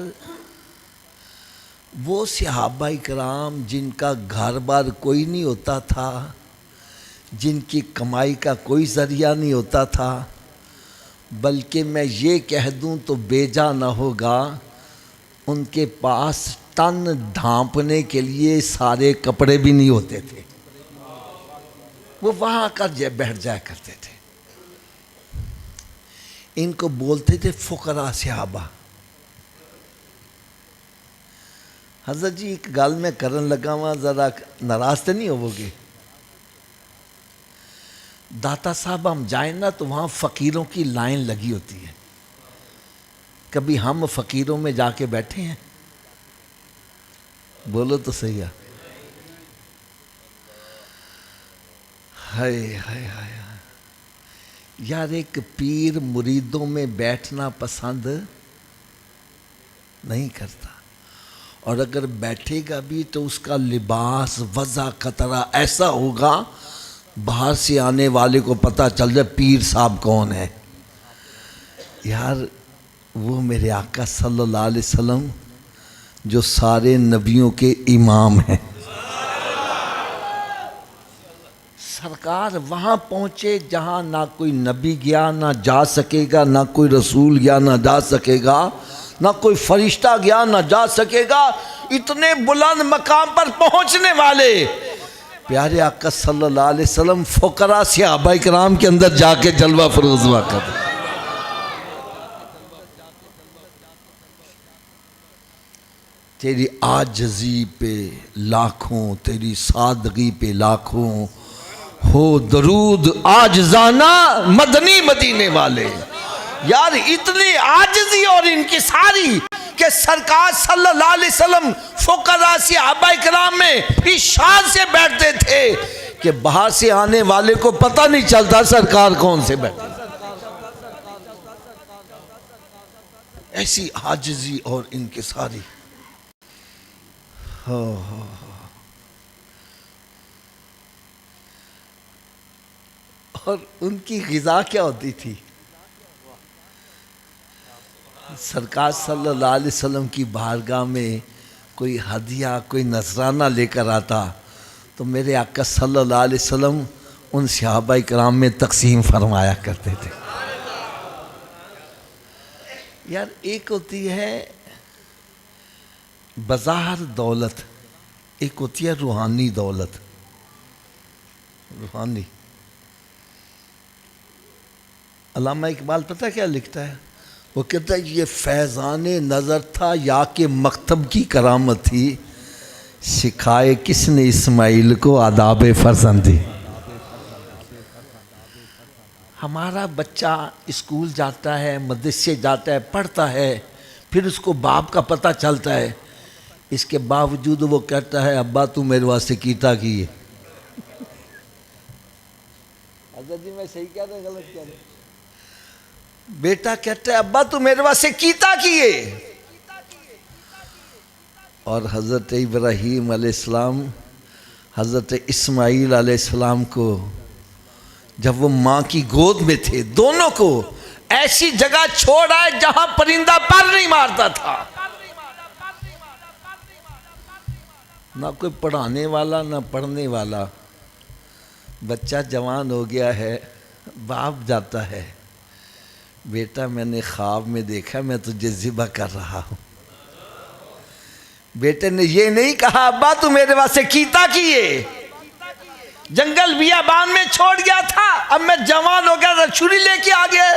وہ صحابہ کرام جن کا گھر بار کوئی نہیں ہوتا تھا، جن کی کمائی کا کوئی ذریعہ نہیں ہوتا تھا، بلکہ میں یہ کہہ دوں تو بیجا نہ ہوگا، ان کے پاس تن ڈھانپنے کے لیے سارے کپڑے بھی نہیں ہوتے تھے، وہ وہاں کر بیٹھ جایا کرتے تھے۔ ان کو بولتے تھے فقراء صحابہ۔ حضرت جی ایک گل میں کرن لگا ہوا، ذرا ناراض تو نہیں ہوو گے؟ داتا صاحب ہم جائیں نا تو وہاں فقیروں کی لائن لگی ہوتی ہے، کبھی ہم فقیروں میں جا کے بیٹھے ہیں؟ بولو تو صحیح ہے۔ ہائے ہائے ہائے یار، ایک پیر مریدوں میں بیٹھنا پسند نہیں کرتا، اور اگر بیٹھے گا بھی تو اس کا لباس وضع قطرہ ایسا ہوگا باہر سے آنے والے کو پتہ چل جائے پیر صاحب کون ہے۔ یار وہ میرے آقا صلی اللہ علیہ وسلم جو سارے نبیوں کے امام ہیں، سرکار وہاں پہنچے جہاں نہ کوئی نبی گیا نہ جا سکے گا، نہ کوئی رسول گیا نہ جا سکے گا، نہ کوئی فرشتہ گیا نہ جا سکے گا، اتنے بلند مقام پر پہنچنے والے پیارے آقا صلی اللہ علیہ وسلم فقراء صحابہ کرام کے اندر جا کے جلوہ فروز ہوا کرتے۔ تیری عاجزی پہ لاکھوں، تیری سادگی پہ لاکھوں، ہو درود عاجزانہ مدنی مدینے والے۔ یار اتنی عاجزی اور انکساری کہ سرکار صلی اللہ علیہ وسلم فقراء صحابہ کرام میں اس شان سے بیٹھتے تھے کہ باہر سے آنے والے کو پتہ نہیں چلتا سرکار کون سے بیٹھتے۔ ایسی عاجزی اور انکساری۔ اور ان کی غذا کیا ہوتی تھی؟ سرکار صلی اللہ علیہ وسلم کی بارگاہ میں کوئی ہدیہ کوئی نذرانہ لے کر آتا تو تو میرے آقا صلی اللہ علیہ وسلم ان صحابہ کرام میں تقسیم فرمایا کرتے تھے. یار ایک ہوتی ہے بظاہر دولت، ایک ہوتی ہے روحانی دولت. روحانی علامہ اقبال پتہ کیا لکھتا ہے؟ وہ کہتا ہے یہ فیضان نظر تھا یا کہ مکتب کی کرامت تھی، سکھائے کس نے اسماعیل کو آداب فرزندی. ہمارا بچہ اسکول جاتا ہے، مدرسے جاتا ہے، پڑھتا ہے، پھر اس کو باپ کا پتہ چلتا ہے، اس کے باوجود وہ کہتا ہے ابا تو میرے واسطے کیتا کیے. حضرت جی میں صحیح کہہ رہا ہوں غلط کہہ رہا ہوں؟ بیٹا کہتا ہے ابا تو میرے واسطے کیتا کیے. اور حضرت ابراہیم علیہ السلام حضرت اسماعیل علیہ السلام کو جب وہ ماں کی گود میں تھے، دونوں کو ایسی جگہ چھوڑ آئے جہاں پرندہ پر نہیں مارتا تھا. نہ کوئی پڑھانے والا نہ پڑھنے والا. بچہ جوان ہو گیا ہے، باپ جاتا ہے، بیٹا میں نے خواب میں دیکھا میں تجھے ذبح کر رہا ہوں. بیٹے نے یہ نہیں کہا ابا تو میرے واسطے کیتا کیے، جنگل بیابان میں چھوڑ گیا تھا، اب میں جوان ہو گیا تو چھری لے کے آ گیا.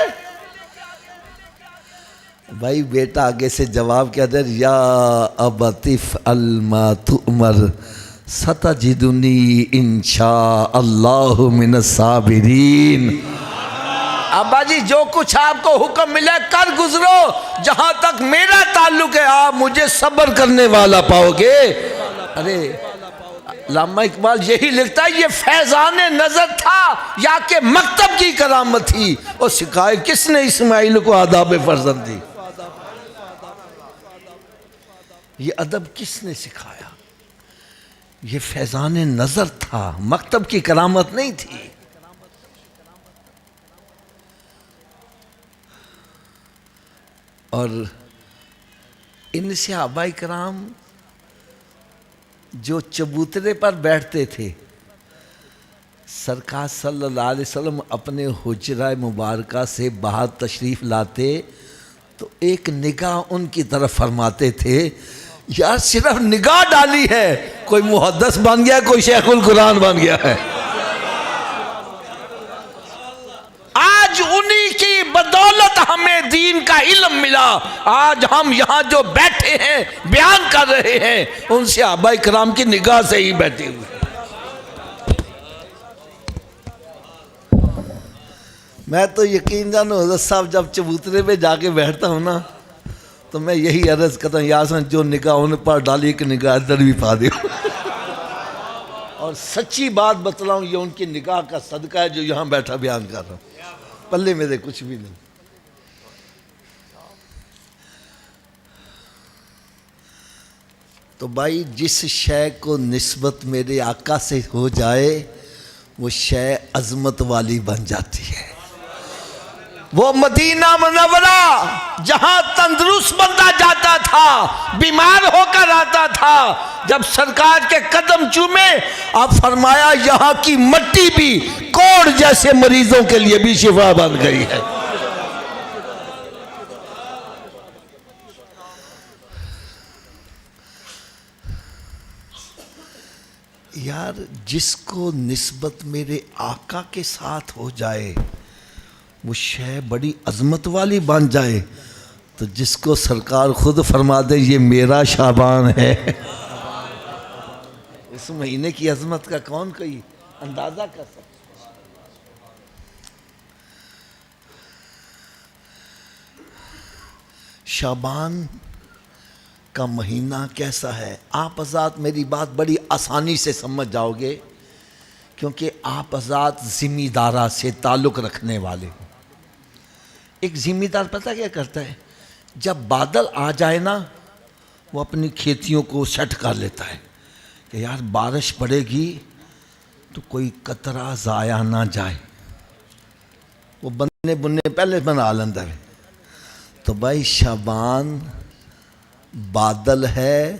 بھائی بیٹا آگے سے جواب کیا دے، یا ابت افعل ما تؤمر ستجدنی انشاء اللہ من الصابرین. ابا جی جو کچھ آپ کو حکم ملا کر گزرو، جہاں تک میرا تعلق ہے آپ مجھے صبر کرنے والا پاؤ گے. ارے علامہ اقبال یہی لکھتا ہے یہ فیضان نظر تھا یا کہ مکتب کی کرامت تھی، اور سکھائے کس نے اسماعیل کو آداب فرزندی. یہ ادب کس نے سکھایا؟ یہ فیضان نظر تھا، مکتب کی کرامت نہیں تھی. اور ان صحابہ کرام جو چبوترے پر بیٹھتے تھے، سرکار صلی اللہ علیہ وسلم اپنے حجرہ مبارکہ سے باہر تشریف لاتے تو ایک نگاہ ان کی طرف فرماتے تھے، یار صرف نگاہ ڈالی ہے کوئی محدث بن گیا، کوئی شیخ القرآن بن گیا ہے. آج انہی کی بدولت ہمیں دین کا علم ملا. آج ہم یہاں جو بیٹھے ہیں بیان کر رہے ہیں ان صحابہ کرام کی نگاہ سے ہی بیٹھے ہوئے. میں تو یقین جانو حضرت صاحب جب چبوترے پہ جا کے بیٹھتا ہوں نا تو میں یہی عرض کرتا ہوں، یاسن جو نگاہ ان پر ڈالی کہ نگاہ ادھر بھی پا دے. اور سچی بات بتلاؤں یہ ان کی نگاہ کا صدقہ ہے جو یہاں بیٹھا بیان کر رہا ہوں. پلے میرے کچھ بھی نہیں. تو بھائی جس شے کو نسبت میرے آقا سے ہو جائے وہ شے عظمت والی بن جاتی ہے. وہ مدینہ منورہ جہاں تندرست بندہ جاتا تھا، بیمار ہو کر آتا تھا، جب سرکار کے قدم چومے آپ فرمایا یہاں کی مٹی بھی کوڑ جیسے مریضوں کے لیے بھی شفا بن گئی ہے. یار جس کو نسبت میرے آقا کے ساتھ ہو جائے وہ شے بڑی عظمت والی بن جائے، تو جس کو سرکار خود فرما دے یہ میرا شعبان ہے، اس مہینے کی عظمت کا کون کوئی اندازہ کر سکتا. شعبان کا مہینہ کیسا ہے؟ آپ حضرات میری بات بڑی آسانی سے سمجھ جاؤ گے کیونکہ آپ حضرات ذمہ دارہ سے تعلق رکھنے والے ہوں. ایک ذمہ دار پتہ کیا کرتا ہے؟ جب بادل آ جائے نا وہ اپنی کھیتیوں کو سیٹ کر لیتا ہے کہ یار بارش پڑے گی تو کوئی قطرہ ضائع نہ جائے. وہ بننے پہلے بنا لینا ہے. تو بھائی شعبان بادل ہے،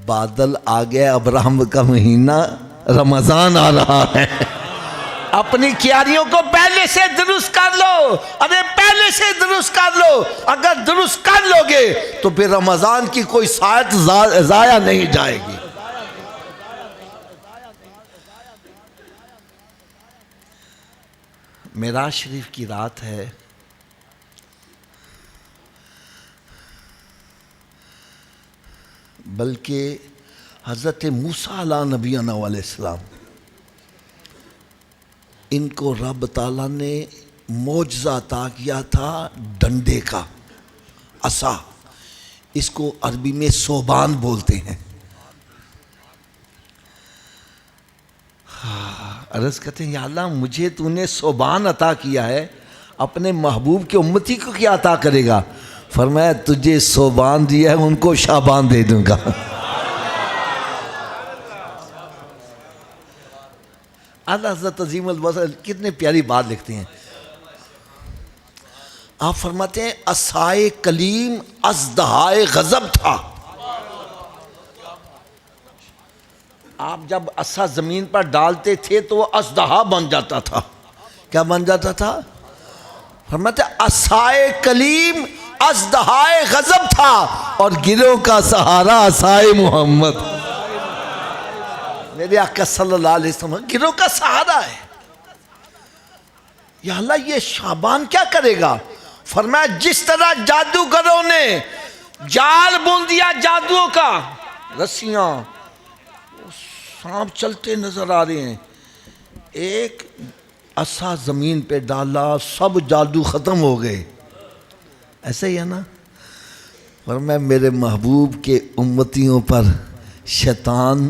بادل آ گیا ابراہم کا مہینہ رمضان آ رہا ہے. اپنی کیاریوں کو پہلے سے درست کر لو. ارے پہلے سے درست کر لو. اگر درست کر لو گے تو پھر رمضان کی کوئی ساعت ضائع نہیں جائے گی. معراج شریف کی رات ہے. بلکہ حضرت موسیٰ علیہ نبینا علیہ السلام ان کو رب تعالیٰ نے معجزہ عطا کیا تھا ڈنڈے کا، عصا. اس کو عربی میں ثوبان بولتے ہیں. عرض کرتے ہیں یا اللہ مجھے تو نے ثوبان عطا کیا ہے، اپنے محبوب کے امتی کو کیا عطا کرے گا؟ فرمایا تجھے ثوبان دیا ہے ان کو شعبان دے دوں گا. اعلیٰ حضرت عظیم البصر کتنے پیاری بات لکھتے ہیں. آپ فرماتے ہیں عصائے کلیم اژدہائے غضب تھا. آپ جب عصا زمین پر ڈالتے تھے تو وہ اژدہا بن جاتا تھا. کیا بن جاتا تھا؟ فرماتے ہیں عصائے کلیم اژدہائے غضب تھا اور گروہ کا سہارا عصائے محمد. میرے آقا صلی اللہ علیہ وسلم گروہ کا سہارا ہے. یا اللہ یہ شعبان کیا کرے گا؟ فرمایا جس طرح جادوگروں نے جال بن دیا جادوؤں کا، رسیاں سانپ چلتے نظر آ رہے ہیں، ایک عصا زمین پہ ڈالا سب جادو ختم ہو گئے. ایسا ہی ہے نا؟ فرمایا میرے محبوب کے امتیوں پر شیطان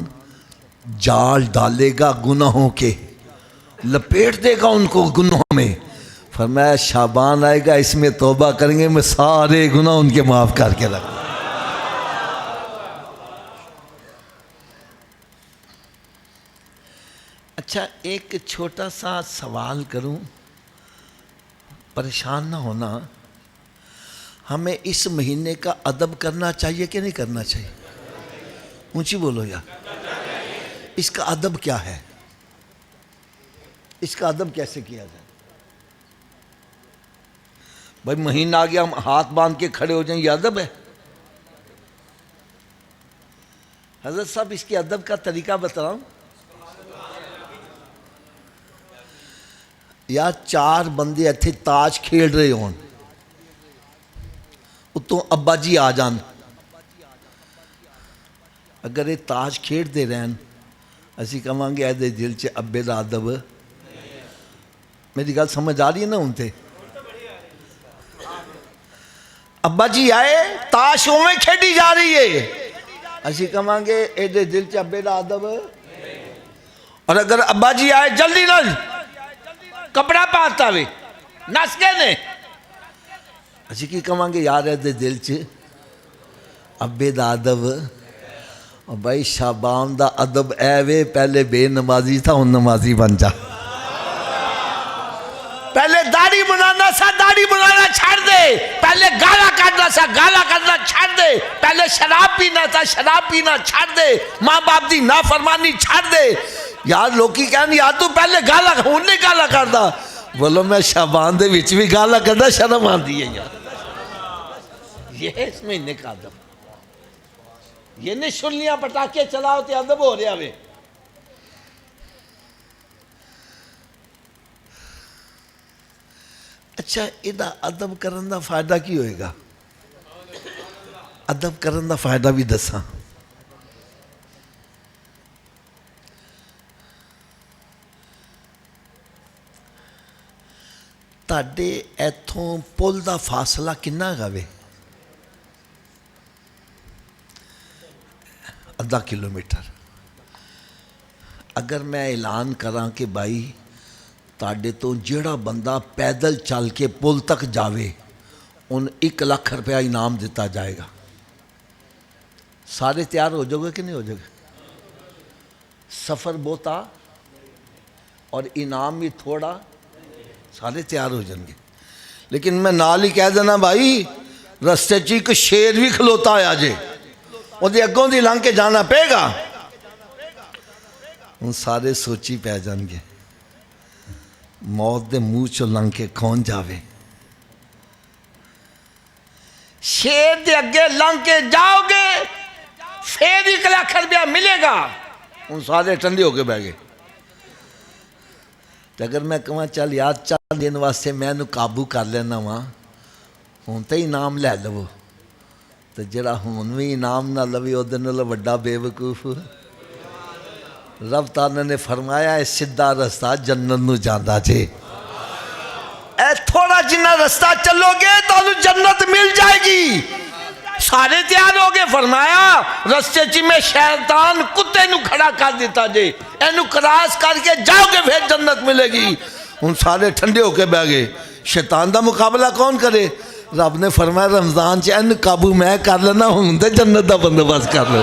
جال ڈالے گا گناہوں کے، لپیٹ دے گا ان کو گناہوں میں. فرمایا شعبان آئے گا اس میں توبہ کریں گے میں سارے گناہ ان کے معاف کر کے رکھ. اچھا ایک چھوٹا سا سوال کروں، پریشان نہ ہونا. ہمیں اس مہینے کا ادب کرنا چاہیے کہ نہیں کرنا چاہیے؟ اونچی بولو یار. اس کا ادب کیا ہے؟ اس کا ادب کیسے کیا جائے؟ بھائی مہینہ آ گیا ہم ہاتھ باندھ کے کھڑے ہو جائیں، یہ ادب ہے؟ حضرت صاحب اس کے ادب کا طریقہ بتاؤں. یا چار بندے اتھے تاج کھیل رہے ہون، اتوں ابا جی آ جان. اگر یہ تاج کھیل دے رہن اسی کہاں گے ایدے دل چ ابے دا ادب. میری گل سمجھ آ رہی ہے نا؟ ان تے ابا جی آئے تاش اویں کھیڈی جا رہی ہے، اسی کہاں گے ایدے دل چ ابے دا ادب. اور اگر ابا جی آئے جلدی نہ کپڑا پاتا ہوئے نس گئے نے، اسی کی کہاں گے یار ایدے دل چ ابے دا ادب. اور بھائی شعبان دا ادب اے وے پہلے بے نمازی تھا ان نمازی بن جا. پہلے داڑھی بنانا سا داڑھی بنانا چھاڑ دے. پہلے گالا کرنا سا گالا کرنا چھاڑ دے. پہلے شراب پینا تھا شراب پینا چھاڑ دے. ماں باپ دی نافرمانی چھاڑ دے. یار لوکی کہن یار تو پہلے گالا ہوں نہیں گالا کردا. بولو میں شعبان دے وچ بھی گالا کردا شرم آندی ہے یار. یہ ہے اس مہینے کا ادب. یہ نہیں شلیاں پٹاکے چلاؤ تے ادب ہو رہا وے. اچھا ایدہ ادب کرن دا فائدہ کی ہوئے گا؟ ادب کرن دا فائدہ بھی دساں. تاڑے ایتھوں پل دا فاصلہ کنا گا وے؟ آدھا کلومیٹر. اگر میں اعلان کراں کہ بھائی تاڑے تو جیڑا بندہ پیدل چل کے پل تک جاوے ان 1 لاکھ روپیہ انعام دیتا جائے گا، سارے تیار ہو جاؤ گے کہ نہیں ہو جاؤ گے؟ سفر بہتا اور انعام بھی تھوڑا، سارے تیار ہو جائیں گے. لیکن میں نال ہی کہہ دینا بھائی رستے چ ایک شیر بھی کھلوتا ہے آجے وہ دی اگوں دی لنگ کے جانا پے گا. ہوں سارے سوچی پی جان گے موت دے منہ چوں لنگ کے کون جاوے. شیر دے اگے لنگ کے جاؤ گے پھر 1 لاکھ روپیہ ملے گا. ہوں سارے ٹھنڈے ہو کے بہ گئے. اگر میں کہاں چل یار 4 دن واسطے میں انہوں قابو کر لینا وا ہوں تو انعام لے لو تو جڑا ہون بھی انعام نہ لوی وہ دن وڈا بے وقوف. رب تعالیٰ نے فرمایا ہے سیدھا رستہ جنت نو جاندا جے. اے تھوڑا جنہ رستہ چلو گے تو جنت مل جائے گی. سارے تیار ہو گئے. فرمایا رستے چی میں شیطان کتے نو کھڑا کر دیتا جے اینو کراس کر کے جاؤ گے پھر جنت ملے گی. ان سارے ٹھنڈے ہو کے بہ گئے. شیطان دا مقابلہ کون کرے؟ رب نے فرمایا رمضان چ این قابو میں کر لینا ہوں تے جنت دا بندوبست کر لو.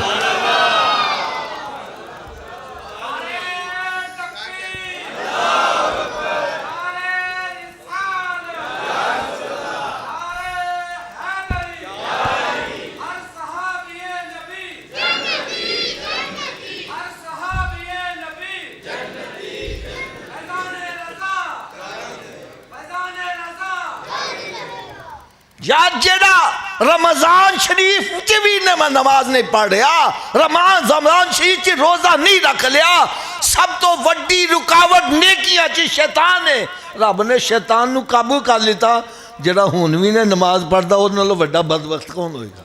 یا جڑا رمضان شریف چی بھی نماز نہیں پڑھ رہا رمضان شریف چی روزہ نہیں رکھ لیا سب تو وڈی رکاوٹ نیکیاں چی شیطان ہے. رب نے شیطان نو قابو کر لیتا. جڑا ہون بھی نے نماز پڑھتا وہ نالوں وڈا بدبخت کون ہوئے گا؟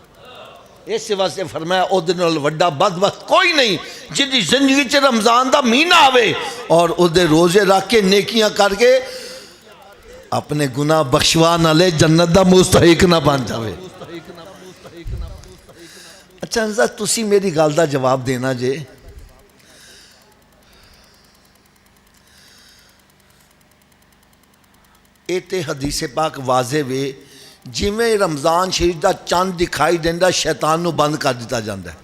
اس واسطے فرمایا او دے نال وڈا بدبخت کوئی نہیں جدی زندگی چ رمضان دا مہینہ آوے اور او دے روزے رکھ کے نیکیاں کر کے اپنے گناہ بخشوان والے جنت دا مستحق نہ بن جاوے. اچھا حضرت تسی میری گل دا جواب دینا جے. اے تے حدیث پاک واضح وے جی میں رمضان شریف دا چاند دکھائی دیندا شیطان نو بند کر دیتا جاندا ہے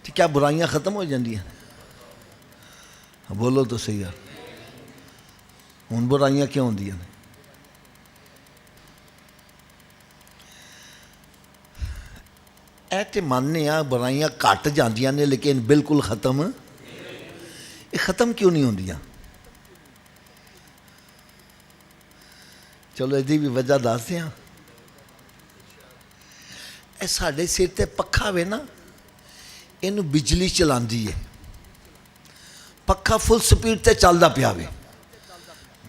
تو کیا برائیاں ختم ہو جاندی ہیں؟ بولو تو صحیح ہے. ہن برائیاں کیوں ہوندیاں نے؟ اے تے ماننے ہیں برائیاں کٹ جاندیاں نے لیکن بالکل ختم یہ ختم کیوں نہیں ہوندیاں؟ چلو ایدی بھی وجہ دس دیاں. اے ساڑھے سر تے پکھا وے نا اینو بجلی چلاندی ہے. پکھا فل سپیڈ تے چلدا پیا وے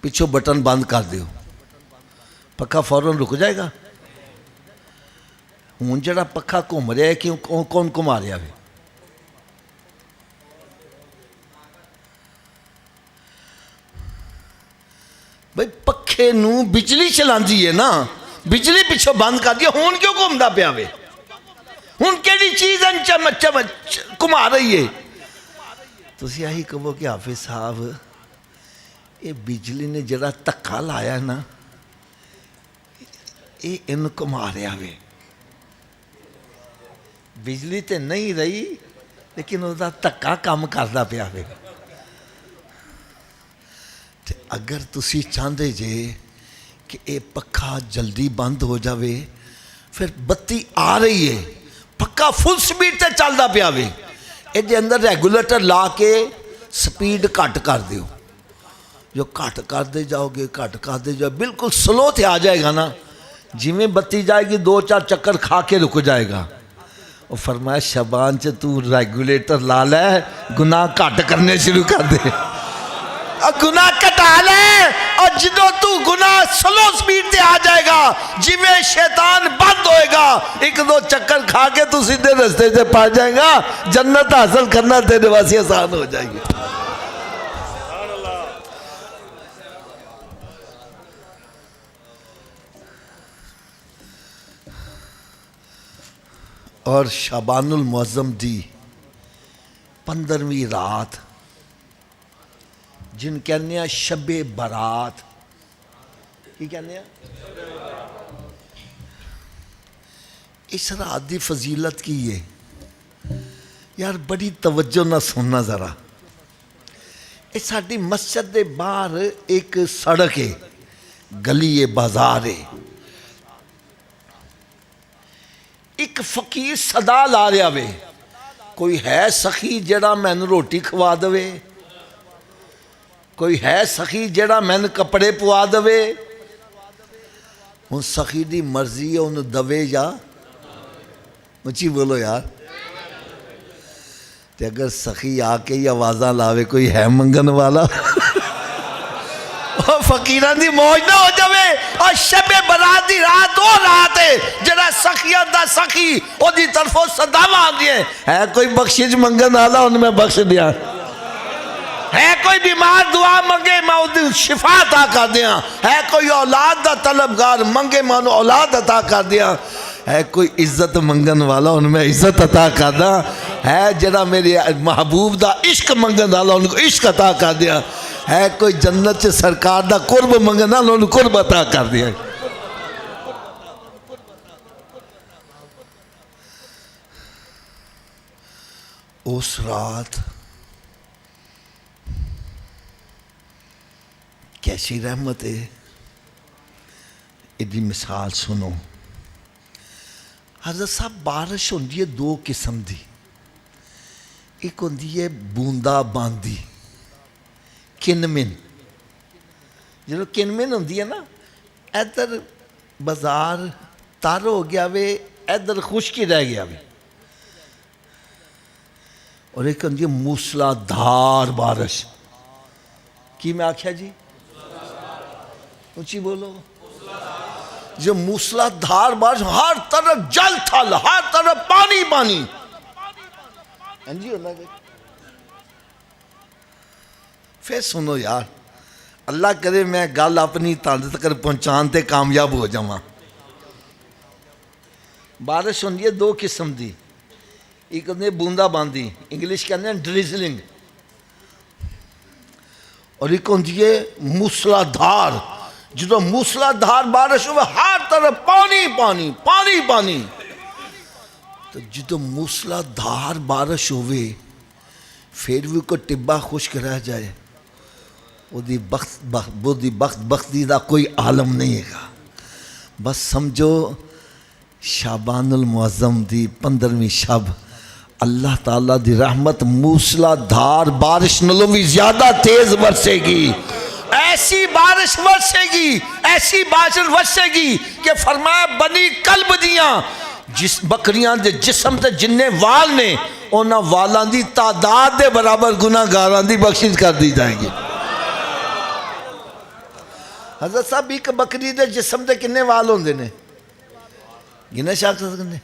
پچھو بٹن بند کر دیو پکھا فوراً رک جائے گا. ہوں جڑا پکھا گھوم رہا ہے کیوں کون گھما رہا ہے؟ بھئی پکھے نو بجلی چلاندی ہے نا بجلی پچھو بند کر دیا ہون کیوں گھومدا پیا وے؟ ہون کیڑی چیز گھما رہی ہے؟ تسی یہی کہو کہ حافظ صاحب یہ بجلی نے جڑا تکا لایا نا یہ ان گھما رہا وے. بجلی تے نہیں رہی لیکن وہ تکا کام کردا پیا وے. اگر تسی چاہتے جے کہ اے پکھا جلدی بند ہو جاوے پھر بتی آ رہی ہے پکھا فل سپیڈ تے چلدا پیا وے اے دے اندر ریگولیٹر لا کے سپیڈ کٹ کر دیو. جو کٹ کر دے جاؤ گے کٹ کر دے جاؤ بالکل سلو تے آ جائے گا نا جی میں بتی جائے گی 2-4 چکر کھا کے رک جائے گا. اور فرمایا شبان چ تو ریگولیٹر لا لے گناہ کٹ کرنے شروع کر دے اور گناہ کٹا لے اور جدو تو گناہ سلو سپیڈ تے آ جائے گا جی میں شیطان بند ہوئے گا 1-2 چکر کھا کے تو سیدھے رستے سے پا جائے گا. جنت حاصل کرنا تیرے واسطے آسان ہو جائے گی. اور شعبان المعظم دی 15ویں رات جن کہنے ہیں شب برات کی کہنے ہیں اس رات دی فضیلت کی ہے یار بڑی توجہ نہ سننا ذرا. اس ساڑھی مسجد دے باہر ایک سڑک ہے گلی ہے بازار ہے ایک فقیر صدا لا رہا وے کوئی ہے سخی جڑا میں روٹی کھوا دوے کوئی ہے سخی جڑا مین کپڑے پوا دوے؟ ہوں سخی دی مرضی ہے انہوں دوے یا اچھی بولو یار. تے اگر سخی آ کے ہی آوازاں لاوے کوئی ہے منگن والا فقیران دی موج نہ ہو جاوے. اور شب برات دی رات وہ رات ہے جڑا سخیاں دا سخی او دی طرفوں صداواں آندی ہے کوئی بخشش منگن والا ان میں بخش دیا. ہے کوئی بیمار دعا منگے میں اس شفا عطا کر دیا. ہے کوئی اولاد دا طلبگار منگے میں انہوں اولاد عطا کر دیا. ہے کوئی عزت منگن والا ان میں عزت عطا کر دیا. ہے جڑا میرے محبوب دا عشق منگن والا ان کو عشق عطا کر دیا. ہے کوئی جنت سے سرکار دا قرب منگن والا ان کو قرب عطا کر دیا. اس رات کیسی رحمت ہے. ایدی مثال سنو. حضرت صاحب بارش ہوندی ہے دو قسم دی. ایک ہوندی ہے بوندا باندی کنمن. جب کنمن ہوندی ہے نا ادھر بازار تر ہو گیا وے ادھر خشکی رہ گیا وے. اور ایک ہوندی ہے موسلا دھار بارش. کی میں آکھیا جی اونچی بولو. جو موسلا دھار بارش ہر طرف جل تھل ہر طرف پانی پانی. جی ہونا گے پھر سنو یار اللہ کرے میں گل اپنی تانڈ تک پہنچان تے کامیاب ہو جاواں. بارش ہوندی ہے دو قسم دی. ایک ہوندی ہے بوندا باندی انگلش کہندے ہیں ڈریزلنگ. اور ایک ہوندی ہے موسلا دھار. جدو موسلا دھار بارش ہوئے ہر طرف پانی پانی پانی پانی. تو جدو موسلا دھار بارش ہوئے پھر بھی کوئی ٹبا خشک رہ جائے وہ دی بختی دا کوئی عالم نہیں ہے گا. بس سمجھو شعبان المعظم دی 15ویں شب اللہ تعالیٰ دی رحمت موسلا دھار بارش نلو بھی زیادہ تیز برسے گی. ایسی بارش برسے گی ایسی بارش برسے گی کہ فرمایا بنی کلب دیاں جس بکریاں دے جسم تے جننے وال نے اونا والان دی تعداد دے برابر گناہ گاران دی بخشش کر دی جائیں گی. حضرت صاحب ایک بکری دے جسم تے کنے وال ہوندے نے گنے شاک سکنے.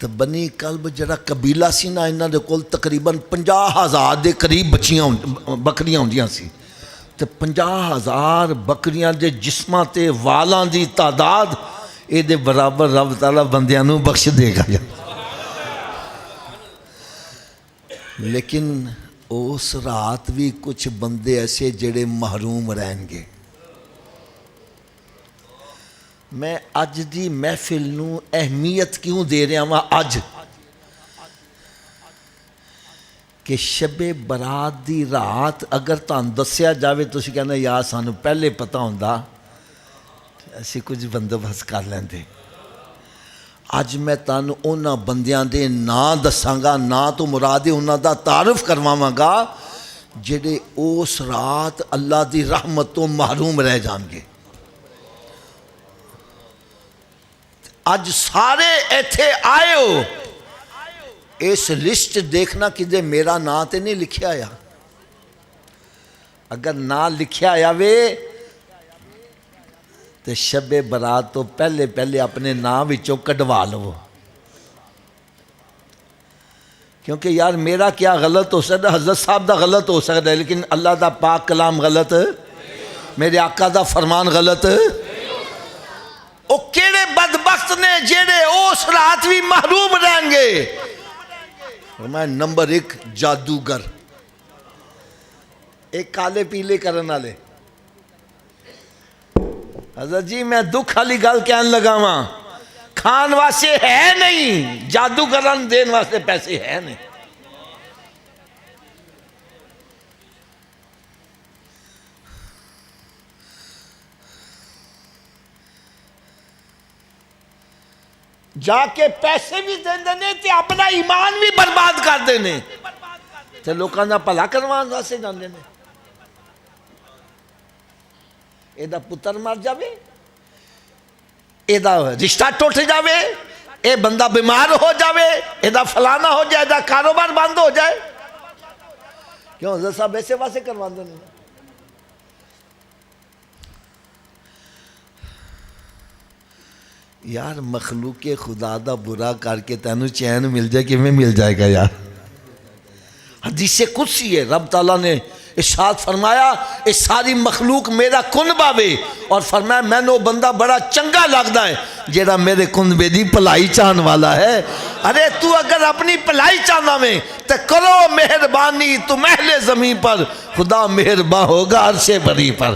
تو بنی کلب جڑا قبیلہ سی نا انہاں دے کول تقریباً 50,000 دے قریب بکریاں ہوندیاں سی. تو 50,000 بکریاں دے جسماں تے والان دی تعداد اے دے برابر رب تعالیٰ بندیاں نو بخش دے گا. لیکن اس رات بھی کچھ بندے ایسے جڑے محروم رہیں گے. میں اج دی محفل نو اہمیت کیوں دے رہا ہوں اج کہ شب برات دی رات اگر تان دسیا جاوے تو اسی کہنا یا سانو پہلے پتہ ہوندا اسی کچھ بندوبست کر لیندے. اج میں تانو انہاں بندیاں دے نا دساں گا نا تو مراد انہاں دا تعارف کرواواں گا جڑے اس رات اللہ دی رحمت تو محروم رہ جان گے. اج سارے ایتھے آئے ہو اس لسٹ دیکھنا کہ دے میرا نا تے نہیں لکھیا آیا. اگر نا لکھیا آیا وے تو شب برات تو پہلے اپنے نا وچوں کڈوا لو. کیونکہ یار میرا کیا غلط ہو سکتا حضرت صاحب دا غلط ہو سکتا ہے لیکن اللہ دا پاک کلام غلط میرے آقا دا فرمان غلط. او کیڑے بدبخت نے جیڑے اس رات بھی محروم رہیں گے. فرمایا نمبر 1 جادوگر. ایک کالے پیلے کرن والے. حضرت جی میں دکھ والی گل کہن لگا ہاں کھان واسطے ہے نہیں جادوگرن دین واسطے پیسے ہے نہیں. جا کے پیسے بھی دین دینے تے اپنا ایمان بھی برباد کر دینے تے لوکاں دا بھلا کروان واسطے جاندے نے. ਇਹਦਾ ਪੁੱਤਰ ਮਰ ਜਾਵੇ, ਇਹਦਾ ਰਿਸ਼ਤਾ ਟੁੱਟ ਜਾਵੇ, ਇਹ ਬੰਦਾ ਬਿਮਾਰ ਹੋ ਜਾਵੇ, ਇਹਦਾ ਫਲਾਣਾ ਹੋ ਜਾਏ, ਇਹਦਾ ਕਾਰੋਬਾਰ ਬੰਦ ਹੋ ਜਾਏ, ਕਿਉਂ حضرت صاحب ایسے واسے کرواندے نے؟ یار مخلوق خدا دا برا کر کے تینوں چین مل جائے کہ میں مل جائے گا یار؟ حدیث قدسی ہے، رب تعالیٰ نے ارشاد فرمایا اے ساری مخلوق میرا کنبہ وے، اور فرمایا میں نے وہ بندہ بڑا چنگا لگتا ہے جیڑا میرے کنبے دی پلائی چاہن والا ہے۔ ارے تو اگر اپنی پلائی چاہنا میں تو کرو مہربانی تم اہل زمین پر، خدا مہربان ہوگا عرش بری پر۔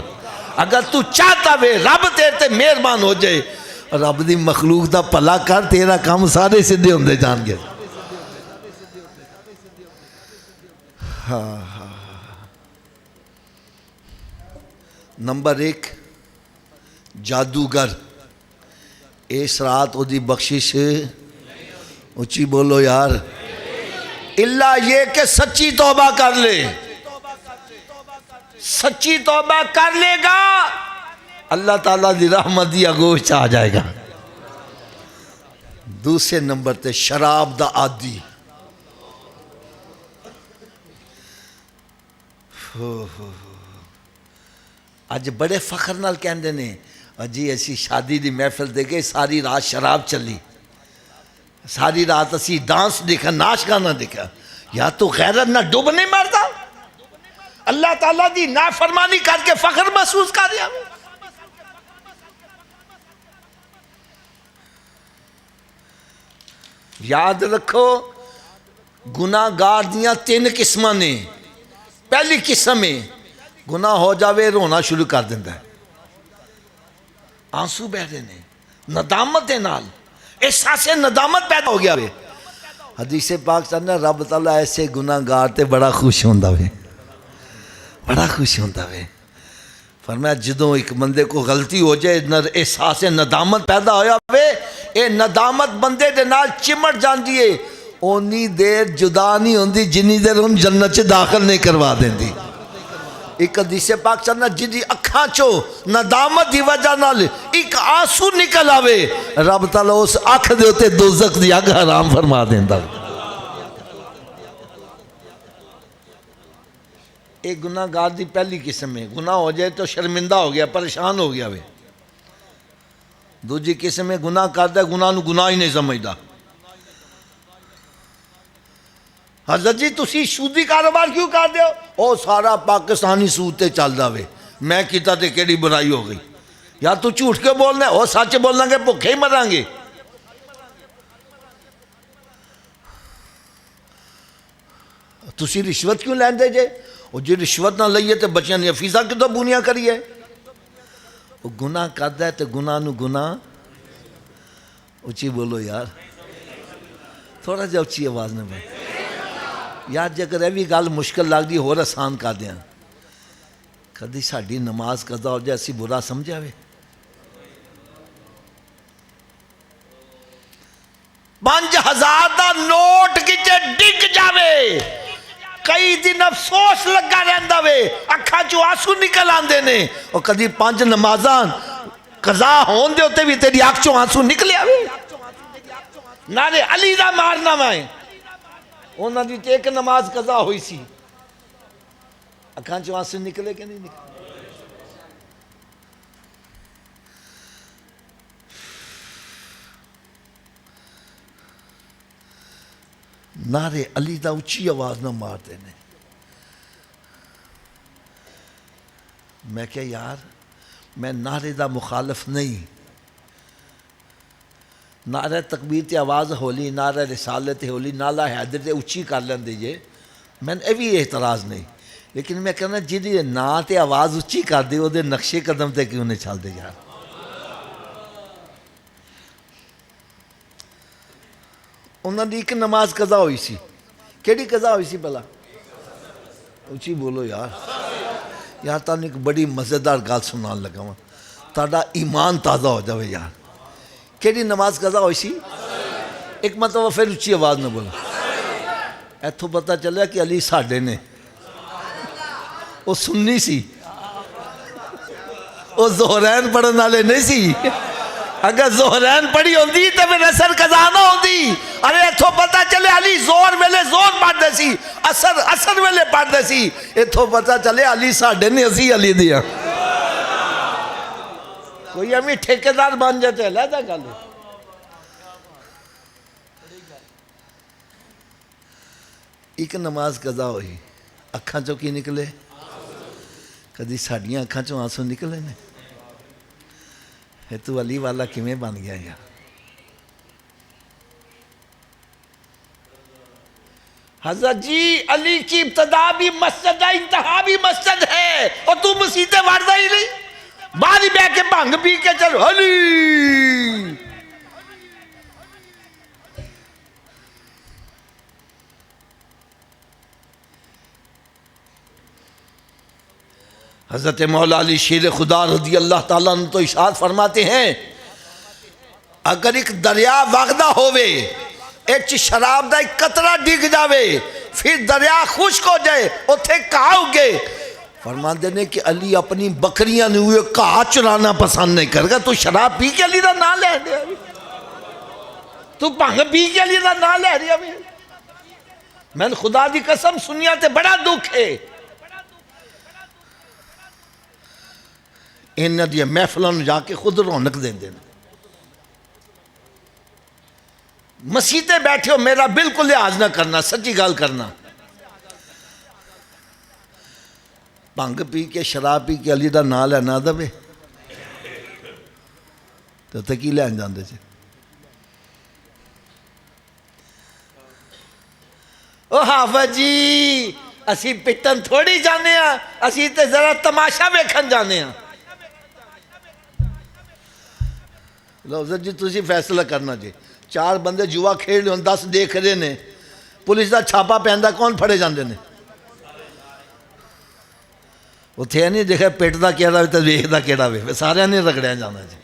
اگر تو چاہتا وے رب تیرے مہربان ہو جائے، رب دی مخلوق دا پلا کر، تیرا کام سارے سدھے ہوندے جان گے۔ نمبر 1 جادوگر، اس رات او دی بخشش اچھی بولو یار، اللہ یہ کہ سچی توبہ کر لے، سچی توبہ کر لے گا اللہ تعالیٰ دی رحمت دی آگوش آ جائے گا۔ دوسرے نمبر تے شراب دا عادی، اج بڑے فخر نال کہندے نے جی اسی شادی دی محفل دے گئے، ساری رات شراب چلی، ساری رات اسی ڈانس دیکھا، ناچ گانا دیکھا۔ یا تو غیرت نہ ڈوب نہیں مرتا، اللہ تعالیٰ دی نافرمانی کر کے فخر محسوس کر رہا ہے۔ یاد رکھو گناہ گار دیاں 3 قسمیں نے۔ پہلی قسم میں گناہ ہو جاوے رونا شروع کر دیندہ ہے، آنسو بہ رہے نے، ندامت دے نال احساس ندامت پیدا ہو گیا وے۔ حدیث پاک سننا رب تعالیٰ ایسے گناہ گار تے بڑا خوش ہوندہ وے، بڑا خوش ہوندہ وے۔ فرمایا جدوں ایک بندے کو غلطی ہو جائے، احساس ندامت پیدا ہویا وے، اے ندامت بندے دے نال چمٹ جان دیئے، اونی دیر جدا نہیں ہوندی جنی دیر ان جنت سے داخل نہیں کروا دیں دی۔ ایک حدیث پاک چاہنا جدی اکھاں چو ندامت دی وجہ نال ایک آنسو نکل آوے، رب تعالیٰ اس آنکھ دے ہوتے دوزخ دی آگ حرام فرما دیں دا۔ ایک گناہ گار دی پہلی قسم ہے، گناہ ہو جائے تو شرمندہ ہو گیا، پریشان ہو گیا وے۔ دوجی قسم ہے گناہ کرتا ہے، گناہ نو گناہ ہی نہیں سمجھدا۔ حضرت جی تسی سودی کاروبار کیوں کر دے ہو؟ او سارا پاکستانی سود تے چل دا وے، میں کیتا تے کیڑی برائی ہو گئی؟ یا تو جھوٹ کے بولنا ہے، او سچ بولنا کہ بھوکے ہی مریں گے۔ تسی رشوت کیوں لین دے جے؟ او جی رشوت نہ لئیے تے بچیاں نے فیسا کتوں بونیاں کریے؟ او گناہ کردا ہے تے گناہ نو گناہ، اچھی بولو یار، تھوڑا جا اچھی آواز نہ بات یار، جے اگر ایوی گل مشکل لگ دی ہور آسان کر دیاں۔ کدی ساڈی نماز قضا ہو جائے اسی برا سمجھا وے؟ 5000 دا نوٹ کچے ڈگ جاوے، کئی دن افسوس لگا رہندا وے، اکھاں چوں آنسو نکل آندے نے، اور کدی 5 نمازاں قضا ہون دے ہوتے بھی تیری آنکھ چوں آنسو نکلے آوے۔ نعرے علی دا مارنا میں انہاں دی ایک نماز قضا ہوئی سی، اکھاں چوں آنسو نکلے کہ نہیں نکلے؟ نعرے علی دا اچھی آواز نہ مار دینے۔ میں کہا یار میں نعرے دا مخالف نہیں، نعرہ تکبیر تے آواز ہولی، نعرہ رسالت ہولی، نعرہ حیدر تے اچھی کر لیں دیجئے، میں نے بھی اعتراض نہیں، لیکن میں کہنا جی نا تے آواز اچھی کر دے وہ دے نقشے قدم تے کیوں نہیں چل دے یار؟ انہوں نے ایک نماز قضا ہوئی سی، کیڑی قضا ہوئی سی بلا؟ اچھی بولو یار، یار تانوں ایک بڑی مزیدار گل سنان لگا ہوں، تاڑا ایمان تازہ ہو جاوے یار۔ کیڑی نماز قضا ہوئی سی؟ ایک مرتبہ پھر اچھی آواز نہ بولا، ایتھوں پتہ چلیا کہ علی ساڈے نے، وہ سننی سی، وہ وہ زہرین پڑھن والے نہیں سی اگر زہرین پڑھی ہوندی تو پھر اثر قضا نہ ہوندی ارے اتھوں پتہ چلے علی زور ویلے زور پڑھ دے سی اثر ویلے پڑھ دے سی اتھوں پتہ چلے علی ساڈے نے اسی علی دیا کوئی ہمیں ٹھیکیدار بن جاتے ہے لیدہ گل ایک نماز قضا ہوئی اکھاں چوں کی نکلے کدی ساڑیاں اکھاں چوں آنسو نکلے نے تو علی والا کیویں بن گیا یار حضرت جی علی کی ابتدا بھی مسجد ہے انتہا بھی مسجد ہے اور تو مسیطیں واردہ ہی نہیں باری بے کے بھنگ پی کے چلو علی حضرت مولا علی شیر خدا رضی اللہ تعالیٰ عنہ تو ارشاد فرماتے ہیں اگر ایک دریا وغدہ ہوئے ایک شراب دا ایک قطرہ ڈگ جاوے پھر دریا خشک ہو جائے اتھے کہاؤ گے فرماتے ہیں کہ علی اپنی بکریاں نے ہوئے کہا چرانا پسند نہیں کر گا تو شراب پی کے علی دا نہ لے دے تو بھنگ پی کے علی دا نہ لے دے میں نے خدا دی قسم سنیا تے بڑا دکھ ہے انہاں دی محفلاں جا کے خود رونق دیں دیں مسیطے بیٹھے ہو میرا بالکل لحاظ نہ کرنا سچی گال کرنا بھنگ پی کے شراب پی کے علی دا نام لینا دے تو تکی لین جاندے سے او حافظ جی اسی پٹن تھوڑی جانے ہیں اسی تے ذرا تماشا بیکھن جانے ہیں حضرت جی تسی فیصلہ کرنا جی 4 بندے جوا کھیل لیں 10 دیکھ رہے نے پولیس دا چھاپا پہندہ کون پھڑے جاندے نے وہ تھے نہیں دیکھا پیٹ دا کیڑا ہوئے تو ویخ دا کیڑا ہوئے سارے نہیں رگڑے جانا جی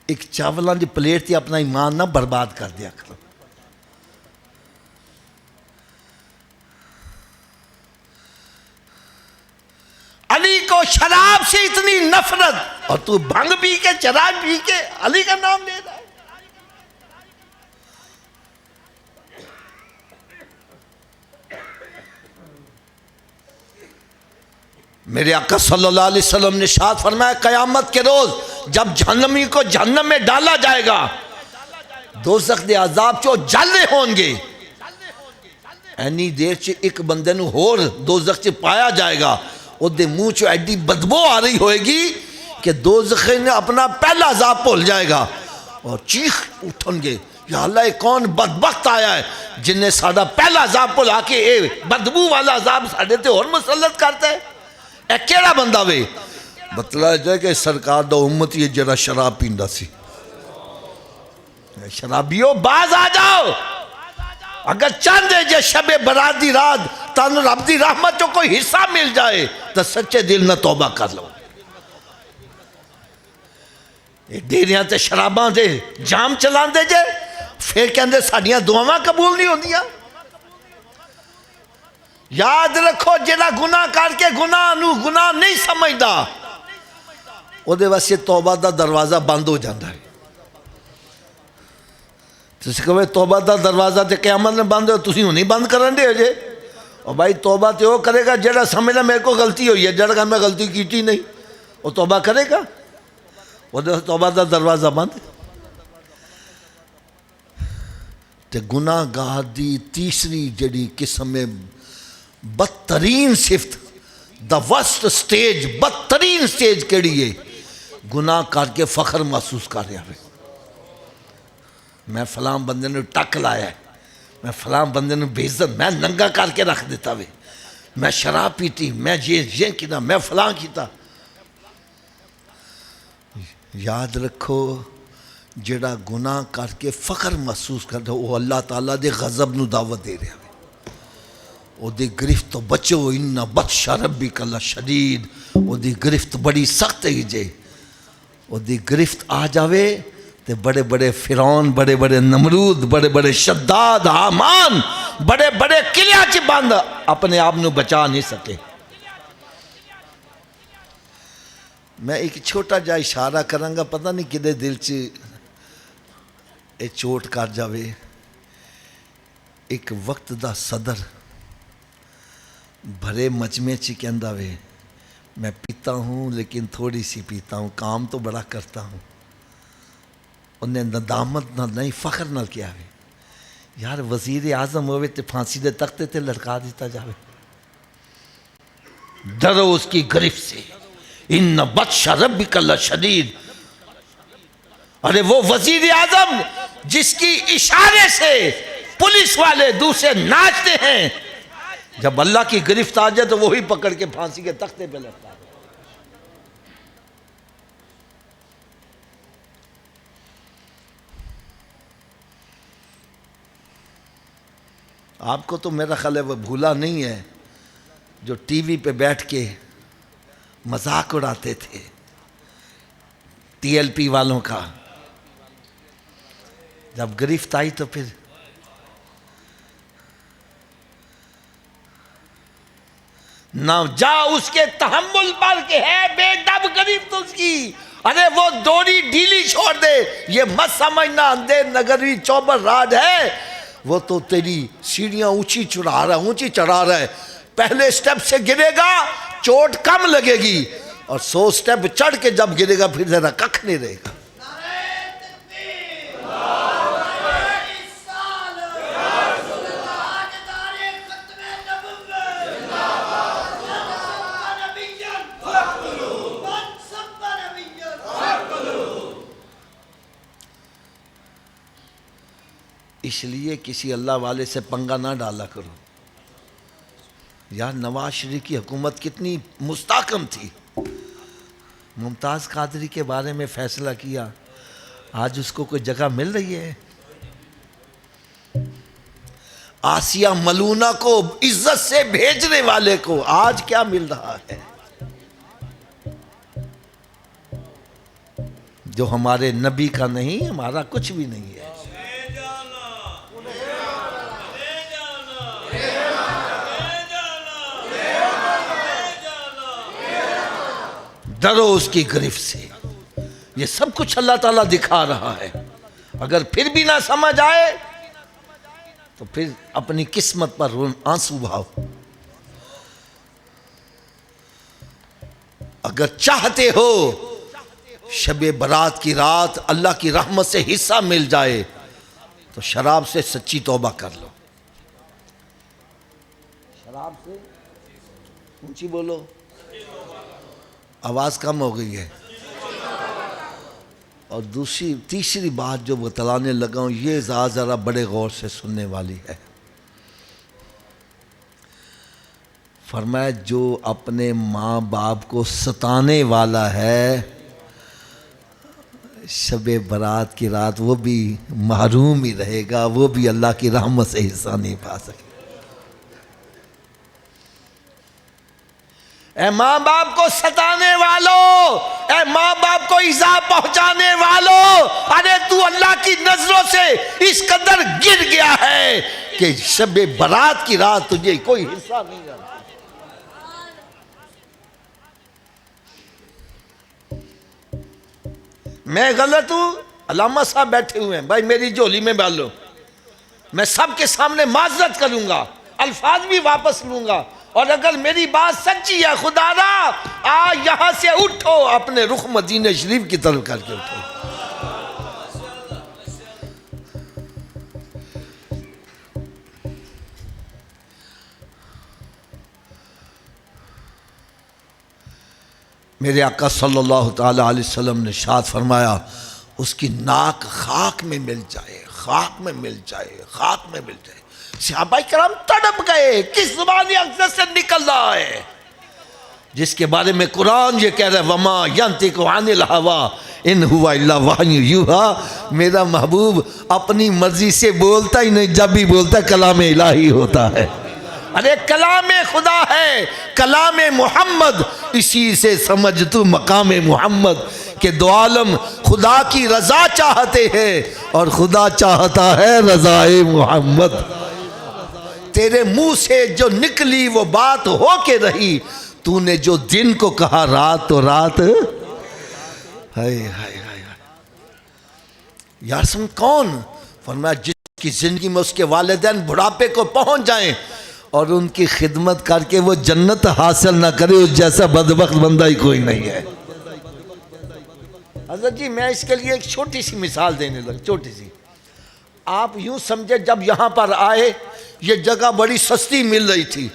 ایک چاولان دی پلیٹ تھی اپنا ایمان نہ برباد کر دیا کرو علی کو شراب سے اتنی نفرت اور تو بھنگ پی کے چراغ پی کے علی کا نام لے رہا ہے میرے آقا صلی اللہ علیہ وسلم نے ارشاد فرمایا قیامت کے روز جب جہنمی کو جہنم میں ڈالا جائے گا دوزخ دے عذاب چو جلے ہون گے اینی دیر چے ایک بندے نو ہور دوزخ چے پایا جائے گا وہ دے منہ چو ایڈی بدبو آ رہی ہوئے گی کہ دوزخ نے اپنا پہلا عذاب بھول جائے گا اور چیخ اٹھن گے یا اللہ کون بدبخت آیا ہے جن نے ساڑھا پہلا عذاب بھولا کے اے بدبو والا عذاب ساڑھے تے اور مسلط کرتا ہے اے کیڑا بندہ وے بتلا جائے کہ سرکار دا امت یہ جڑا شراب پیندا سی شرابیو باز آ جاؤ اگر چاندے جے شب برات دی رات تانو رب دی رحمت جو کوئی حصہ مل جائے تو سچے دل نہ توبہ کر لو یہ ڈیریاں تے شراباں دے جام چلان دے جے پھر کہندے ساڑیاں دعاواں قبول نہیں ہوندیاں یاد رکھو جڑا گناہ کر کے گناہ نہیں سمجھدا او دے واسطے توبہ دا دروازہ بند ہو جاندا ہے تسی کہوے توبہ دا دروازہ تے قیامت نے بند ہو تسی نہیں بند کرن دے جے اور بھائی توبہ تے وہ کرے گا جڑا سمجھنا میرے کو غلطی ہوئی ہے جڑا کہ میں غلطی کیتی نہیں وہ توبہ کرے گا وہ توبہ دا دروازہ بند تے گناہ گاہ دی تیسری جڑی قسم میں بدترین صفت دا ورسٹ سٹیج بدترین سٹیج کیڑی ہے گناہ کر کے فخر محسوس کر رہا ہے میں فلاں بندے نے ٹک لایا ہے میں فلاں بندے نے بے عزت میں ننگا کر کے رکھ دیتا ہوئے میں شراب پیتی میں یہ کیتا میں فلاں کیتا یاد رکھو جڑا گناہ کر کے فخر محسوس کرتا وہ اللہ تعالیٰ دے غضب نو دعوت دے رہا ہے وہ دی گرفت تو بچو انہا بطش ربک لشدید وہ دی گرفت بڑی سخت ہے جے وہ دی گرفت آ جاوے تے بڑے بڑے فرعون، بڑے بڑے نمرود، بڑے بڑے شداد، حامان، بڑے بڑے قلعہ چ بند اپنے آپ نو بچا نہیں سکے۔ میں ایک چھوٹا جا اشارہ کروں گا، پتہ نہیں کدے دل چ اے چوٹ کر جاوے۔ ایک وقت دا صدر بھرے مجمع چ کہندا وے میں پیتا ہوں لیکن تھوڑی سی پیتا ہوں، کام تو بڑا کرتا ہوں۔ انہیں ندامت نہ نہیں فخر نہ کیا وے یار وزیر اعظم ہوئے تے پھانسی دے تختے تے لٹکا دیتا جاوے۔ ڈرو اس کی گرفت سے، ان بطش ربک لشدید۔ ارے وہ وزیر اعظم جس کی اشارے سے پولیس والے دوسرے ناچتے ہیں، جب اللہ کی گرفت آ جائے تو وہی پکڑ کے پھانسی کے تختے پہ لٹکا دے۔ آپ کو تو میرا خیال ہے وہ بھولا نہیں ہے جو ٹی وی پہ بیٹھ کے مذاق اڑاتے تھے ٹی ایل پی والوں کا، جب گرفت آئی تو پھر نہ جا اس کے تحمل پر کہ ہے بے دب گرفت اس کی، ارے وہ دوری ڈھیلی چھوڑ دے، یہ مت سمجھنا اندھیر نگری چوبر راج ہے، وہ تو تیری سیڑھیاں اونچی چڑھا رہا ہے، پہلے سٹیپ سے گرے گا چوٹ کم لگے گی، اور 100 سٹیپ چڑھ کے جب گرے گا پھر ذرا ککھ نہیں رہے گا۔ اس لیے کسی اللہ والے سے پنگا نہ ڈالا کرو۔ یار نواز شریف کی حکومت کتنی مستحکم تھی، ممتاز قادری کے بارے میں فیصلہ کیا، آج اس کو کوئی جگہ مل رہی ہے؟ آسیہ ملونہ کو عزت سے بھیجنے والے کو آج کیا مل رہا ہے؟ جو ہمارے نبی کا نہیں، ہمارا کچھ بھی نہیں ہے۔ ڈرو اس کی گرفت سے، یہ سب کچھ اللہ تعالیٰ دکھا رہا ہے۔ اگر پھر بھی نہ سمجھ آئے تو پھر اپنی قسمت پر آنسو بہاؤ۔ اگر چاہتے ہو شب برات کی رات اللہ کی رحمت سے حصہ مل جائے تو شراب سے سچی توبہ کر لو۔ شراب سے اونچی بولو، آواز کم ہو گئی ہے۔ اور تیسری بات جو بتلانے لگا ہوں یہ ذرا بڑے غور سے سننے والی ہے۔ فرمایا جو اپنے ماں باپ کو ستانے والا ہے شب برات کی رات وہ بھی محروم ہی رہے گا، وہ بھی اللہ کی رحمت سے حصہ نہیں پا سکے۔ اے ماں باپ کو ستانے والوں، اے ماں باپ کو ایذا پہنچانے والوں، ارے تو اللہ کی نظروں سے اس قدر گر گیا ہے کہ شب برات کی رات تجھے کوئی حصہ نہیں رہا۔ میں غلط ہوں، علامہ صاحب بیٹھے ہوئے ہیں، بھائی میری جھولی میں ڈال لو، میں سب کے سامنے معذرت کروں گا، الفاظ بھی واپس لوں گا، اور اگر میری بات سچی ہے خدا را یہاں سے اٹھو، اپنے رخ مدینہ شریف کی طرف کر کے اٹھو۔ میرے آقا صلی اللہ تعالی علیہ وسلم نے ارشاد فرمایا اس کی ناک خاک میں مل جائے، خاک میں مل جائے، خاک میں مل جائے۔ صحابہ کرام تڑپ گئے، کس زبان اقدس سے نکل رہا ہے جس کے بارے میں قرآن یہ کہہ رہا ہے وَمَا يَنْتِقُ عَنِ الْهَوَىٰ إِنْ هُوَ إِلَّا وَحْيٌ يُوحَىٰ۔ میرا محبوب اپنی مرضی سے بولتا ہی نہیں، جب بھی بولتا کلام الہی ہوتا ہے۔ ارے کلام خدا ہے، کلام محمد، اسی سے سمجھ تو مقام محمد کہ دو عالم خدا کی رضا چاہتے ہیں اور خدا چاہتا ہے رضائے محمد۔ تیرے منہ سے جو نکلی وہ بات ہو کے رہی، تو نے جو دن کو کہا رات تو رات۔ ہائے ہائے ہائے یار سن کون؟ فرمایا جس کی زندگی میں اس کے والدین بڑھاپے کو پہنچ جائیں اور ان کی خدمت کر کے وہ جنت حاصل نہ کرے، اس جیسا بدبخت بندہ ہی کوئی نہیں ہے۔ حضرت جی میں اس کے لیے ایک چھوٹی سی مثال دینے لگا، چھوٹی سی۔ آپ یوں سمجھے جب یہاں پر آئے یہ جگہ بڑی سستی مل رہی تھی،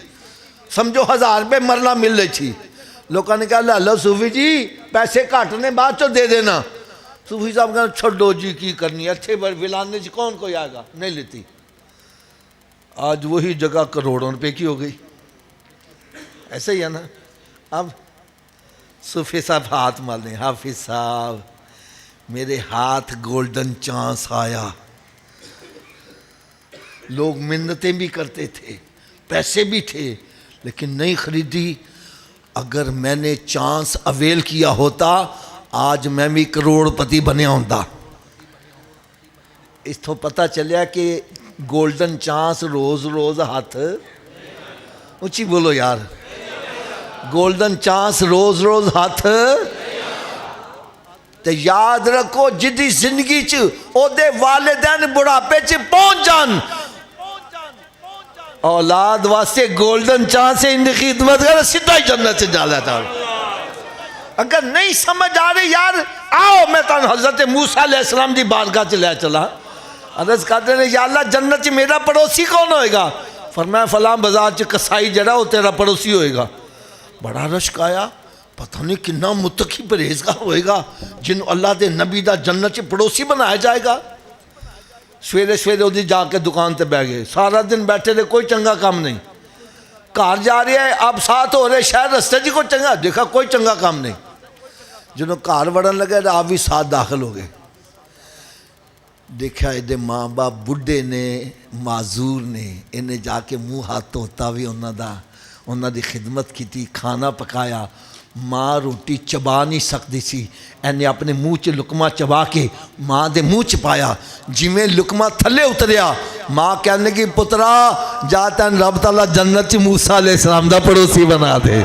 سمجھو 1000 روپے مرلہ مل رہی تھی۔ لوگوں نے کہا اللہ صوفی جی پیسے کاٹنے بعد تو دے دینا۔ صوفی صاحب کہا چھڑو جی کی کرنی ہے، اچھے بار ولانے سے کون کوئی آئے گا، نہیں لیتی۔ آج وہی جگہ کروڑوں روپے کی ہو گئی، ایسا ہی ہے نا۔ اب صوفی صاحب ہاتھ مال دیں، حافظ صاحب میرے ہاتھ گولڈن چانس آیا۔ لوگ منتیں بھی کرتے تھے، پیسے بھی تھے، لیکن نہیں خریدی۔ اگر میں نے چانس اویل کیا ہوتا آج میں بھی کروڑ پتی بنیا ہوتا۔ اس تو پتہ چلیا کہ گولڈن چانس روز روز ہاتھ اچھی بولو یار، گولڈن چانس روز روز ہاتھ۔ تے یاد رکھو جدی زندگی چ او دے والدین بڑھاپے چ پہنچ جان، اولاد واسطے گولڈن چانس ان کی خدمت کر سیدھا ہی جنت سے جا جاتا۔ اگر نہیں سمجھ آ رہی یار آؤ میں تن حضرت موسیٰ علیہ السلام دی بارگاہ چ لے چلا۔ عرض کرتے ہیں یا اللہ جنت چ میرا پڑوسی کون ہوئے گا؟ فرمایا فلاں بازار چ کسائی جڑا وہ تیرا پڑوسی ہوئے گا۔ بڑا رشک آیا، پتہ نہیں کنا متقی پرہیزگار ہوئے گا جن اللہ دے نبی دا جنت چ پڑوسی بنایا جائے گا۔ سویرے سویرے وہ جا کے دکان تے بیٹھ گئے، سارا دن بیٹھے تھے، کوئی چنگا کام نہیں۔ گھر جا رہے ہیں اب ساتھ ہو رہے شاید رستے جی کوئی چنگا، دیکھا کوئی چنگا کام نہیں۔ جنہوں گھر وڑن لگے تو آپ بھی ساتھ داخل ہو گئے۔ دیکھا یہ ماں باپ بڈھے نے، معذور نے، انہیں جا کے منہ ہاتھ دھوتا بھی انہاں دی خدمت کی تھی، کھانا پکایا۔ ماں روٹی چبا نہیں سکتی سی، انہیں اپنے منہ چ لقمہ چبا کے ماں دے منہ چ پایا۔ جویں لقمہ تھلے اتریا ماں کہنے کی پترا جا تین رب تعالیٰ جنت چ موسیٰ علیہ السلام دا پڑوسی بنا دے۔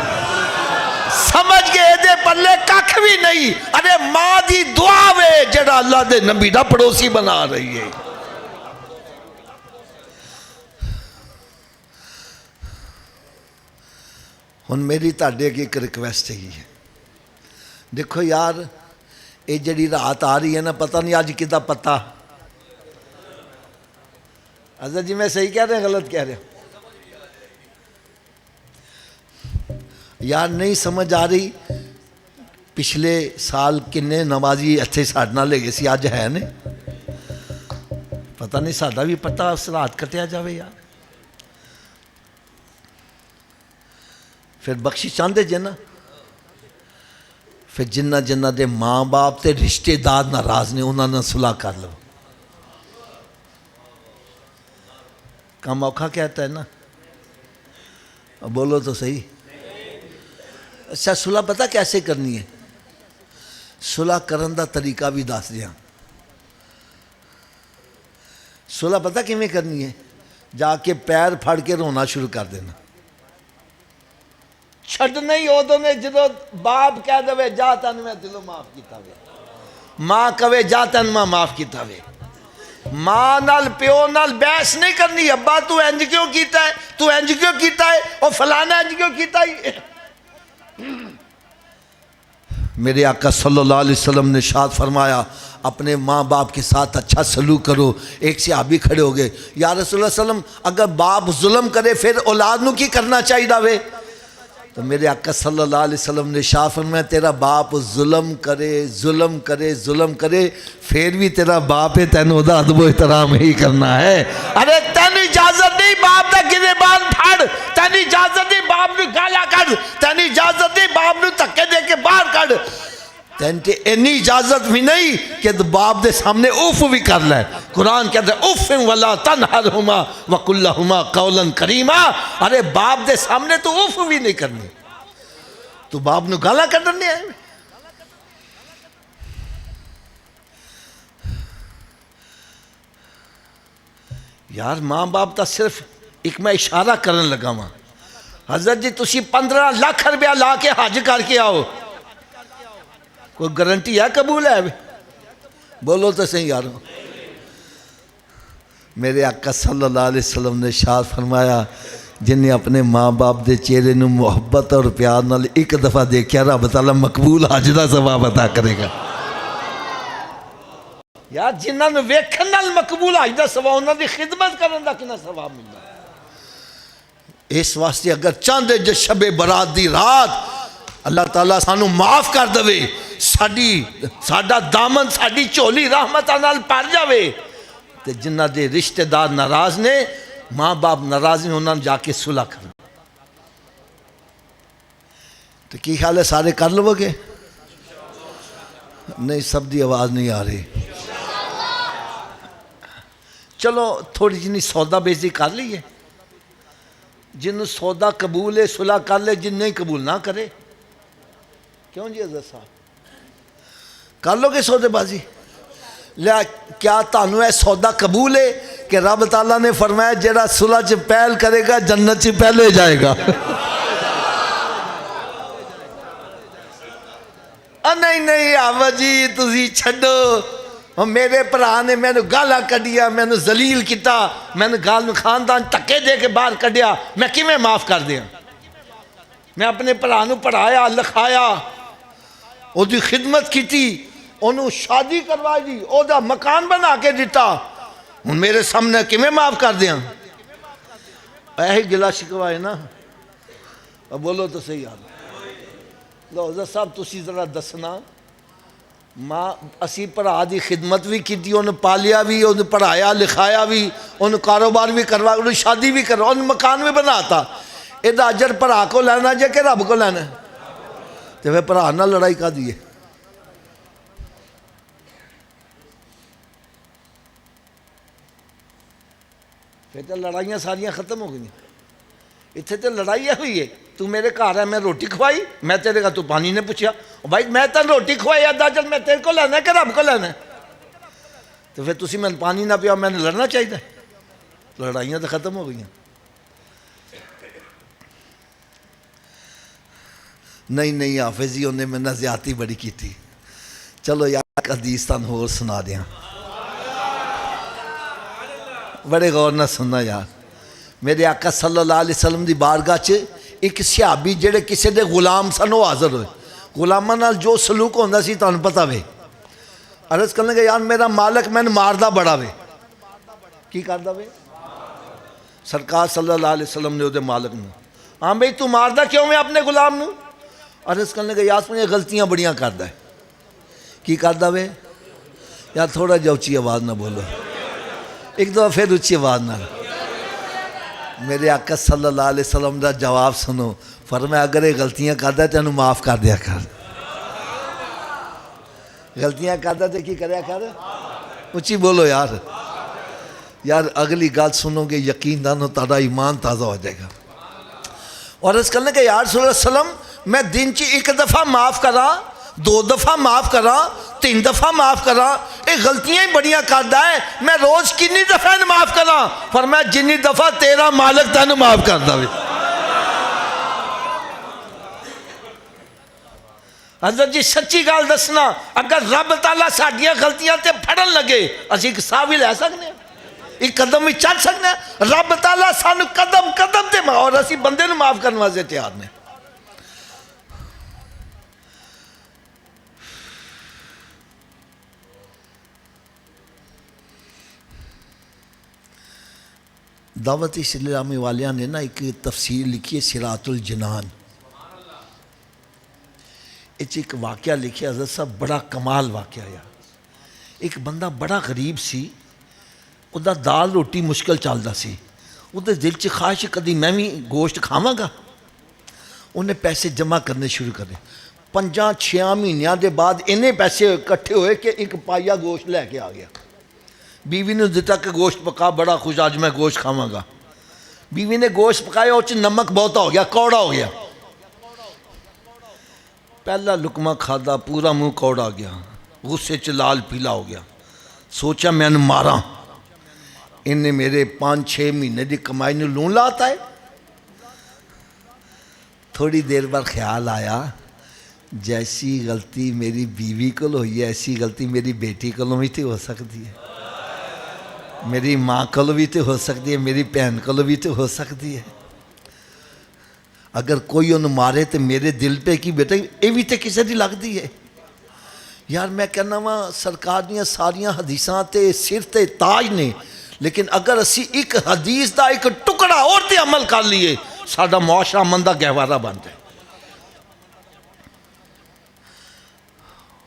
سمجھ گئے دے پلے ککھ بھی نہیں، ارے ماں دی دعا وے جڑا اللہ دے نبی دا پڑوسی بنا رہی ہے۔ ہن میری تاڑے کی ایک ریکویسٹ ہے، دیکھو یار یہ جڑی رات آ رہی ہے نا، پتہ نہیں آج کتا پتہ۔ حضرت جی میں صحیح کہہ رہے ہیں غلط کہہ رہے ہیں؟ یار نہیں سمجھ آ رہی پچھلے سال کنے نمازی اچھے ساڑھ نہ لے گئے سی، آج ہے نے پتہ نہیں ساڑھا بھی پتہ اس رات کٹیا جاوے یار۔ پھر بخشی چاندے جے نا، پھر جنہ جنہ دے ماں باپ تے رشتے دار ناراض نے انہاں نے صلح کر لو۔ کام اوکھا کہتا ہے نا، بولو تو صحیح۔ اچھا صلح پتہ کیسے کرنی ہے؟ صلح کرن دا طریقہ بھی دس دیا۔ صلح پتہ کیویں کرنی ہے؟ جا کے پیر پھڑ کے رونا شروع کر دینا۔ چھڑنے ہی ادو نے جدو باپ کہہ دے جا تن میں دلوں معاف کیتا وے، ماں کہے جا تن میں معاف کیتا وے۔ ماں نال پیو نال بحث نہیں کرنی، ابا تو انج کیوں کیتا ہے، تو انج کیوں کیتا ہے، اور فلانا انج کیوں کیتا ہے۔ میرے آقا صلی اللہ علیہ وسلم نے ارشاد فرمایا اپنے ماں باپ کے ساتھ اچھا سلوک کرو۔ ایک صحابی کھڑے ہو گئے، یا رسول اللہ صلی اللہ علیہ وسلم اگر باپ ظلم کرے پھر اولاد نو کی کرنا چاہیے وے؟ تو میرے آقا صلی اللہ علیہ وسلم نے ارشاد فرمایا تیرا باپ ظلم کرے ظلم کرے ظلم کرے پھر بھی تیرا باپ ہے، تینوں دا ادب و احترام ہی کرنا ہے۔ ارے تینوں اجازت نہیں باپ دا گریبان پھاڑ، تینوں اجازت نہیں باپ نو گالا کر، تینوں اجازت نہیں باپ نو دھکے دے کے باہر کر، تینتے اینی اجازت بھی نہیں کہ باپ دے سامنے اوف بھی کر لے۔ قرآن کہتا ہے اوف ولا تنہرہما وقل لہما قولا کریما۔ ارے باپ دے سامنے تو اوف بھی نہیں کرنی، تو باپ نو گالا کرنے آئے۔ یار ماں باپ دا صرف ایک میں اشارہ کرن لگا ہاں حضرت جی تسی 15 لاکھ روپیہ لا کے حج کر کے آؤ کوئی گارنٹی ہے قبول ہے بولو تو صحیح یارو میرے آقا صلی اللہ علیہ وسلم نے ارشاد فرمایا جن نے اپنے ماں باپ دے چہرے نو محبت اور پیار نال ایک دفعہ دیکھیا رب تعالیٰ مقبول حج دا ثواب عطا کرے گا یار جنہاں نو ویکھن نال مقبول حج دا ثواب انہاں دی خدمت کرن دا کنا ثواب ملدا اس واسطے اگر چاندے جو شب برات دی رات اللہ تعالیٰ سانو معاف کر دوے ساڈا دامن ساڈی چولی رحمتاں نال بھر جاوے تے جنہ دے رشتہ دار ناراض نے ماں باپ ناراض نے انہوں نے جا کے صلح کرنا تو کی خیال ہے سارے کر لو گے نہیں سب دی آواز نہیں آ رہی چلو تھوڑی جنی سودا بیزی کر لیے جن سودا قبول ہے صلح کر لے جن نہیں قبول نہ کرے کیوں جی حضرت صاحب کر لو گے سودے بازی لیا کیا تانوں ہے سودا قبول ہے کہ رب تعالیٰ نے فرمایا جیڑا صلح چ پہل کرے گا جنت چ پہلے جائے گا نہیں آوا جی تسی چھڈو میرے بھرا نے مینوں گالاں کڈیا مینوں ذلیل کیتا مینوں گال خاندان دھکے دے کے باہر کڈیا میں کیویں معاف کر دیاں میں اپنے بھرا نوں پڑھایا لکھایا او دی خدمت کیتی انہوں شادی کروائی دی او دا مکان بنا کے دیتا ہن میرے سامنے کیویں معاف کر دیاں ایہی گلا شکوائے نا اب بولو تو صحیح آدھا لو حضرت صاحب تسی ذرا دسنا ماں اسی بھرا دی خدمت بھی کی انہوں پالیا بھی انہوں پڑھایا لکھایا بھی انہوں کاروبار بھی کروا انہوں شادی بھی کروا انہوں مکان بھی بناتا یہ اجر بھرا کو لینا جے کہ رب کو لینا تو پھر بھرا نہ لڑائی کا دیئے پھر تو لڑائیاں ساریاں ختم ہو گئی اتنے تو لڑائی ہوئی ہے تو میرے گھر ہے میں روٹی کھوائی میں تیرے کا تو پانی نے پوچھا بھائی میں تو روٹی کھوائی ادا چل میں تیرے کو لینا ہے کہ رب کو لینا ہے تو پھر تسی میں پانی نہ پیا میں نے لڑنا چاہیے لڑائیاں تو ختم ہو گئی نہیں حافظ جی انہیں میں نے زیادتی بڑی کی تھی چلو یار حدیث تان ہور سنا دیا بڑے غور نہ سننا یار میرے آقا صلی اللہ علیہ وسلم دی بارگاہ چ ایک صحابی جڑے کسی دے غلام سن وہ حاضر ہوئے غلاماں نال جو سلوک ہوندا سی تانوں پتہ وے عرض کرنے لگے یار میرا مالک میں ماردا بڑا وے کی کردا وے سرکار صلی اللہ علیہ وسلم نے او دے مالک نو ہاں بھئی تو ماردا کیوں میں اپنے غلام نو عرض کرنے لگے یار میں غلطیاں بڑیاں کردا ہے کی کردا وے یار تھوڑا جا اچھی آواز نہ بولو ایک دفعہ پھر اچھی آواز نہ میرے آقا صلی اللہ علیہ وسلم دا جواب سنو فرمایا اگر یہ غلطیاں کردا ہے تو انہوں معاف کر دیا کر غلطیاں کردا تو کی کریا کر اچھی بولو یار اگلی گل سنو گے یقین دانو تارا ایمان تازہ ہو جائے گا اور اس کرنے کہ یار صلی اللہ علیہ وسلم میں دن چی ایک دفعہ معاف کرا 2 دفعہ معاف کرا 3 دفعہ معاف کرا یہ غلطیاں ہی بڑیاں کردا ہے میں روز کنی دفعہ معاف کرا فرمایا جنی دفعہ تیرا مالک تینوں معاف کردا وے حضرت جی سچی گل دسنا اگر رب تعالیٰ ساڈیاں غلطیاں تے پھڑن لگے اسی ایک ساہ بھی لے سکنے ایک قدم بھی چل سکنے رب تعالیٰ سانو قدم قدم تے اور اسی بندے نو معاف کرنے واسطے تیار نے دعوت اسلامی والیاں نے نا ایک تفسیر لکھی ہے صراط الجنان ایک واقعہ لکھیا حضرت صاحب بڑا کمال واقعہ ہے ایک بندہ بڑا غریب سی او دا دال روٹی مشکل چلدا سی او دے دل چ خواہش کدی میں بھی گوشت کھاواں گا انہیں پیسے جمع کرنے شروع کرے 5-6 مہینیاں دے بعد انہیں پیسے اکٹھے ہوئے کہ ایک پائیا گوشت لے کے آ گیا بیوی نے دیتا کہ گوشت پکا بڑا خوش آج میں گوشت کھاواں گا بیوی نے گوشت پکایا اس نمک بہتا ہو گیا کوڑا ہو گیا پہلا لقمہ کھادا پورا منہ کوڑا گیا غصے چ لال پیلا ہو گیا سوچا میں نے مارا انہیں میرے 5-6 مہینے کی کمائی نے لون لاتا ہے. تھوڑی دیر بعد خیال آیا جیسی غلطی میری بیوی کو ہوئی ہے ایسی غلطی میری بیٹی کو بھی تو ہو سکتی ہے, میری ماں کو بھی تو ہو سکتی ہے, میری بہن کو بھی تو ہو سکتی ہے. اگر کوئی انہوں مارے تو میرے دل پہ کی بیٹا یہ بھی تو کسی دی لگتی ہے. یار میں کہنا وا سرکار دیا ساریاں حدیثاں تے سر تے تاج نے, لیکن اگر اسی ایک حدیث دا ایک ٹکڑا اور تے عمل کر لیے ساڈا معاشرہ مندہ گہوارہ بن جائے.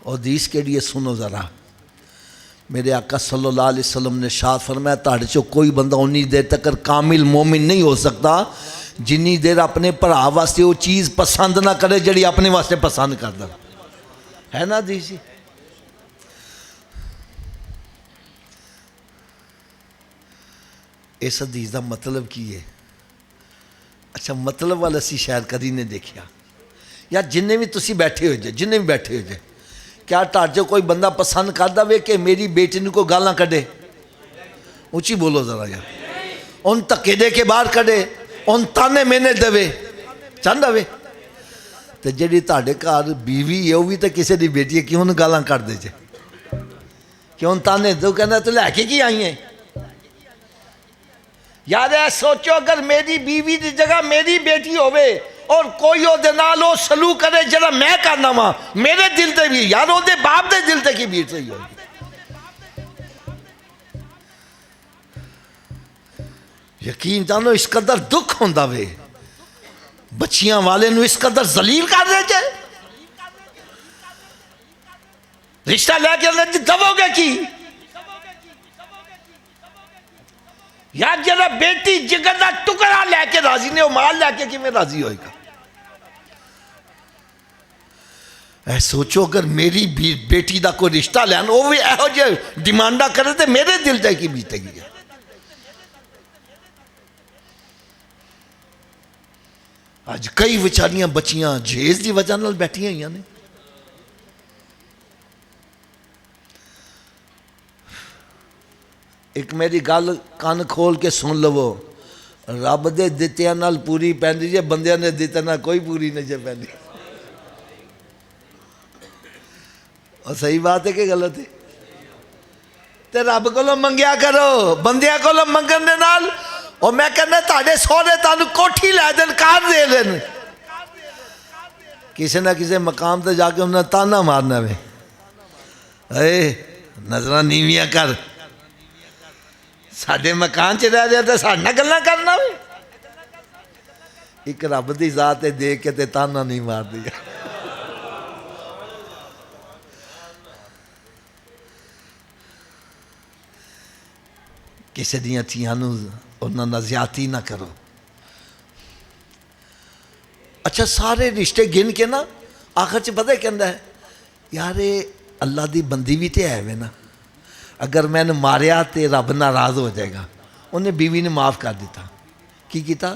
حدیث کے لیے سنو ذرا, میرے آقا صلی اللہ علیہ وسلم نے ارشاد فرمایا تہاڈے چوں کوئی بندہ انی دیر تک کامل مومن نہیں ہو سکتا جنی دیر اپنے بھرا واسطے وہ چیز پسند نہ کرے جڑی اپنے واسطے پسند کردا ہے نا حدیث. اس حدیث دا مطلب کی ہے؟ اچھا مطلب والا اسی شاید کدی نے دیکھیا. یا جنہیں بھی تسی بیٹھے ہو جائے, جنہیں بھی بیٹھے ہو جائے, کیا تہاڈے کوئی بندہ پسند کردا وے کہ میری بیٹی نے کوئی گالاں کڈے؟ اونچی بولو ذرا یار. ان تکے دے کے باہر کڈے, ان تانے مینے دے چاہندا وے؟ تے جڑی تہاڈے گھر بیوی ہے وہ بھی تے کسی دی بیٹی ہے, کیوں نہ گالاں کڈ دے جے, کیوں تانے دو, کہندا تو لے کے کی آئی ہیں. یار اے سوچو اگر میری بیوی دی جگہ میری بیٹی ہوئے اور کوئی او دے نال او سلوک کرے جڑا میں کرنا وا, میرے دل تے بھی یار او دے باپ دے دل تے کی بیٹ رہی ہوگی. یقین جانو اس قدر دکھ ہوندا وے, بچیاں والے نو اس قدر ذلیل کر دے جے, رشتہ لے کے دبو گے کی یار جڑا بیٹی جگر دا ٹکڑا لے کے راضی نے وہ مال لے کے کیویں راضی ہوئے گا. اے سوچو اگر میری بیٹی دا کوئی رشتہ لین وہ بھی ایہو جے ڈیمانڈا کرے تے میرے دل تے کی بیتے گی. آج کئی وچاریاں بچیاں جہیز دی وجہ نال بیٹھیاں ہوئی نے. ایک میری گل کان کھول کے سن لو, رب دے دتیاں نال پوری پیندی جے, بندیاں نے دتے نال کوئی پوری نہیں جے پیندی. اور صحیح بات ہے کہ غلط ہے؟ تے رب کولوں منگیا کرو, بندیاں کولوں منگن دے نال اور میں کہنا تہاڈے سوہرے تانوں کوٹھی لے دین, کار دے دین, کسی نہ کسی مقام تے جا کے انہاں تانا مارنا وے, اے نظراں نیویاں کر, ساڈے مکان چ رہ رہا تے ساڈے نال گلاں کرنا وے. ایک رب دی ذات ہے دیکھ کے تے تانا نہیں مار دیا. کسی دیاں تھیاں نو انہاں نال زیادتی نہ کرو. اچھا سارے رشتے گن کے نا آخر چ پتہ کہندا ہے یار اللہ دی بندی بھی تے ہے وے نا, اگر میں نے ماریا تے رب ناراض ہو جائے گا. انہیں بیوی نے معاف کر دیتا. کی کیتا؟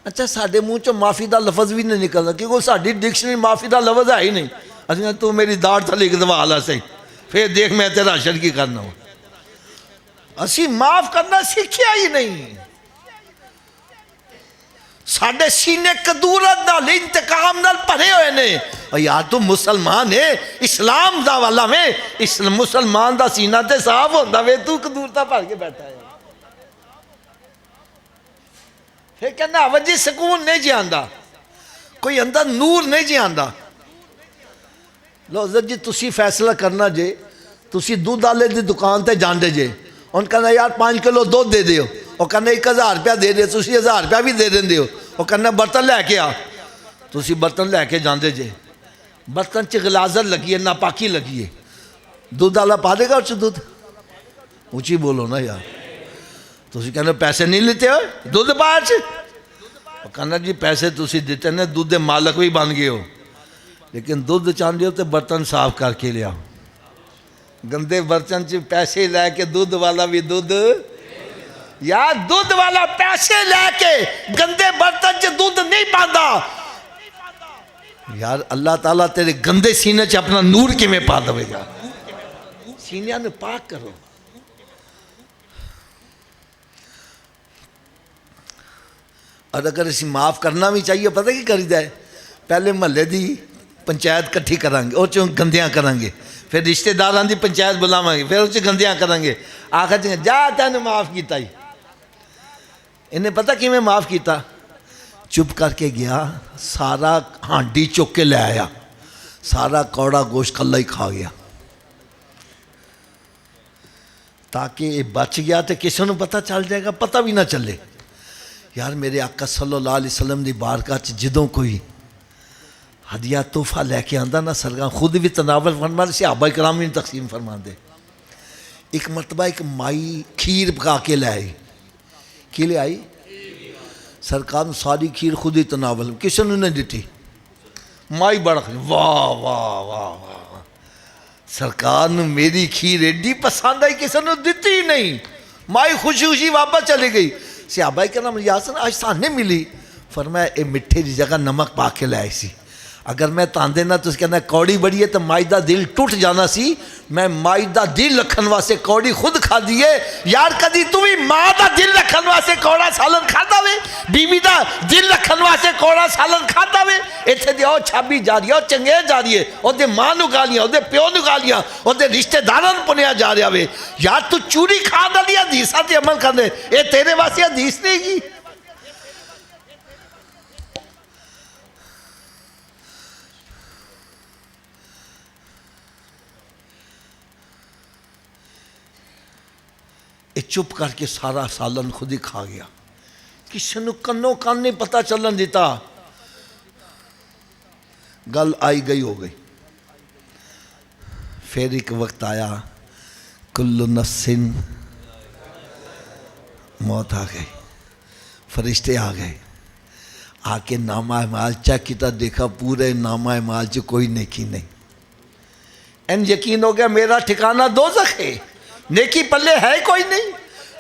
اچھا ساڈے منہ چوں معافی دا لفظ بھی نہیں نکلدا کیونکہ ساڈی ڈکشنری معافی دا لفظ ہے ہی نہیں. اسی تو میری داڑھ تھلے ایک دفعہ حالا صحیح, پھر دیکھ میں تیرا حشر کی کرنا ہوں. اسی معاف کرنا سیکھیا ہی نہیں. ساڈے سینے قدورت نال انتقام نال بھرے ہوئے نے. یار تو مسلمان ہے, اسلام دا والا میں مسلمان دا سینہ تے صاف ہوندا وے, تو قدورتا بھر کے بیٹھا ہے. پھر کہنا وجہ سکون نہیں جی آندا, کوئی اندر نور نہیں جی آندا. لو حضرت جی تسی فیصلہ کرنا جے, تسی دودھ والے دی دکان تے جاندے جے, ان کہنا یار 5 کلو دودھ دے دیو, وہ کہنا 1000 روپیہ دے دے, تسی 1000 روپیہ بھی دے دیں ہو. وہ کہنا برتن لے کے آ, تسی برتن لے کے جاندے جے, برتن چ غلاظت لگی ہے, ناپاکی لگی ہے, دودھ والا پا دے گا اس دودھ؟ اونچی بولو نا یار. تسی کہنا پیسے نہیں لیتے ہو دودھ پا چ, وہ کہنا جی پیسے تسی دیتے نے, دودھ دے مالک بھی بن گئے ہو, لیکن دودھ چاہتے ہو تو برتن صاف کر کے لیا. گندے برتن چ پیسے لے کے دودھ والا بھی دودھ, یار دودھ والا پیسے لے کے گندے برتن چ دودھ نہیں پاندا. یار اللہ تعالیٰ تیرے گندے سینے چ اپنا نور کی میں پا دے گا. سینیاں نے پاک کرو. اور اگر اسی معاف کرنا بھی چاہیے پتہ کی کری ہے پہلے محلے دی پنچایت کٹھی کریں گے اور چوں گندیاں کریں گے پھر رشتہ داران دی پنچایت بلاواں گے پھر اس گندیاں کریں گے آخر جا تینوں معاف کیتا ہی انہیں پتہ کہ میں معاف کیتا چپ کر کے گیا سارا ہانڈی چک کے لے آیا سارا کوڑا گوشت کلا ہی کھا گیا تاکہ یہ بچ گیا تو کسی نے پتہ چل جائے گا پتہ بھی نہ چلے یار میرے آقا صلی اللہ علیہ وسلم دی بارگاہ چ جدوں کوئی ہدیہ تحفہ لے کے آندا نا سرگاں خود بھی تناول فرما دے صحابہ کرام بھی تقسیم فرما دے ایک مرتبہ ایک مائی کھیر پکا کے لے آئی کی لے آئی سرکار ساری کھیر خود ہی تناول کسی نے نہیں دیتی مائی بڑا واہ واہ واہ واہ سرکار نے میری کھیر ایڈی پسند آئی کسی نے دیتی ہی نہیں مائی خوشی خوشی واپس چلی گئی صحابہ کرام یاسن آج سانے ملی فرمایا اے مٹھے دی جگہ نمک پا کے لے آئی سی اگر میں تاندے نہ تو اس کہنا کوڑی بڑی ہے تو مائی دا دل ٹوٹ جانا سی میں مائی دا دل رکھن واسے کوڑی خود کھا دیئے یار کدی تمہیں ماں دا دل رکھن واسے کوڑا سالن کھاتا وے بیوی دا دل رکھن واسے کوڑا سالن کھاتا وے ایتھے دی او چھابی جا رہی ہے او چنگے جا رہی ہے او دے ماں نو گالیاں او دے پیو نو گالیاں او دے رشتہ داران پنیا جا رہا وے یار تو چوری کھا دا لیا حدیثاں تے عمل کرنے اے تیرے واسے حدیث نہیں گی چپ کر کے سارا سالن خود ہی کھا گیا کسی نے کنوں کان نہیں پتہ چلن دیتا گل آئی گئی ہو گئی پھر ایک وقت آیا کل نفس موت آ گئی فرشتے آ گئے آ کے نامہ اعمال چیک کیتا دیکھا پورے نامہ اعمال جو کوئی نیکی نہیں ان یقین ہو گیا میرا ٹھکانہ دوزخ ہے نیکی پلے ہے کوئی نہیں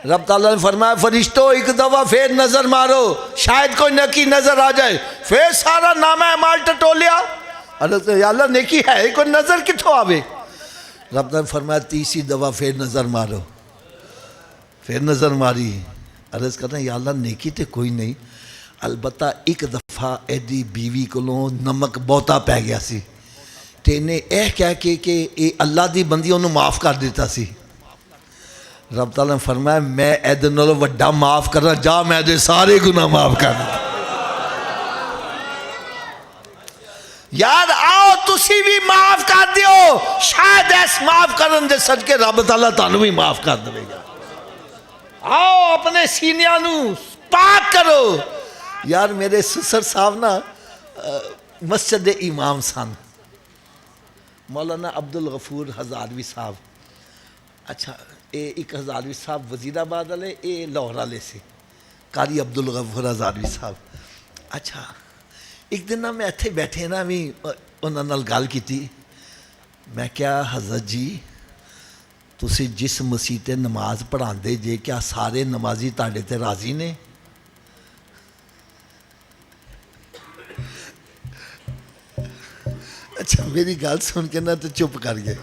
رب تعالیٰ نے فرمایا فرشتوں ایک دفعہ پھر نظر مارو شاید کوئی نیکی نظر آ جائے پھر سارا نامہ اعمال ٹٹولیا یا اللہ نیکی ہے کوئی نظر کتھوں آوے رب نے فرمایا تیسری دفعہ پھر نظر مارو پھر نظر ماری عرض کرنا یا اللہ نیکی تے کوئی نہیں البتہ ایک دفعہ ایڈی بیوی کو نمک بہتا پہ گیا سی تے انہیں کہہ کے کہ اے اللہ دی بندی انہوں معاف کر دیتا سی رب تعالیٰ نے فرمایا میں ایدے نالوں وڈا معاف کرنا جا میں دے سارے گناہ معاف کرنا یار آؤ تسی بھی معاف کر دیو شاید ایس معاف کرن دے صدقے رب تعالیٰ تانوں بھی معاف کر دے گا آؤ اپنے سینیانو پاک کرو یار میرے سسر صاحب نا مسجد امام سن مولانا عبدالغفور ہزاروی صاحب اچھا ایک ہزاروی صاحب وزیر آباد والے اے لاہور والے سے قاری عبدالغفور ہزاروی صاحب اچھا ایک دن نا میں اتھے بیٹھے نا بھی انہوں نے گل کی تھی میں کیا حضرت جی تسی جس مسیح تے نماز پڑھا دے جے کیا سارے نمازی تاڑے تے راضی نے اچھا میری گل سن کے نا تو چپ کر گئے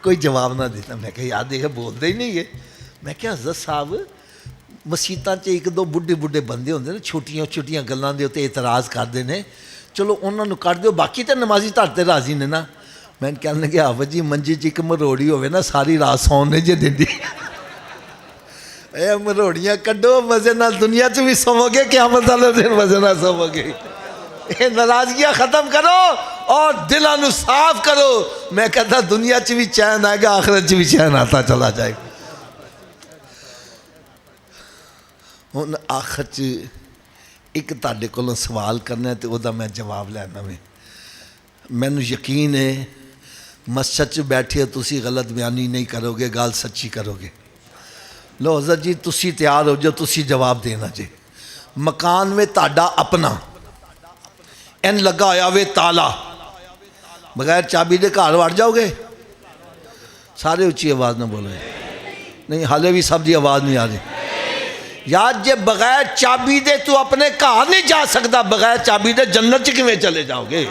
کوئی جواب نہ دیتا میں کہا یاد دیکھا بول دے ہی نہیں ہے میں کہا حضرت صاحب مسیطاں چے ایک دو بڑھے بڑھے بندے ہوندے نا چھوٹیاں گلان دے ہوتے اعتراض کر دے نے چلو انہوں نے کر دیو باقی تے نمازی تاڑتے راضی نے نا میں نے کہنے لگا آفت جی منجی چی ایک مروڑی ہوئے نا ساری رات سونے جے دے دی اے مروڑیاں کڈو مزے نہ دنیا چ بھی سو گے قیامت والے دن مزے نہ سو گے اے ناراضگیاں ختم کرو اور دلانو صاف کرو میں کہتا دنیا چ بھی چین آئے گا آخرت چ بھی چین آتا چلا جائے گا ہن آخر چ ایک تاڑے کو سوال کرنا ہے تو وہ دا میں جواب لینا میں میں نے یقین ہے مسجد چ بیٹھے تسی غلط بیانی نہیں کرو گے گال سچی کرو گے لو حضرت جی تسی تیار ہو جو تسی جواب دینا جے مکان میں تاڑا اپنا این لگا آیا وے تالا بغیر چابی دے گھر وڑ جاؤ گے سارے اچھی آواز نہ بولے نہیں حالے بھی سب دی آواز نہیں آ رہی یار جے بغیر چابی دے تو اپنے گھر نہیں جا سکتا بغیر چابی دے جنت چ کیویں چلے جاؤ گے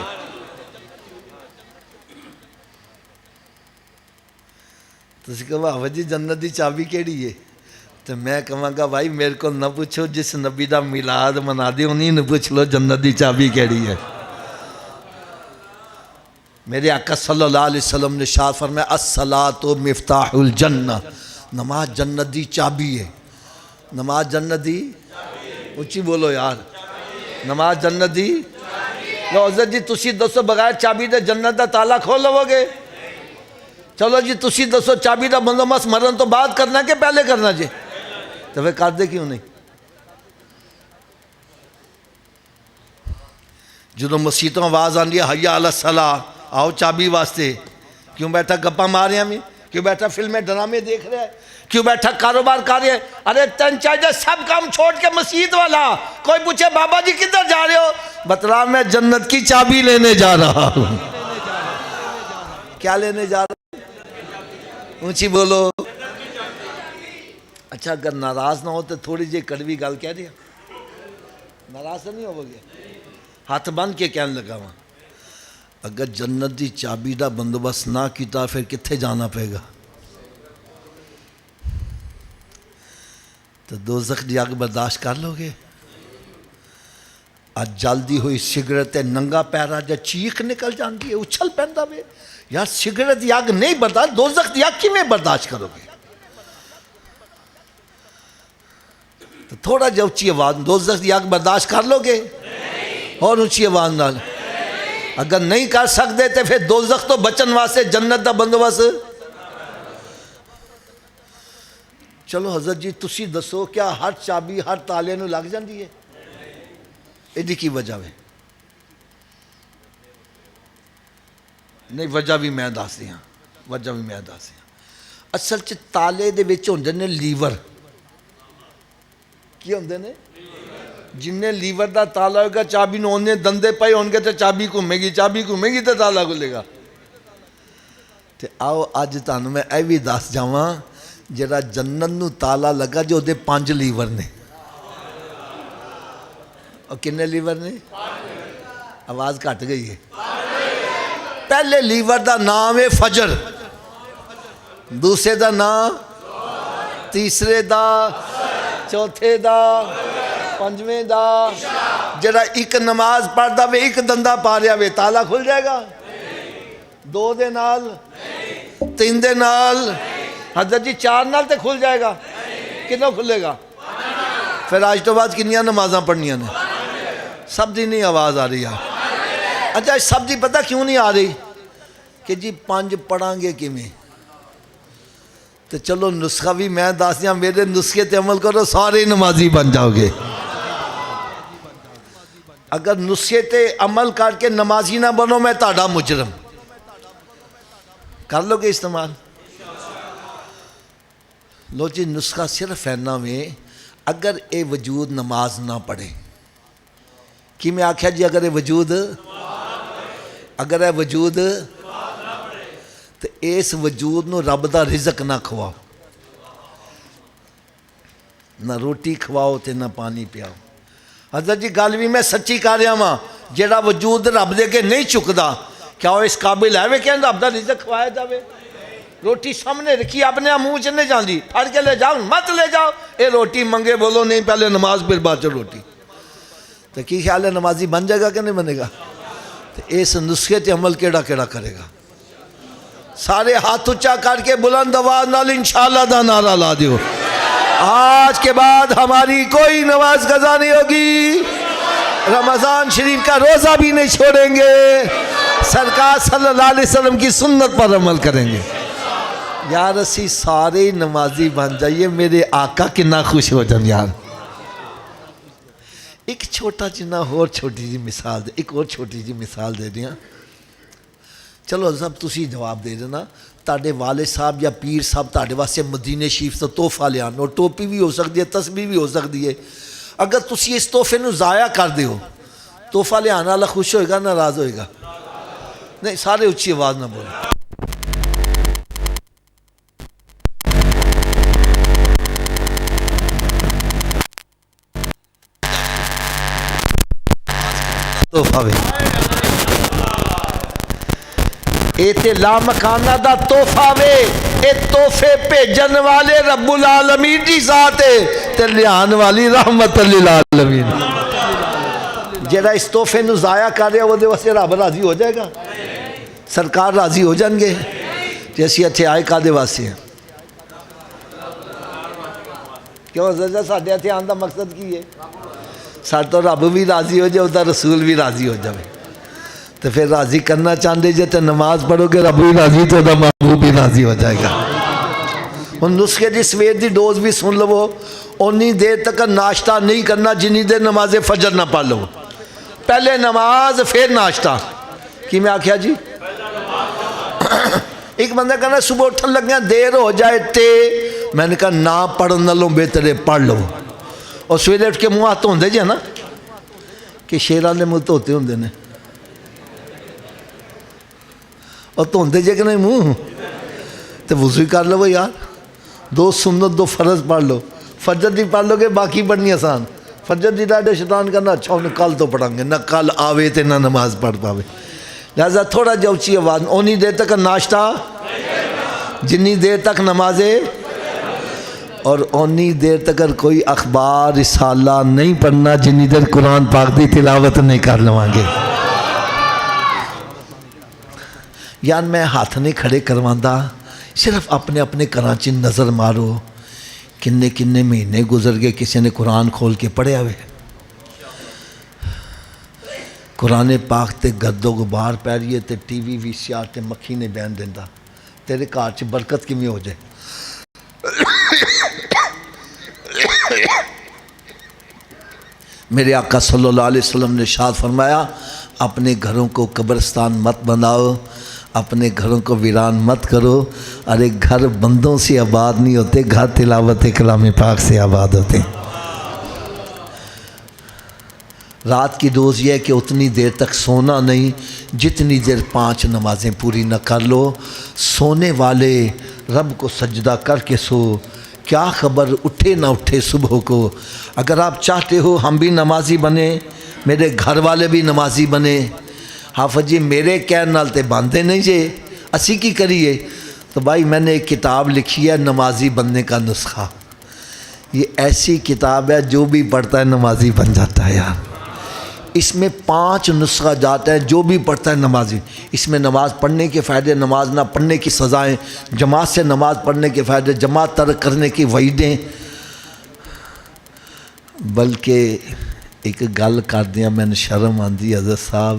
تسی کہو بابا جی جنت دی چابی کیڑی ہے تو میں کہاں گا بھائی میرے کو نہ پوچھو، جس نبی دا میلاد منا دے انہیں نہ پوچھ لو جنت دی چابی کیڑی ہے۔ میرے آقا صلی اللہ علیہ وسلم نے ارشاد فرمایا الصلاۃ مفتاح الجنہ، نماز جنت دی چابی ہے۔ نماز جنت دی، اونچی بولو یار، نماز جنت دی۔ لو حضرت جی تسی دسو بغیر چابی دے جنت دا تالا کھول لو گے؟ چلو جی تسی دسو چابی دا بندوبست مرن تو بعد کرنا کہ پہلے کرنا جی؟ تو پھر کر دے کیوں نہیں؟ جدو مسیحتوں آواز آن لیا حیا علی الصلاۃ، آؤ چابی واسطے، کیوں بیٹھا گپا مارے ہمیں؟ کیوں بیٹھا فلمیں ڈرامے دیکھ رہے ہیں؟ کیوں بیٹھا کاروبار کر رہے ہیں؟ ارے تن چاہیے سب کام چھوڑ کے مسجد والا، کوئی پوچھے بابا جی کدھر جا رہے ہو؟ بتلا میں جنت کی چابی لینے جا رہا ہوں۔ کیا لینے جا رہا ہوں؟ اونچی بولو۔ اچھا اگر ناراض نہ ہو تو تھوڑی جی کڑوی گل کہہ دیا، ناراض تو نہیں ہو گیا؟ ہاتھ بند کے کہنے لگا وہاں اگر جنت دی چابی دا بندوبست نہ کیتا پھر کتھے جانا پے گا؟ تو دوزخ دی آگ برداشت کر لو گے؟ آج جلدی ہوئی سگریٹ ننگا پیرا جا چیخ نکل جاندی ہے، اچھل پہندا وے یار سگریٹ دی آگ نہیں برداشت، دوزخ دی آگ کی میں برداشت کرو گے؟ تو تھوڑا جا اچھی آواز، دوزخ دی آگ برداشت کر لو گے؟ اور اونچی آواز نال اگر نہیں کر سکتے تو پھر دوزخ تو بچن واسطے جنت دا بندوبست۔ چلو حضرت جی تسی دسو کیا ہر چابی ہر تالے نو لگ جاندی ہے؟ ایڈی کی وجہ ہے؟ نہیں وجہ بھی میں دس دیا، وجہ بھی میں دس دیا۔ اصل چ تالے دے وچ ہوندے نے لیور، کی ہوندے نے؟ جن نے لیور دا تالا ہوگا چابی نو انہیں دندے پائے ہونگے تو چابی گھومے گی تو تالا کھلے گا۔ تو آؤ اج تانوں میں اے بھی دس جاواں جڑا جنت نو تالا لگا جو دے 5 لیور نے۔ اور کنے لیور نے؟ آواز کٹ گئی ہے۔ پہلے لیور دا نام ہے فجر، دوسرے دا نام، تیسرے دا، چوتھے دا، پنجویں دا۔ جڑا ایک نماز پڑھ دا وے ایک دندہ پا رہا وے تالا کھل جائے گا؟ 2 دے نال، 3 دے نال، حضرت جی 4 نال تے کھل جائے گا؟ کنوں کھلے گا؟ پھر آج تو بعد کنیاں نمازاں پڑھنیاں نے؟ سب دی نہیں آواز آ رہی ہے۔ اچھا سب دی پتہ کیوں نہیں آ رہی؟ کہ جی 5 پڑھاں گے کیویں؟ تو چلو نسخہ بھی میں دس دیا، میرے نسخے تے عمل کرو سارے نمازی بن جاؤ گے۔ اگر نسخے تے عمل کر کے نمازی نہ بنو میں تہاڈا مجرم۔ کر لو گے استعمال؟ لو جی نسخہ صرف اینا میں اگر اے وجود نماز نہ پڑھے، کی میں آکھیا جی اگر اے وجود، اگر اے وجود، تو اس وجود نو رب دا رزق نہ کھواؤ، نہ روٹی کھواؤ تے نہ پانی پیاؤ۔ حضرت جی گل بھی میں سچی کر رہا ہاں، جیڑا وجود رب دے کے نہیں چکدا کیا وہ اس قابل ہے کہ رب دا رزق کھوایا جاوے؟ روٹی سامنے رکھی اپنے منہ چ نہیں جاندی، پھڑ کے لے جاؤ، مت لے جاؤ، اے روٹی منگے بولو نہیں پہلے نماز پھر بعد چ روٹی۔ تو کی خیال ہے نمازی بن جائے گا کہ نہیں بنے گا؟ تو اس نسخے تے عمل کیڑا کیڑا کرے گا؟ سارے ہاتھ اچھا کر کے بلند آواز نال انشاءاللہ دا نعرہ لا دیو۔ آج کے بعد ہماری کوئی نماز قضا نہیں ہوگی، رمضان شریف کا روزہ بھی نہیں چھوڑیں گے، سرکار صلی اللہ علیہ وسلم کی سنت پر عمل کریں گے۔ یار اسی سارے نمازی بن جائیے، میرے آقا کنا خوش ہو جان یار۔ ایک چھوٹا جنا اور چھوٹی جی مثال دے، ایک اور چھوٹی جی مثال دے دیا۔ چلو سب تسی جواب دے دینا، تاڑے والد صاحب یا پیر صاحب تاڑے واسے مدینے شریف تو تحفہ لے آنا، اور ٹوپی بھی ہو سکتی ہے، تسبیح بھی ہو سکتی ہے۔ اگر تسی اس تحفے نو ضائع کر دے ہو، تحفہ لے آنا اللہ خوش ہوئے گا ناراض ہوئے گا؟ نہیں سارے اچھی آواز نہ بولیں۔ تحفہ اے تے لا مکانہ دا تحفہ وے، اے تحفے بھیجن والے رب العالمین دی ذات ہے تے لیان والی رحمت للعالمین۔ جڑا اس تحفے نو ضائع کر رہا وہ دے واسطے رب راضی ہو جائے گا؟ سرکار راضی ہو جان گے؟ جیسی اتھے آئے کا دے واسطے ہیں کیوں حضرت ساڈے اتھے آن دا مقصد کی ہے؟ ساڈے تو رب بھی راضی ہو جائے، اُدھر رسول بھی راضی ہو جائے، تو پھر راضی کرنا چاہتے جے تو نماز پڑھو گے رب بھی راضی تو دا محبوب بھی راضی ہو جائے گا۔ ان نسخے دی سویر دی ڈوز بھی سن لو، انی دیر تک ناشتہ نہیں کرنا جنی دیر نماز فجر نہ پڑھ لو، پہلے نماز پھر ناشتہ۔ کی میں آکھیا جی؟ ایک بندہ کہنا صبح اٹھن لگیا دیر ہو جائے تے، میں نے کہا نہ پڑھن لوں بہتر ہے پڑھ لو، اور سویرے اٹھ کے منہ ہاتھ ہوندے جے نا کہ شیران نے منہ دھوتے ہوندے نے، اور دھوندے جے کہ نہیں منہ تو وضو کر لو یار، 2 سنت 2 فرض پڑھ لو، فجر دی پڑھ لو گے باقی پڑھنی آسان، فجر دی ڈاڈے شیطان کرنا اچھا انہیں کل تو پڑھیں گے، نہ کل آوے تے نہ نماز پڑھ پاوے، لہذا تھوڑا جا اچھی آواز، اونی دیر تک ناشتہ جنی دیر تک نمازیں، اور اونی دیر تک کوئی اخبار رسالہ نہیں پڑھنا جنی دیر قرآن پاک دی تلاوت نہیں کر لواں گے۔ یار میں ہاتھ نہیں کھڑے کرواندا، صرف اپنے اپنے کراچی نظر مارو، کنے کنے مہینے گزر گئے کسی نے قرآن کھول کے پڑھے ہوئے، قرآن پاک تے گرد و غبار پہ رہی ہے تے ٹی وی وی سی آر تے مکھی نے بین دینا، تیرے گھر چ برکت کیویں ہو جائے؟ میرے آقا صلی اللہ علیہ وسلم نے ارشاد فرمایا اپنے گھروں کو قبرستان مت بناؤ، اپنے گھروں کو ویران مت کرو، ارے گھر بندوں سے آباد نہیں ہوتے، گھر تلاوت کلام پاک سے آباد ہوتے ہیں۔ رات کی ڈوز یہ ہے کہ اتنی دیر تک سونا نہیں جتنی دیر 5 نمازیں پوری نہ کر لو۔ سونے والے رب کو سجدہ کر کے سو، کیا خبر اٹھے نہ اٹھے صبح کو۔ اگر آپ چاہتے ہو ہم بھی نمازی بنے، میرے گھر والے بھی نمازی بنے، حافظ جی میرے کہنے نال تے باندھے نہیں جے اسی کی کریے، تو بھائی میں نے ایک کتاب لکھی ہے نمازی بننے کا نسخہ، یہ ایسی کتاب ہے جو بھی پڑھتا ہے نمازی بن جاتا ہے یار۔ اس میں 5 نسخہ جاتا ہے جو بھی پڑھتا ہے نمازی، اس میں نماز پڑھنے کے فائدے، نماز نہ پڑھنے کی سزائیں، جماعت سے نماز پڑھنے کے فائدے، جماعت ترک کرنے کی وعیدیں۔ بلکہ ایک گل کر دیا میں نے شرم آندی حضرت صاحب،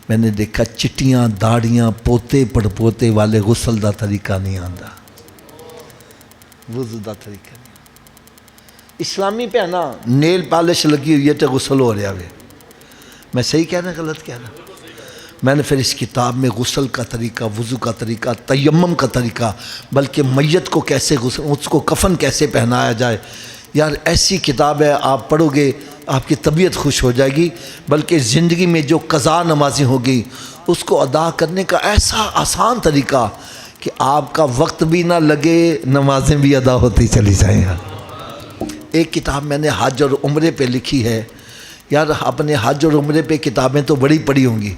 میں نے دیکھا چٹیاں داڑیاں پوتے پڑپوتے والے غسل دا طریقہ نہیں آندا، وضو دا طریقہ نہیں۔ اسلامی پہ نا نیل پالش لگی ہوئی ہے تو غسل ہو رہا ہے، میں صحیح کہہ رہا غلط کہہ رہا؟ میں نے پھر اس کتاب میں غسل کا طریقہ، وضو کا طریقہ، تیمم کا طریقہ، بلکہ میت کو کیسے غسل، اس کو کفن کیسے پہنایا جائے، یار ایسی کتاب ہے آپ پڑھو گے آپ کی طبیعت خوش ہو جائے گی، بلکہ زندگی میں جو قضا نمازی ہوگی اس کو ادا کرنے کا ایسا آسان طریقہ کہ آپ کا وقت بھی نہ لگے، نمازیں بھی ادا ہوتی چلی جائیں۔ یار ایک کتاب میں نے حج اور عمرے پہ لکھی ہے، یار اپنے حج اور عمرے پہ کتابیں تو بڑی پڑھی ہوں گی،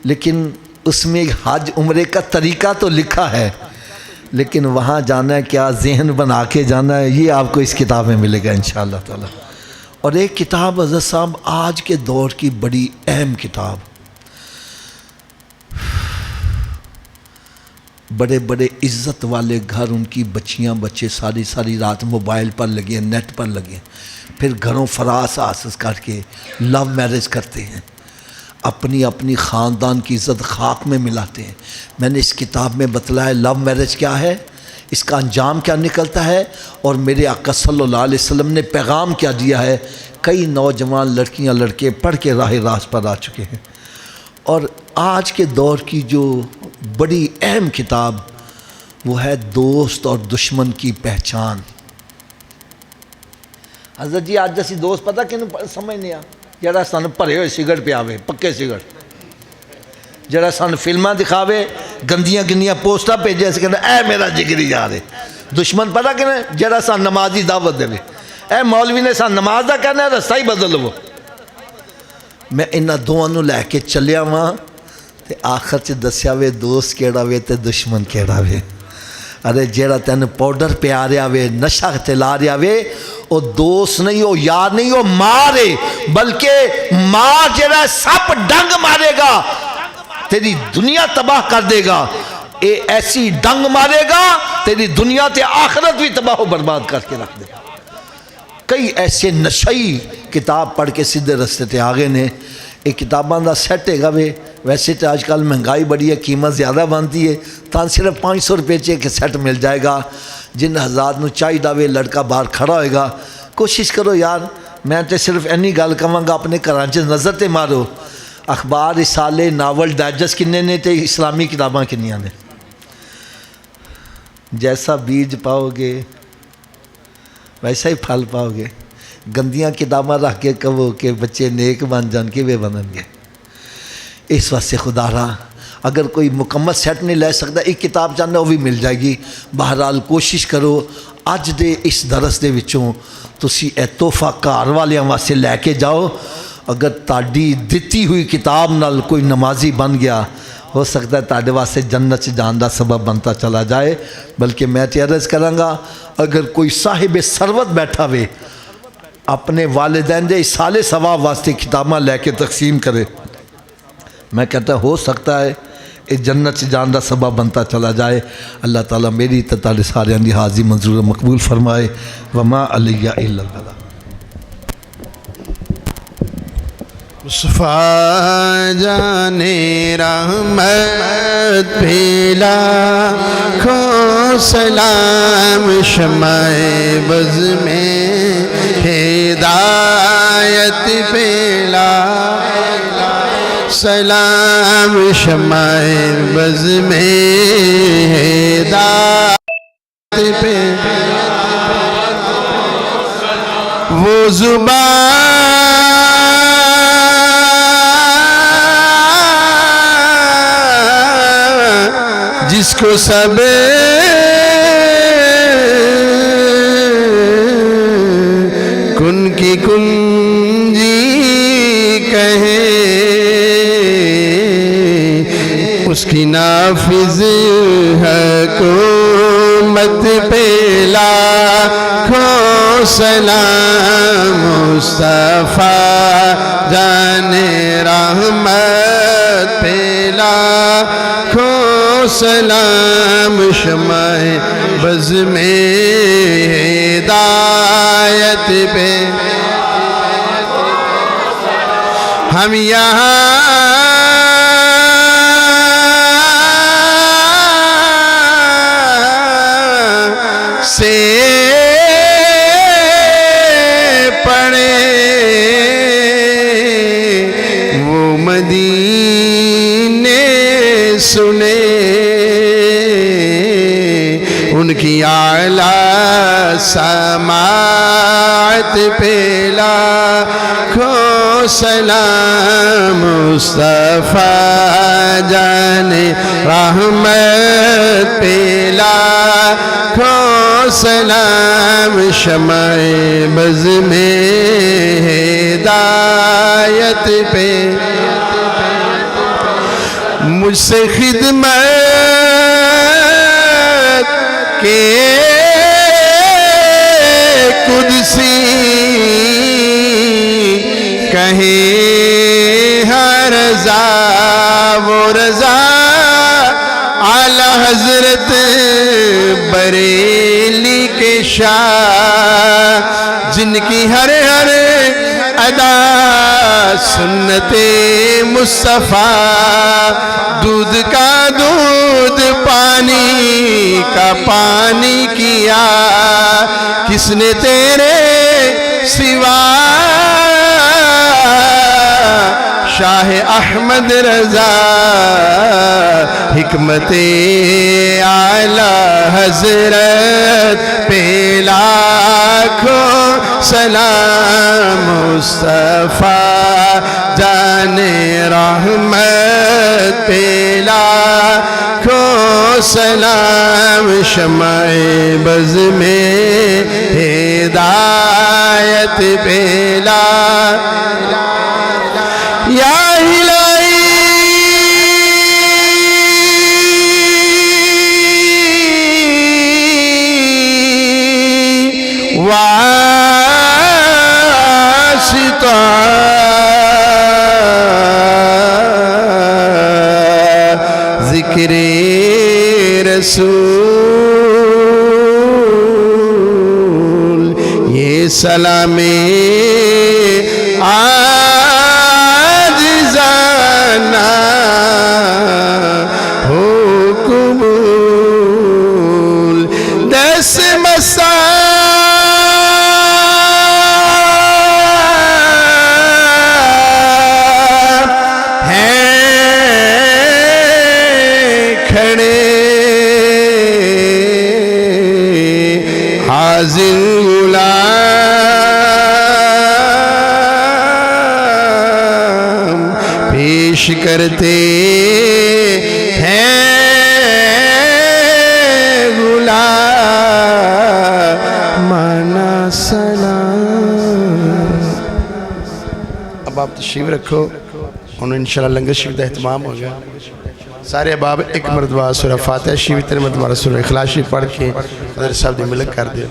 لیکن اس میں حج عمرے کا طریقہ تو لکھا ہے، لیکن وہاں جانا ہے کیا ذہن بنا کے جانا ہے یہ آپ کو اس کتاب میں ملے گا انشاءاللہ تعالی۔ اور ایک کتاب حضرت صاحب آج کے دور کی بڑی اہم کتاب، بڑے بڑے عزت والے گھر ان کی بچیاں بچے ساری رات موبائل پر لگے، نیٹ پر لگے، پھر گھروں فراس آسس کر کے لو میرج کرتے ہیں، اپنی خاندان کی عزت خاک میں ملاتے ہیں۔ میں نے اس کتاب میں بتلایا لو میرج کیا ہے، اس کا انجام کیا نکلتا ہے، اور میرے آقا صلی اللہ علیہ وسلم نے پیغام کیا دیا ہے۔ کئی نوجوان لڑکیاں لڑکے پڑھ کے راہ راست پر آ چکے ہیں، اور آج کے دور کی جو بڑی اہم کتاب وہ ہے دوست اور دشمن کی پہچان۔ حضرت جی آج جیسی دوست پتہ کینوں سمجھنے آ جڑا سان بھرے ہوئے سگرٹ پہ آوے، پکے سگرٹ، جڑا سان فلماں دکھاوے، گندیاں گندیاں پوسٹاں بھیجے، اسے کہنا اے میرا جگری یار ہے۔ دشمن پتہ کہنا جڑا سان نماز دی دعوت دے، اے مولوی نے سان نماز دا کہنا ہے رستہ ہی بدل لو۔ میں انہاں دوواں نوں لے کے چلیا واں تے آخر چ دسیا وے دوست کیڑا وے تے دشمن کیڑا وے۔ ارے جیڑا تین پاؤڈر پیا رہا وے، نشہ چلا رہا وے، وہ دوست نہیں، وہ یار نہیں، وہ مار ہے، بلکہ مار جیڑا سپ ڈنگ مارے گا تیری دنیا تباہ کر دے گا، اے ایسی ڈنگ مارے گا تیری دنیا تے آخرت بھی تباہ و برباد کر کے رکھ دے گا۔ کئی ایسے نشئی کتاب پڑھ کے سیدھے رستے تے آگے نے۔ ایک کتاباں دا سیٹ ہے گا وے، ویسے تو آج کل مہنگائی بڑی ہے، قیمت زیادہ بنتی ہے، تاں صرف 500 روپے چے کے سیٹ مل جائے گا۔ جن حضرات نو چاہیے دا وے لڑکا باہر کھڑا ہوئے گا، کوشش کرو یار، میں تے صرف اینی گل کہاں گا، اپنے گھراں چ نظر تے مارو، اخبار رسالے ناول ڈائجسٹ کنے نے تے اسلامی کتاباں کنیاں نے۔ جیسا بیج پاؤ گے ویسا ہی پھل پاؤ گے۔ گندیاں کتاباں رکھ کے کہو کہ بچے نیک بن جان کے وہ بنن گے۔ اس واسطے خدا رہا اگر کوئی مکمل سیٹ نہیں لے سکتا، ایک کتاب چاہنا وہ بھی مل جائے گی۔ بہرحال کوشش کرو اج دے اس درس دے وچوں تسی اے تحفہ گھر والیاں واسطے لے کے جاؤ۔ اگر تاڑی دتی ہوئی کتاب نال کوئی نمازی بن گیا، ہو سکتا ہے تاڑے واسطے جنت سے جان دا سبب بنتا چلا جائے۔ بلکہ میں تے عرض کراں گا، اگر کوئی صاحب ثروت بیٹھا ہوئے اپنے والدین دے اصالِ ثواب واسطے کتاباں لے کے تقسیم کرے، میں کہتا ہو سکتا ہے یہ جنت سے جان دا سبب بنتا چلا جائے۔ اللہ تعالیٰ میری تاڑے سارے دی حاضری منظور مقبول فرمائے۔ وما علیہ الا البلاغ۔ مصطفیٰ جان رحمت پہ لاکھوں سلام، شمع بز میں ہدایت پہ لاکھوں سلام، شمع بز میں ہدایت پہ وہ زبان جس کو سب کن کی کنجی کہیں، اس کی نافذ حکومت پہ لاکھوں سلام، مصطفیٰ جان رحمت پہ لاکھوں سلام، شمع بز میں ہدایت پہ ہم یہاں سے پڑھے وہ مدینے سنے، ان کی اعلیٰ سماعت پہ لاکھوں سلام، مصطفیٰ جان رحمت پہ لاکھوں سلام، شمع بز میں ہدایت پہ مجھ سے خدمت کے قدسی کہیں ہر رضا وہ رضا اعلی حضرت بریلی کے شاہ، جن کی ہر ہر ادا سنت مصطفیٰ، دودھ کا دودھ پانی کا پانی کیا، کس نے تیرے سوا شاہ احمد رضا، حکمت اعلی حضرت پہ لاکھوں سلام، مصطفیٰ جان رحمت پہ لاکھوں سلام، شمع بز میں ہدایت پہ لاکھوں یا الہی واسطہ ذکر رسول یہ سلام عاجزانہ ہو قبول دس مسا حاضر غلام پیش کرتے ہیں غلامانہ سلام۔ اب آپ تشریف رکھو، انہوں انشاءاللہ لنگر شریف کا اہتمام ہو گیا۔ سارے احباب ایک مرتبہ سورہ فاتحہ شریف، تین مرتبہ سورہ اخلاص شریف پڑھ کے حضرت صاحب دی ملک کر دے۔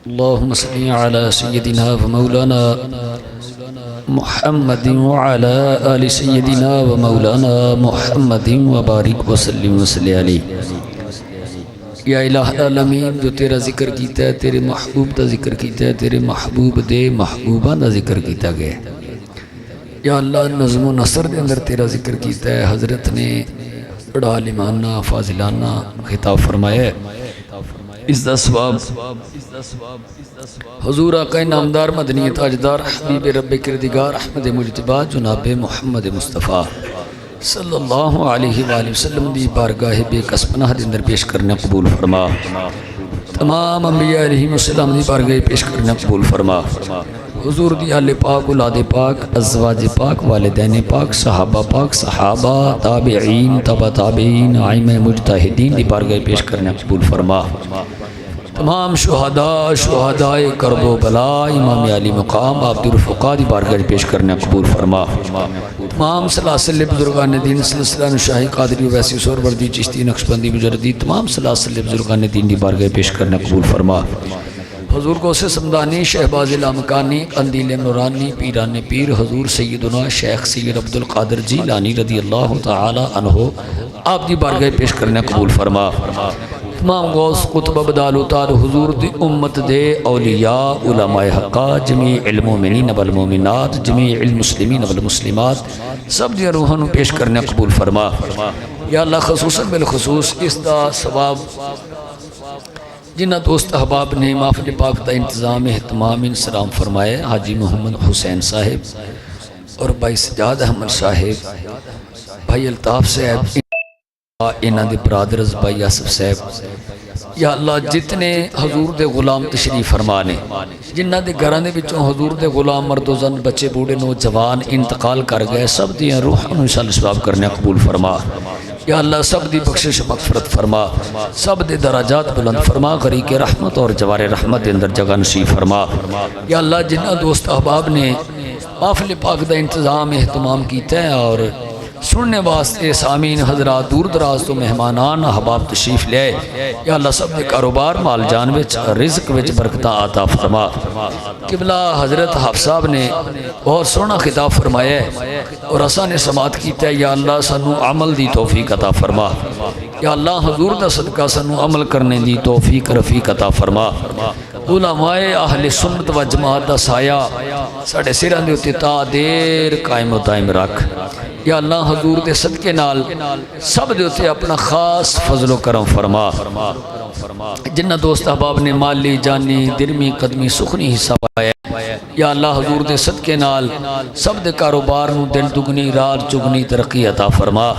اللهم صل على سيدنا ومولانا محمد وعلى آل سيدنا ومولانا محمد وبارك وسلم وسلم عليه۔ یا الہ العالمین، جو تیرا ذکر کیتا ہے، تیرے محبوب دا ذکر کیتا ہے، تیرے محبوب دے محبوبہ دا ذکر کیتا گیا ہے۔ یا اللہ، نظم و نثر دے اندر تیرا ذکر کیتا ہے، حضرت نے بڑا عالمانہ فاضلانہ خطاب فرمایا ہے۔ اس دا ثواب حضور آقا نامدار مدنی تاجدار حبیب رب کردگار احمد مجتبی جناب محمد مصطفیٰ صلی اللہ علیہ وآلہ وسلم دی بارگاہ بے کس پناہ دے اندر پیش کرنا قبول فرما۔ تمام انبیاء علیہ السلام دی بارگاہ پیش کرنا قبول فرما۔ حضور دی آل پاک، اولاد پاک، ازواج پاک، والدین پاک، صحابہ پاک، صحابہ، تابعین، تبع تابعین، ائمہ مجتہدین دی بارگاہ پیش کرنا قبول فرما۔ تمام شہداء کرب و بلا، امام علی مقام، عبد الرفقا دی بارگاہ پیش کرنا قبول فرما۔ تمام سلاسل بزرگان دین، سلسلہ نشاہی قادری ویسی سہروردی چشتی نقشبندی مجردی، تمام سلاسل بزرگان دین دی بارگاہ پیش کرنا قبول فرما۔ حضور کو سے سمدانی، شہباز لامکانی، قندیل نورانی، پیران پیر، حضور سیدنا شیخ سید عبد القادر جیلانی رضی اللہ تعالی عنہ آپ دی بارگاہ پیش کرنا قبول فرما۔ تمام غوث قطب بدال اتار حضور دی امت دے اولیاء علماء حقا، جمیع المومنین والمومنات، جمیع المسلمین والمسلمات، سب دی روحانو پیش کرنا قبول فرما۔ یا اللہ، خصوصاً بالخصوص اس دا ثواب جنہ دوست احباب نے محفل پاک دا انتظام اہتمام انسلام فرمائے، حاجی محمد حسین صاحب اور بھائی سجاد احمد صاحب، بھائی الطاف صاحب، انہاں دے برادرز بھائی آصف صاحب، یا اللہ جتنے حضور دے غلام تشریف فرمانے، جنہ دے گھراں دے وچوں حضور دے غلام مرد و زن، بچے بوڑھے نوجوان انتقال کر گئے، سب دیاں روحاں نوں انشاءاللہ ثواب کرنے قبول فرما۔ یا اللہ، سب دی بخشش مغفرت فرما، سب دے درجات بلند فرما، غریق رحمت اور جوار رحمت دے اندر جگہ نصیب فرما۔ یا اللہ، جنہ دوست احباب نے محفل پاک دا انتظام اہتمام کیتا ہے اور سننے واسطے سامعین حضرات دور دراز تو مہمانان احباب تشریف لے، یا اللہ سب نے کاروبار مال جان وچ رزق وچ برکتاں عطا فرما۔ قبلہ حضرت حافظ صاحب نے بہت سونا خطاب فرمایا ہے اور اساں نے سماعت کیتا ہے، یا اللہ سانو عمل دی توفیق عطا فرما۔ یا اللہ، حضور دا صدقہ سانو عمل کرنے دی توفیق رفیق عطا فرما۔ علماء اہل سنت و جماعت دا سایہ ساڑھے سراں دے اُتے تا دیر قائم و دائم رکھ۔ یا اللہ، حضور دے صدقے نال سب دے اُتے اپنا خاص فضل و کرم فرما۔ جنہ دوست احباب نے مالی، جانی، درمی، قدمی، سخنی حصہ پایا، یا اللہ حضور دے صدقے نال سب دے کاروبار نو دن دگنی رات چگنی ترقی عطا فرما۔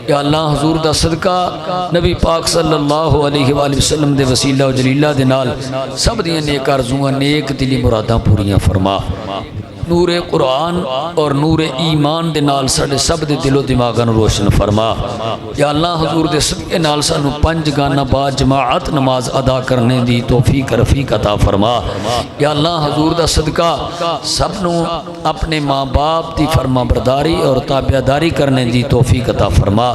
یا اللہ، حضور دا صدقہ نبی پاک صلی اللہ علیہ وآلہ وسلم دے وسیلہ و جلیلہ دے نال سب دیاں نیک آرزوئاں، نیک دلی مراداں پوریاں فرما۔ نور قرآن اور نور ایمان دے نال ساڈے سب دے دل و دماغاں نوں روشن فرما یا اللہ حضور دے صدقے نال سانو 5 گانا با جماعت نماز ادا کرنے دی توفیق رفیق عطا فرما یا اللہ حضور دا صدقہ سب نوں اپنے ماں باپ دی فرما برداری اور تابعداری کرنے دی توفیق عطا فرما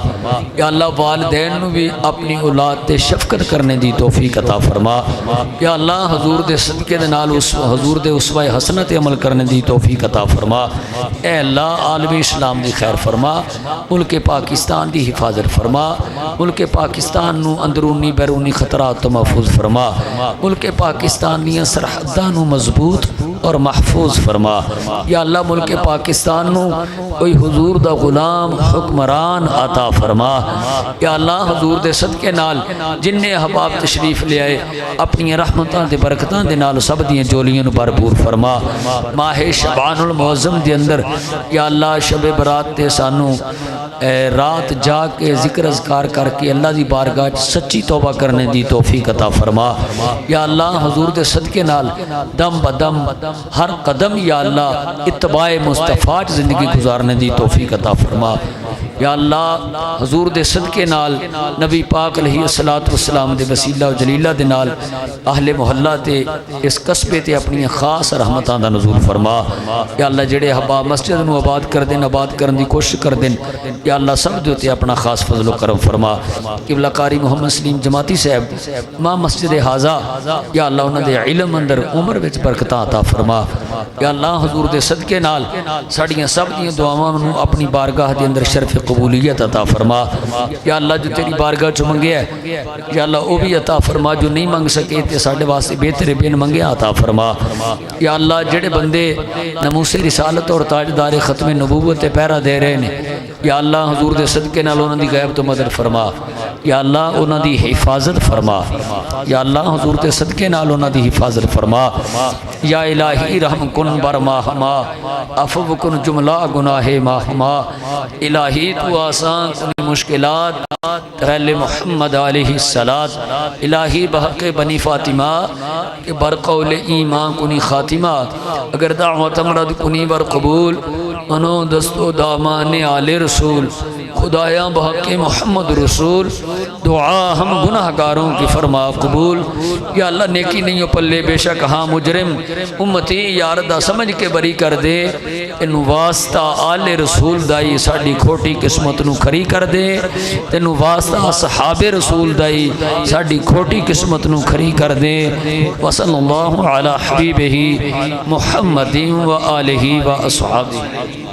یا اللہ والدین نوں بھی اپنی اولاد تے شفقت کرنے دی توفیق عطا فرما یا اللہ حضور دے صدقے دے نال اس حضور دے اسوہ حسنہ تے عمل کرنے دی توفیق عطا فرما اے اللہ عالم اسلام دی خیر فرما ملک پاکستان دی حفاظت فرما ملک پاکستان نو اندرونی بیرونی خطرات تو محفوظ فرما ملک پاکستان دی سرحداں نو مضبوط اور محفوظ فرما یا اللہ ملک پاکستان نو کوئی حضور دا غلام حکمران عطا فرما یا اللہ حضور دے صدقے نال جننے احباب تشریف لے آئے اپنی رحمتاں دے برکتاں دے نال سب دیاں جولیاں نو بھرپور فرما ماہ شعبان المعظم دے اندر یا اللہ شب برات تے سانو رات جا کے ذکر اذکار کر کے اللہ دی بارگاہ سچی توبہ کرنے دی توفیق عطا فرما یا اللہ حضور دے صدقے نال دم بدم ہر قدم یا اللہ اتباع مصطفیٰ زندگی گزارنے دی توفیق عطا فرما یا اللہ حضور دے صدقے نال نبی پاک علیہ الصلوۃ والسلام دے وسیلہ و جلیلہ دے نال اہل محلہ تے اس قصبے تے اپنی خاص رحمتاں دا نزول فرما یا اللہ جڑے احباب مسجد نو آباد کر دین آباد کرن دی کوشش کر دین یا اللہ سب دے تے اپنا خاص فضل و کرم فرما قبلہ قاری محمد سلیم جماعتی صاحب ماں مسجد حاضہ یا اللہ انہاں دے علم اندر عمر وچ برکتاں عطا فرما یا اللہ حضور دے صدقے نال ساڈیاں سب دیاں دعاواں نو اپنی بارگاہ دے اندر شرف قبولیت عطا فرما یا اللہ جو تیری بارگاہ چ منگیا ہے یا اللہ وہ بھی عطا فرما جو نہیں منگ سکے تے ساڈے واسطے بہتر بن منگیا عطا فرما یا اللہ جڑے بندے ناموس رسالت اور تاجدار ختم نبوت تے پہرا دے رہے ہیں یا اللہ حضور دے صدقے نال انہاں دی غیب تو مدد فرما یا اللہ انہاں دی حفاظت فرما یا اللہ حضور دے صدقے نال انہاں دی حفاظت فرما یا الہی رحم کن بر ماہما عفو کن جملہ گناہ ماہما الہی تو آسان کنی مشکلات غیل محمد علیہ السلام الہی بحق بنی فاطمہ کہ برقول ایمان کنی خاتمہ اگر دعوت امرد کنی بر قبول انو دستو دامان آل رسول خدایاں بحق محمد رسول دعا ہم گناہ گاروں کی فرما قبول یا اللہ نیکی نہیں پلے بے شک ہاں مجرم امتی یاردہ سمجھ کے بری کر دے انو واسطہ آل رسول دائی ساڑی کھوٹی قسمت نو کھری کر دے انو واسطہ صحاب رسول دائی ساڑی کھوٹی قسمت نو کھری کر دے وصل اللہ علی حبیبہ محمد و آلہ و اصحابہ